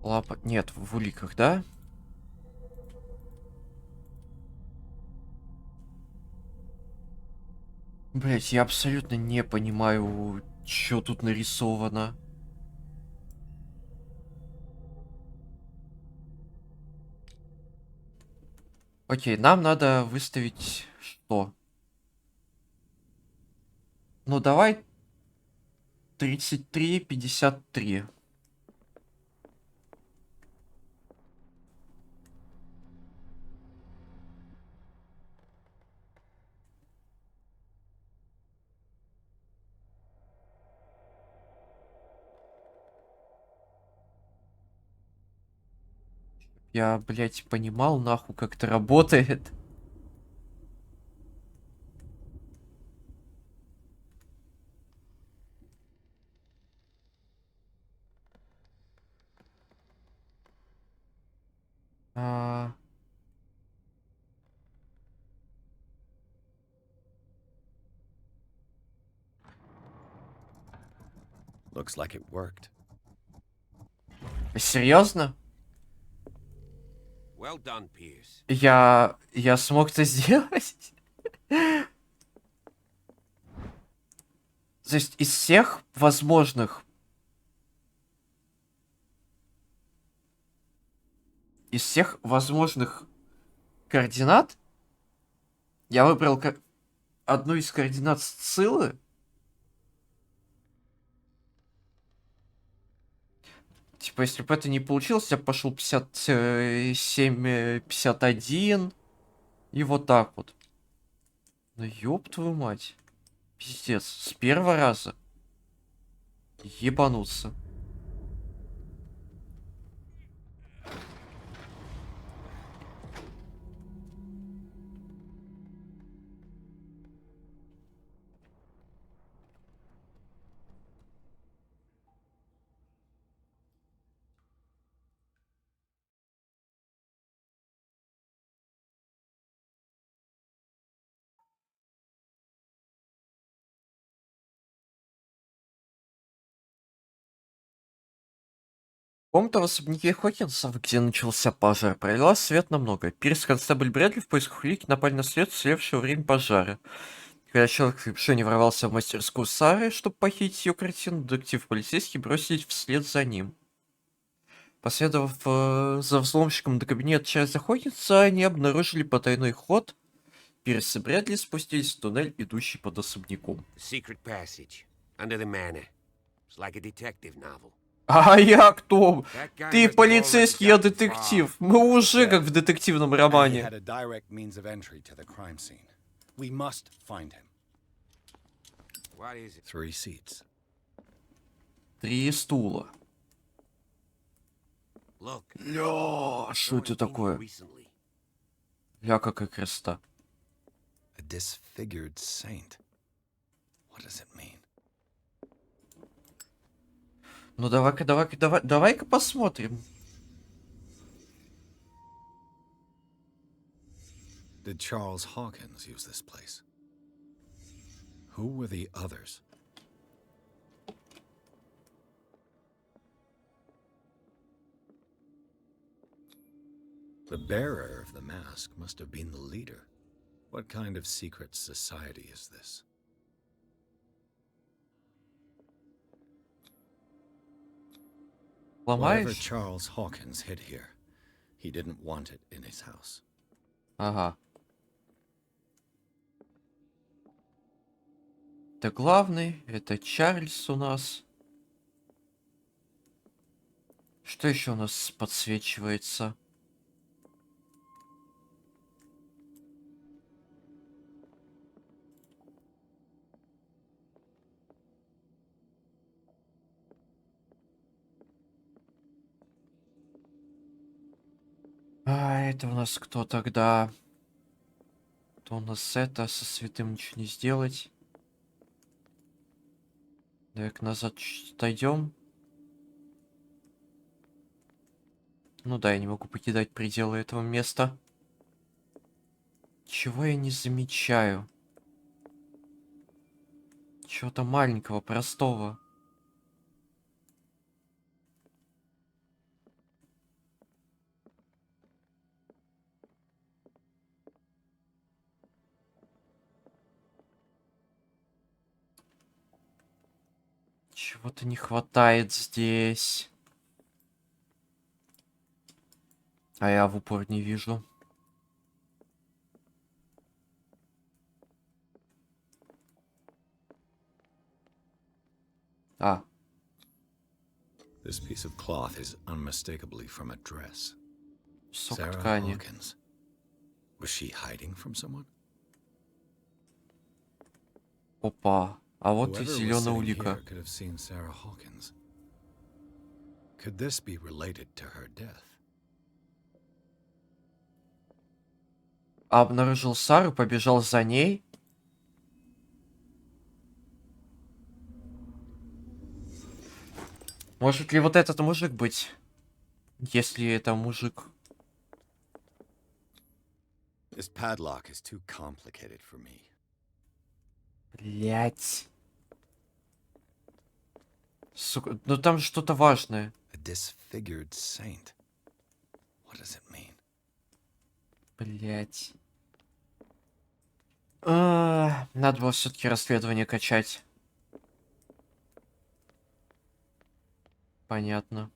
Лапа. Нет, в уликах, да? Блять, я абсолютно не понимаю, что тут нарисовано. Окей, нам надо выставить что? Ну давай 33-53. Я, блять, понимал нахуй, как это работает. А, Looks like it worked. серьезно? Well done, Pierce. Я смог это сделать? То есть из всех возможных... Из всех возможных координат я выбрал одну из координат Сциллы. Типа, если бы это не получилось, я пошел 57, 51. И вот так вот. Ну ёб твою мать. Пиздец. С первого раза. Ебануться. В особняке Хокинсов, где начался пожар, пролила свет на многое. Пирс и констебль Брэдли в поисках улики напали на след уцелевшего во время пожара. Когда человек в крепшоне ворвался в мастерскую Сары, чтобы похитить ее картину, детектив и полицейский бросились вслед за ним. Последовав за взломщиком до кабинета Чарльза Хокинса, они обнаружили потайной ход Пирс и Брэдли спустились в туннель, идущий под особняком. Secret passage under the manor. It's like a detective novel. А я кто? That guy Ты must have already полицейский, я gotten детектив. far. Мы уже как в детективном And he романе. had a direct means of entry to the crime scene. We must find him. What is it? 3 seats. 3 стула. Look. Ля, что это такое? Recently. Ля, какая красота. A disfigured saint. What does it mean? Ну давай-ка посмотрим. Did Charles Hawkins use this place? Who were the others? The bearer of the mask must have been the leader. What kind of secret society is this? Whatever Ломаешь? Charles Hawkins hid here, he didn't want it in his house. Ага. Это главный, это Чарльз у нас. Что еще у нас подсвечивается? А, это у нас кто тогда? То у нас это, со святым ничего не сделать. Давай-ка назад чуть-чуть отойдем. Ну да, я не могу покидать пределы этого места. Чего я не замечаю? Чего-то маленького, простого. Чего-то не хватает здесь. А я в упор не вижу. А. This piece of cloth is unmistakably from a dress. Кусок Sarah ткани. Hawkins. Was she hiding from someone? Опа. А вот и Whoever was зеленая sitting улика. here could have seen Sarah Hawkins. Could this be related to her death? Обнаружил Сару, побежал за ней. Может ли вот этот мужик быть? Если это мужик. This padlock is too complicated for me. Блять. Сука, ну там что-то важное. A disfigured saint. What does it mean? Блять. Надо было все-таки расследование качать. Понятно.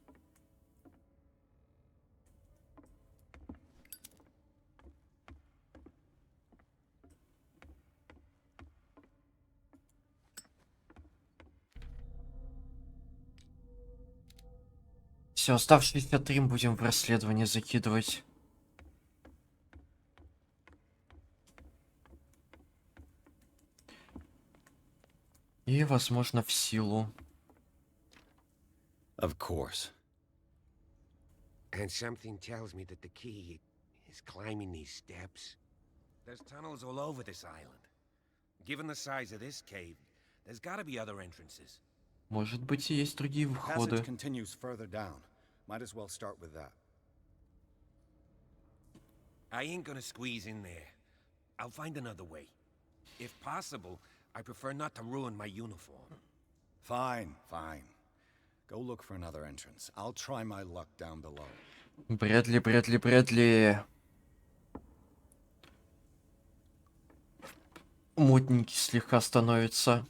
Все, оставшиеся 3 будем в расследование закидывать. И, возможно, в силу. Of course. And something tells me that the key is climbing these steps. There's tunnels all over this island. Given the size of this cave, there's gotta be other entrances. Может быть, и есть другие The выходы. passage continues further down. Might as well start with that. I ain't gonna squeeze in there. I'll find another way. If possible, I prefer not to ruin my uniform. Fine, fine. Go look for another entrance. I'll try my luck down below. Брэдли. Мутненький слегка становится.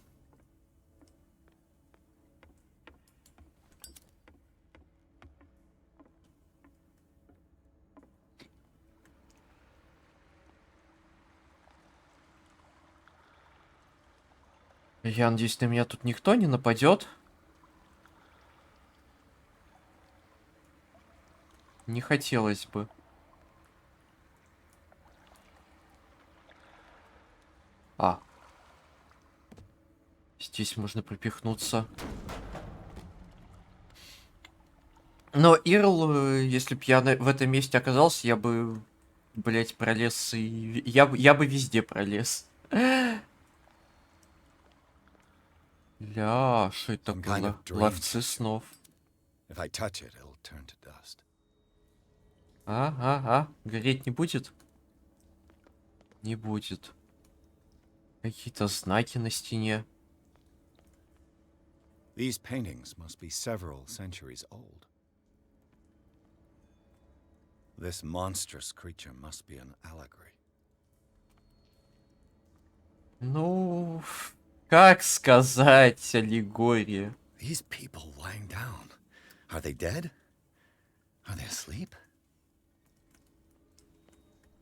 Я надеюсь, на меня тут никто не нападет. Не хотелось бы. А. Здесь можно пропихнуться. Но Ирл, если б я в этом месте оказался, я бы, блять, пролез и... Я бы везде пролез. Ля, что это Some kind было? of dream Ловцы catcher. снов. If I touch it, it'll turn to dust. Гореть не будет? Не будет. Какие-то знаки на стене. These paintings must be several centuries old. This monstrous creature must be an allegory. Ну, как сказать аллегория? These people lying down. Are they dead? Are they asleep?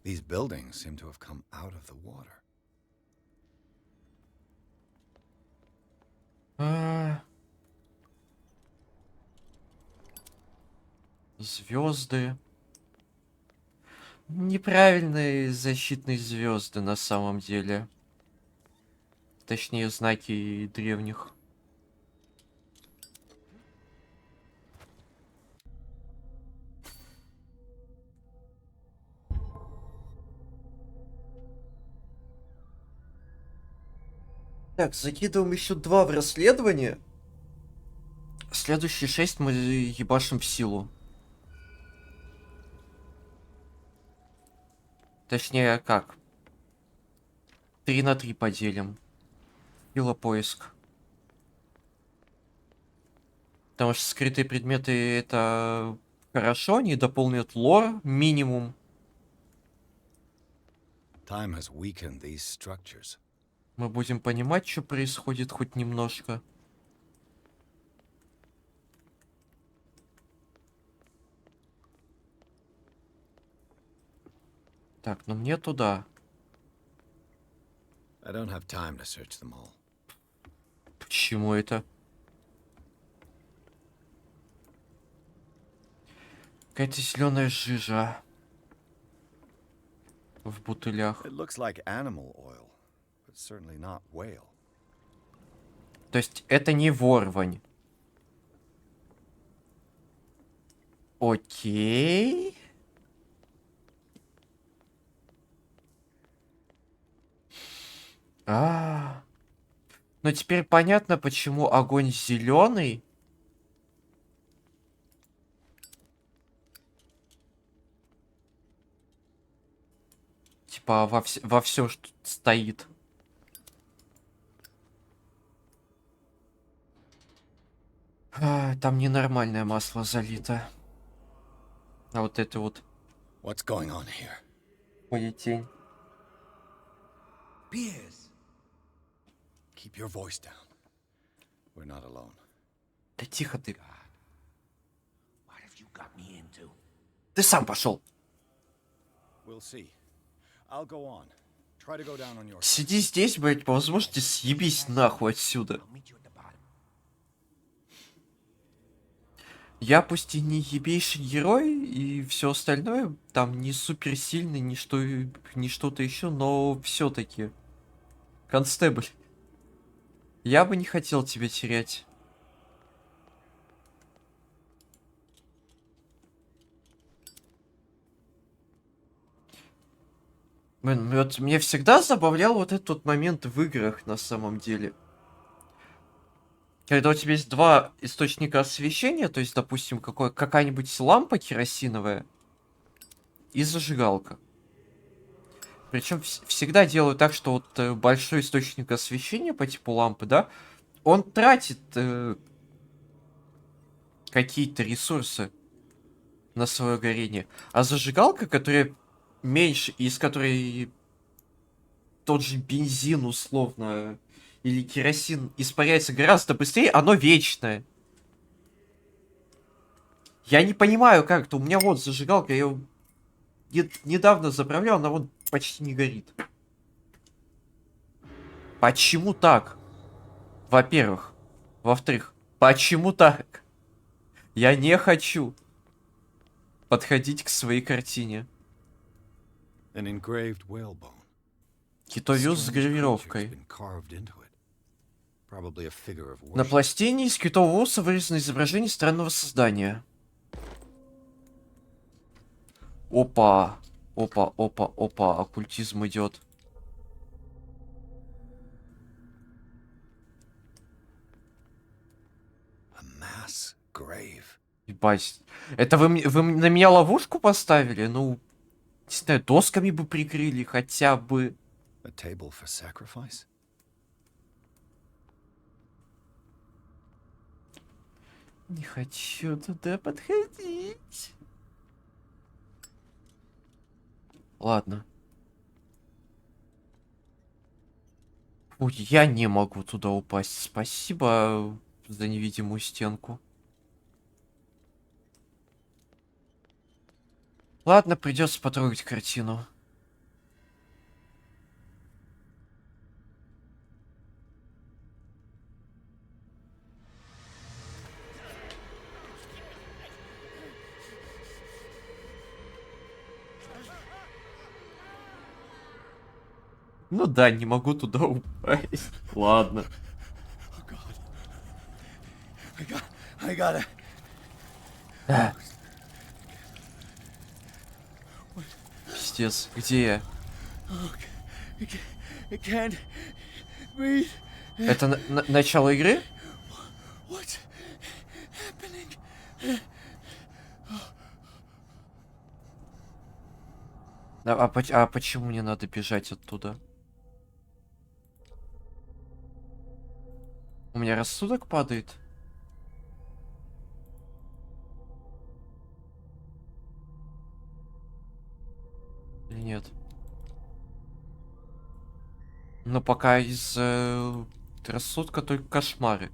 These buildings seem to have come out of the water. Звезды. Неправильные защитные звезды на самом деле. Точнее, знаки древних. Так, закидываем еще 2 в расследование. Следующие 6 мы ебашим в силу. Точнее, как? 3 на 3 поделим. Сила поиск. Потому что скрытые предметы это хорошо, они дополнят лор минимум. Time has weakened these structures. Мы будем понимать, что происходит хоть немножко. Так, ну мне туда. I don't have time to search them all. Почему это? Какая-то зеленая жижа в бутылях. It looks like animal oil, but certainly not whale. То есть это не ворвань. Окей. Ну теперь понятно, почему огонь зеленый. Типа во все, что стоит. Там ненормальное масло залито. А вот это вот. What's going on here? Тень. Piers. Keep your voice down. We're not alone. Да тихо ты. What have you got me into? Ты сам пошел. We'll see. I'll go on. Try to go down on your. Сиди здесь, блять, по возможности съебись нахуй отсюда. I'll meet you at the bottom. Я пусть и не ебейший герой, и все остальное, там не суперсильный, ни что-то еще, но все-таки. Констебль. Я бы не хотел тебя терять. Блин, вот меня всегда забавлял вот этот вот момент в играх на самом деле. Когда у тебя есть 2 источника освещения, то есть, допустим, какая-нибудь лампа керосиновая и зажигалка. Причем всегда делаю так, что вот большой источник освещения по типу лампы, да, он тратит какие-то ресурсы на свое горение. А зажигалка, которая меньше, из которой тот же бензин условно или керосин испаряется гораздо быстрее, оно вечное. Я не понимаю, как это. У меня вот зажигалка, я ее недавно заправлял, она вот почти не горит. Почему так? Во-первых. Во-вторых, почему так? Я не хочу подходить к своей картине. An engraved whalebone. Китовюз с Strange creature's гравировкой. been carved into it. Probably a figure of На worship. пластине из китового уса вырезано изображение странного создания. Опа. Опа, опа, опа. Оккультизм идет. A mass grave. Ебать. Это вы на меня ловушку поставили? Ну, не знаю, досками бы прикрыли хотя бы. A table for sacrifice? Не хочу туда подходить. Ладно. Ой, я не могу туда упасть. Спасибо за невидимую стенку. Ладно, придется потрогать картину. Ну да, не могу туда упасть. Ладно. I got it. Пиздец, где я? I can't breathe. Это начало игры? What's happening? А почему мне надо бежать оттуда? У меня рассудок падает? Или нет? Но пока из рассудка только кошмары.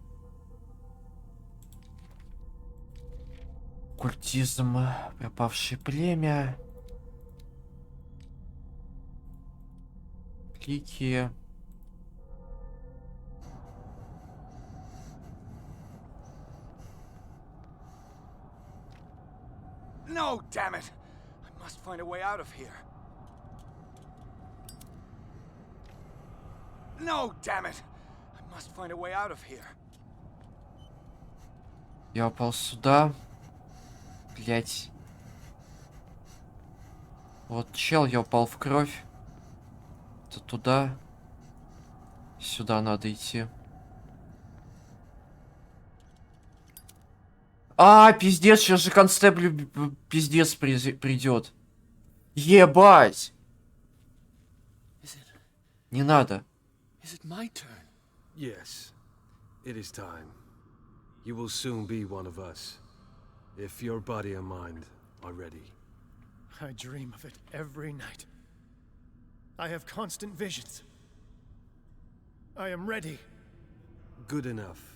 Культизм, пропавшее племя. Клики. No, damn it! I must find a way out of here. No, damn it! I must find a way out of here. Я упал сюда. Блять. Вот чел, я упал в кровь. Это туда. Сюда надо идти. Пиздец, сейчас же констебль пиздец придет. Ебать! Не надо. Is it my turn? Yes, it is time. You will soon be one of us, if your body and mind are ready. I dream of it every night. I have constant visions. I am ready. Good enough.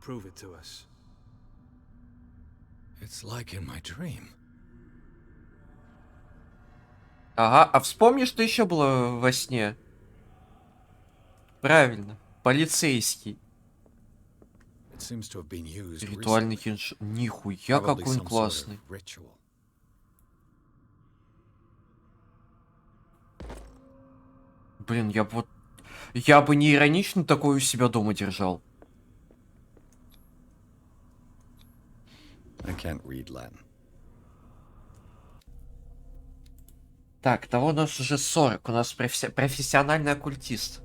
Prove it to us. It's like in my dream. Ага, а вспомни, что еще было во сне. Правильно, полицейский. It seems to have been used Ритуальный recently. кинжал. Нихуя, Probably какой он some sort of классный. ritual. Блин, я бы не иронично такое у себя дома держал. I can't read Latin. Так, того у нас уже 40. У нас профессиональный оккультист.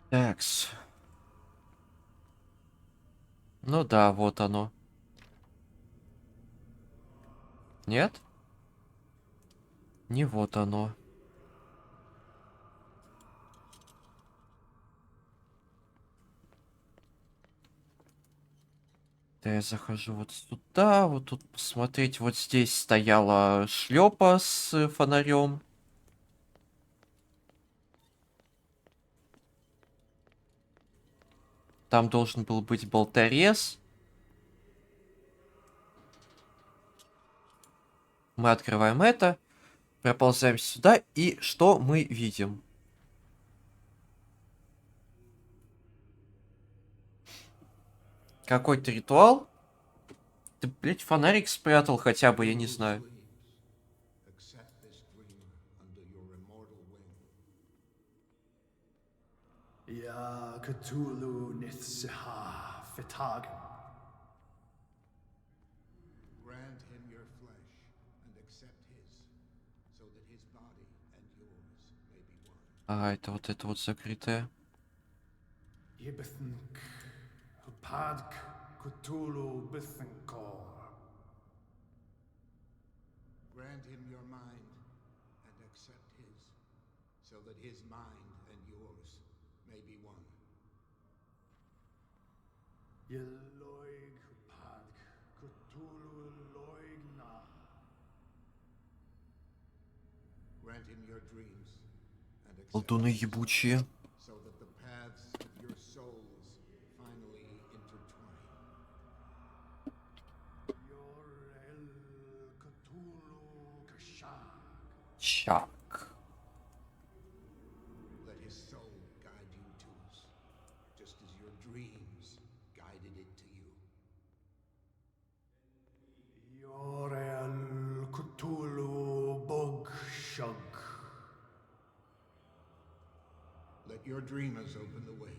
Такс. Ну да, вот оно. Нет? Не вот оно. Да, я захожу вот сюда, вот тут посмотреть. Вот здесь стояла шлепа с фонарем. Там должен был быть болторез. Мы открываем это. Проползаем сюда. И что мы видим? Какой-то ритуал. Ты, блядь, фонарик спрятал хотя бы, я не знаю. Accept this dreamer under your immortal wing. Ya Cthulhu Nithsiha Fitagen. Grant him your flesh and accept his, so that his body and yours may be one. А, это вот закрытое. Yibithnk Hupadk Cthulhu Bithinkor. Grant him your mind and accept his, so that his mind and yours may be one. Yeloig Hupadk Cthulhu Loigna. Grant him your dreams and accept Колдуны his, ебучие. so that the paths of your souls finally intertwine. Yorel Cthulhu Kashag. Чак. Let his soul guide you to us, just as your dreams guided it to you. Yorel Cthulhu Bogshug. Let your dreamers open the way,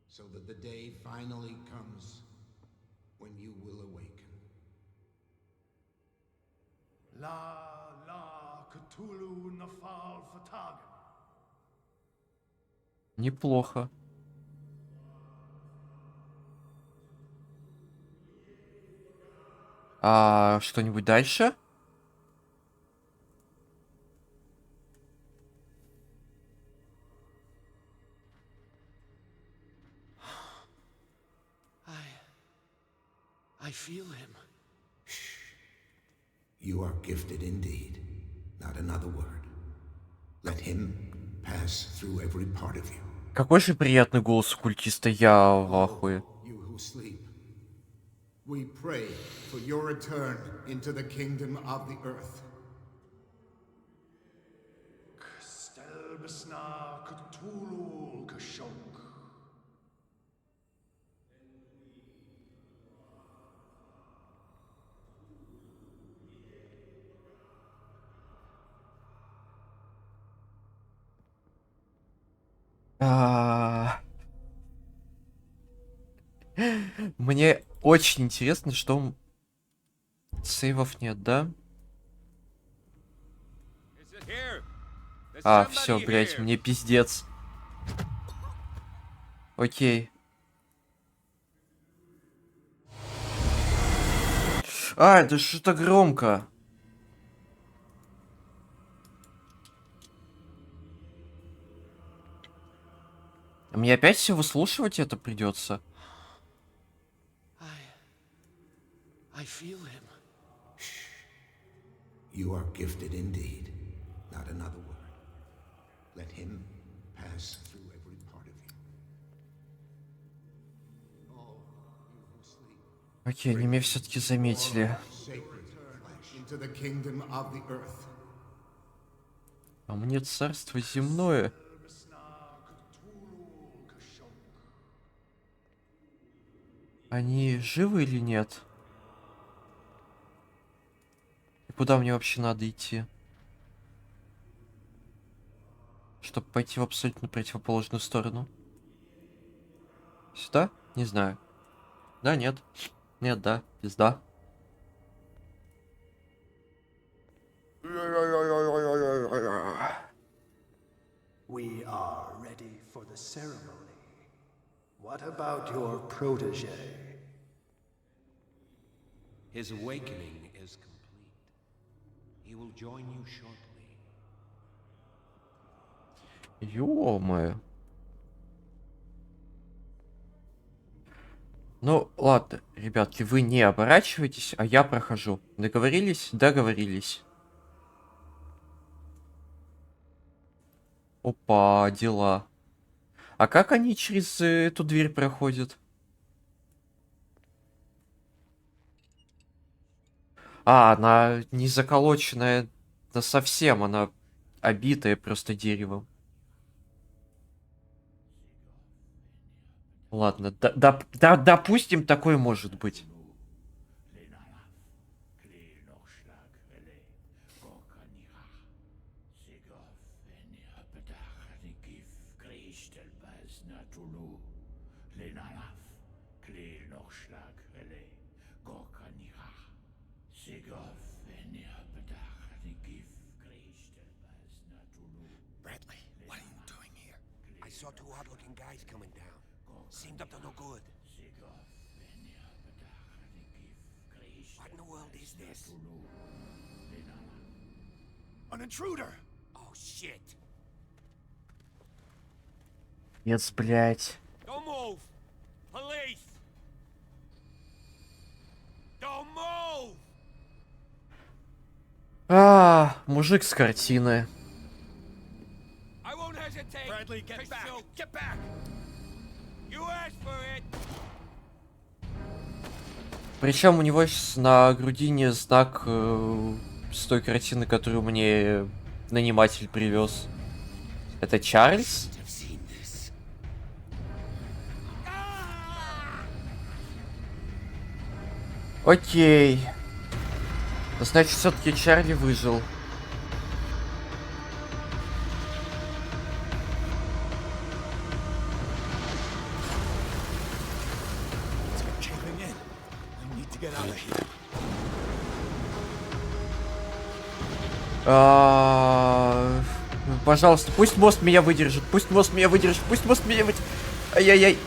so that the day finally comes when you will awaken. La Cthulhu Nafal Fatagan. Неплохо. А что-нибудь дальше? I feel him. You are gifted indeed, not another word. Let him pass through every part of you. Какой же приятный голос у культиста, я в ахуе. You who sleep, we pray for your return into the kingdom of the earth. Stelbisna Cthulhu Kashog. А, Мне очень интересно, что... Сейвов нет, да? А, все, блядь, мне пиздец. Окей. А, это что-то громко. Мне опять все выслушивать это придется. I feel him. You are gifted indeed, not another word. Let him pass through every part of you. All you who sleep, Окей, они меня все-таки заметили. sacred flesh into the kingdom of the earth. А мне царство земное. Они живы или нет? И куда мне вообще надо идти? Чтобы пойти в абсолютно противоположную сторону. Сюда? Не знаю. Да, нет. Нет, да. Пизда. We are ready for the ceremony. What about your protege? His awakening is complete. He will join you shortly. Ё-моё. Ну, ладно, ребятки, вы не оборачивайтесь, а я прохожу. Договорились? Договорились. Опа, дела. А как они через эту дверь проходят? А, она не заколоченная, да совсем, она обитая просто деревом. Ладно, допустим, такое может быть. Bradley, what are you doing here? I saw two odd-looking guys coming down. Seemed up to no good. What in the world is this? An intruder! Oh, shit. Нет, блядь. Don't move! Police! Don't move! А, мужик с картины. I won't hesitate. Bradley, get back! Shoot. Get back! You asked for it. Причем у него на грудине знак с той картины, которую мне наниматель привез. Это Чарльз? Окей. Значит, все-таки Чарли выжил. Caving in. I need to get out of here. Пожалуйста, пусть мост меня выдержит. Пусть мост меня выдержит. Пусть мост меня выдержит. Ай-яй-яй.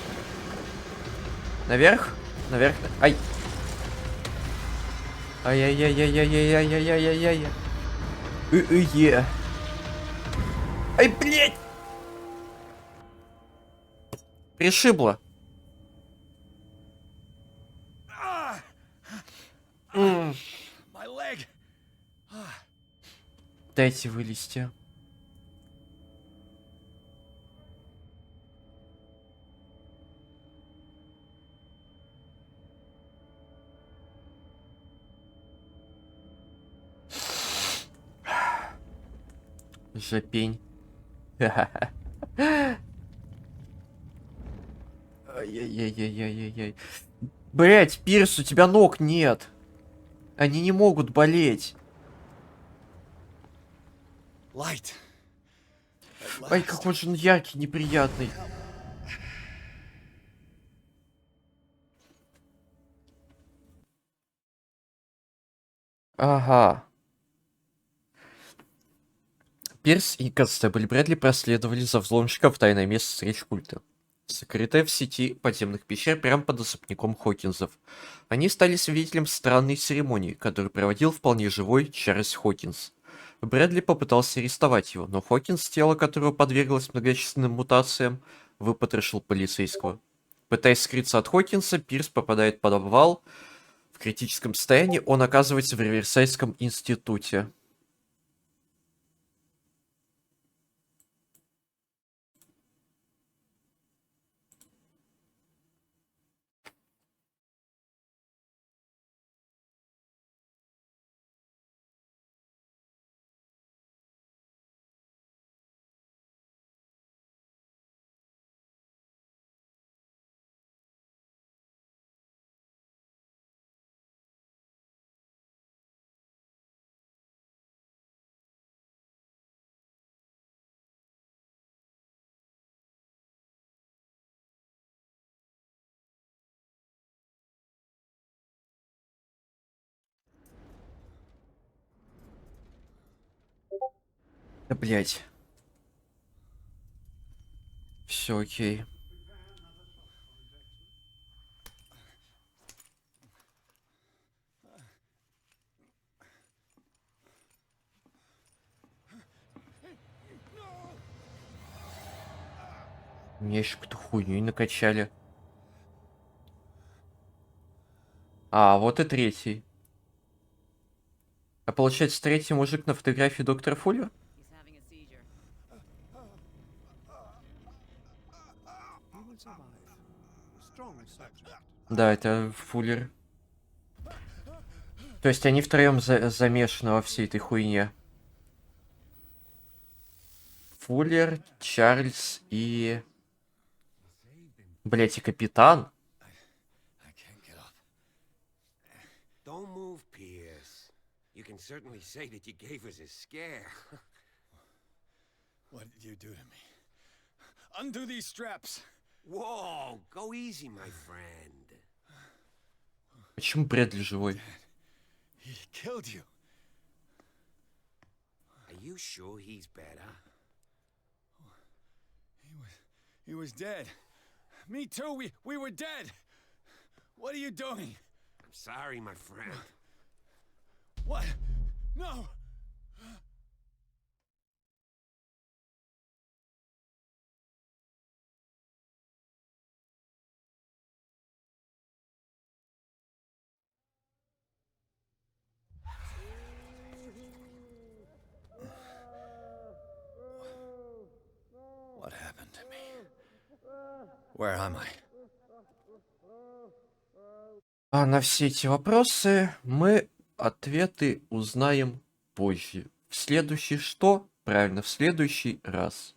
Наверх? Наверх. Ай. Ай-яй-яй-яй-яй-яй-яй-яй-яй-яй. Е. Ай, блядь! Пришибло. My leg! Дайте вылезти. Жопень. Ай-яй-яй-яй-яй-яй. Блять, Пирс, у тебя ног нет. Они не могут болеть. Light. Ай, какой же он яркий, неприятный. Ага. Пирс и констебль Брэдли проследовали за взломщиком в тайное место встреч культа, сокрытое в сети подземных пещер прямо под особняком Хокинсов. Они стали свидетелем странной церемонии, которую проводил вполне живой Чарльз Хокинс. Брэдли попытался арестовать его, но Хокинс, тело которого подверглось многочисленным мутациям, выпотрошил полицейского. Пытаясь скрыться от Хокинса, Пирс попадает под обвал. В критическом состоянии он оказывается в Риверсайдском институте. Да блять. Все окей. Меня еще какую-то хуйню накачали. А, вот и третий. А получается, третий мужик на фотографии доктора Фуллера? Да, это Фуллер. То есть они втроем замешаны во всей этой хуйне. Фуллер, Чарльз и... Блять, и капитан? I can't get up. Don't move, Pierce. You can certainly say that you gave us a scare. What did you do to me? Undo these straps. Whoa, go easy, my friend. Почему Брэдли живой? He killed you. Are you sure he's better? He was dead. Me too. We were dead. What are you doing? I'm sorry, my friend. What? No. What happened to me? Where am I? А на все эти вопросы мы ответы узнаем позже. В следующий что? Правильно, в следующий раз.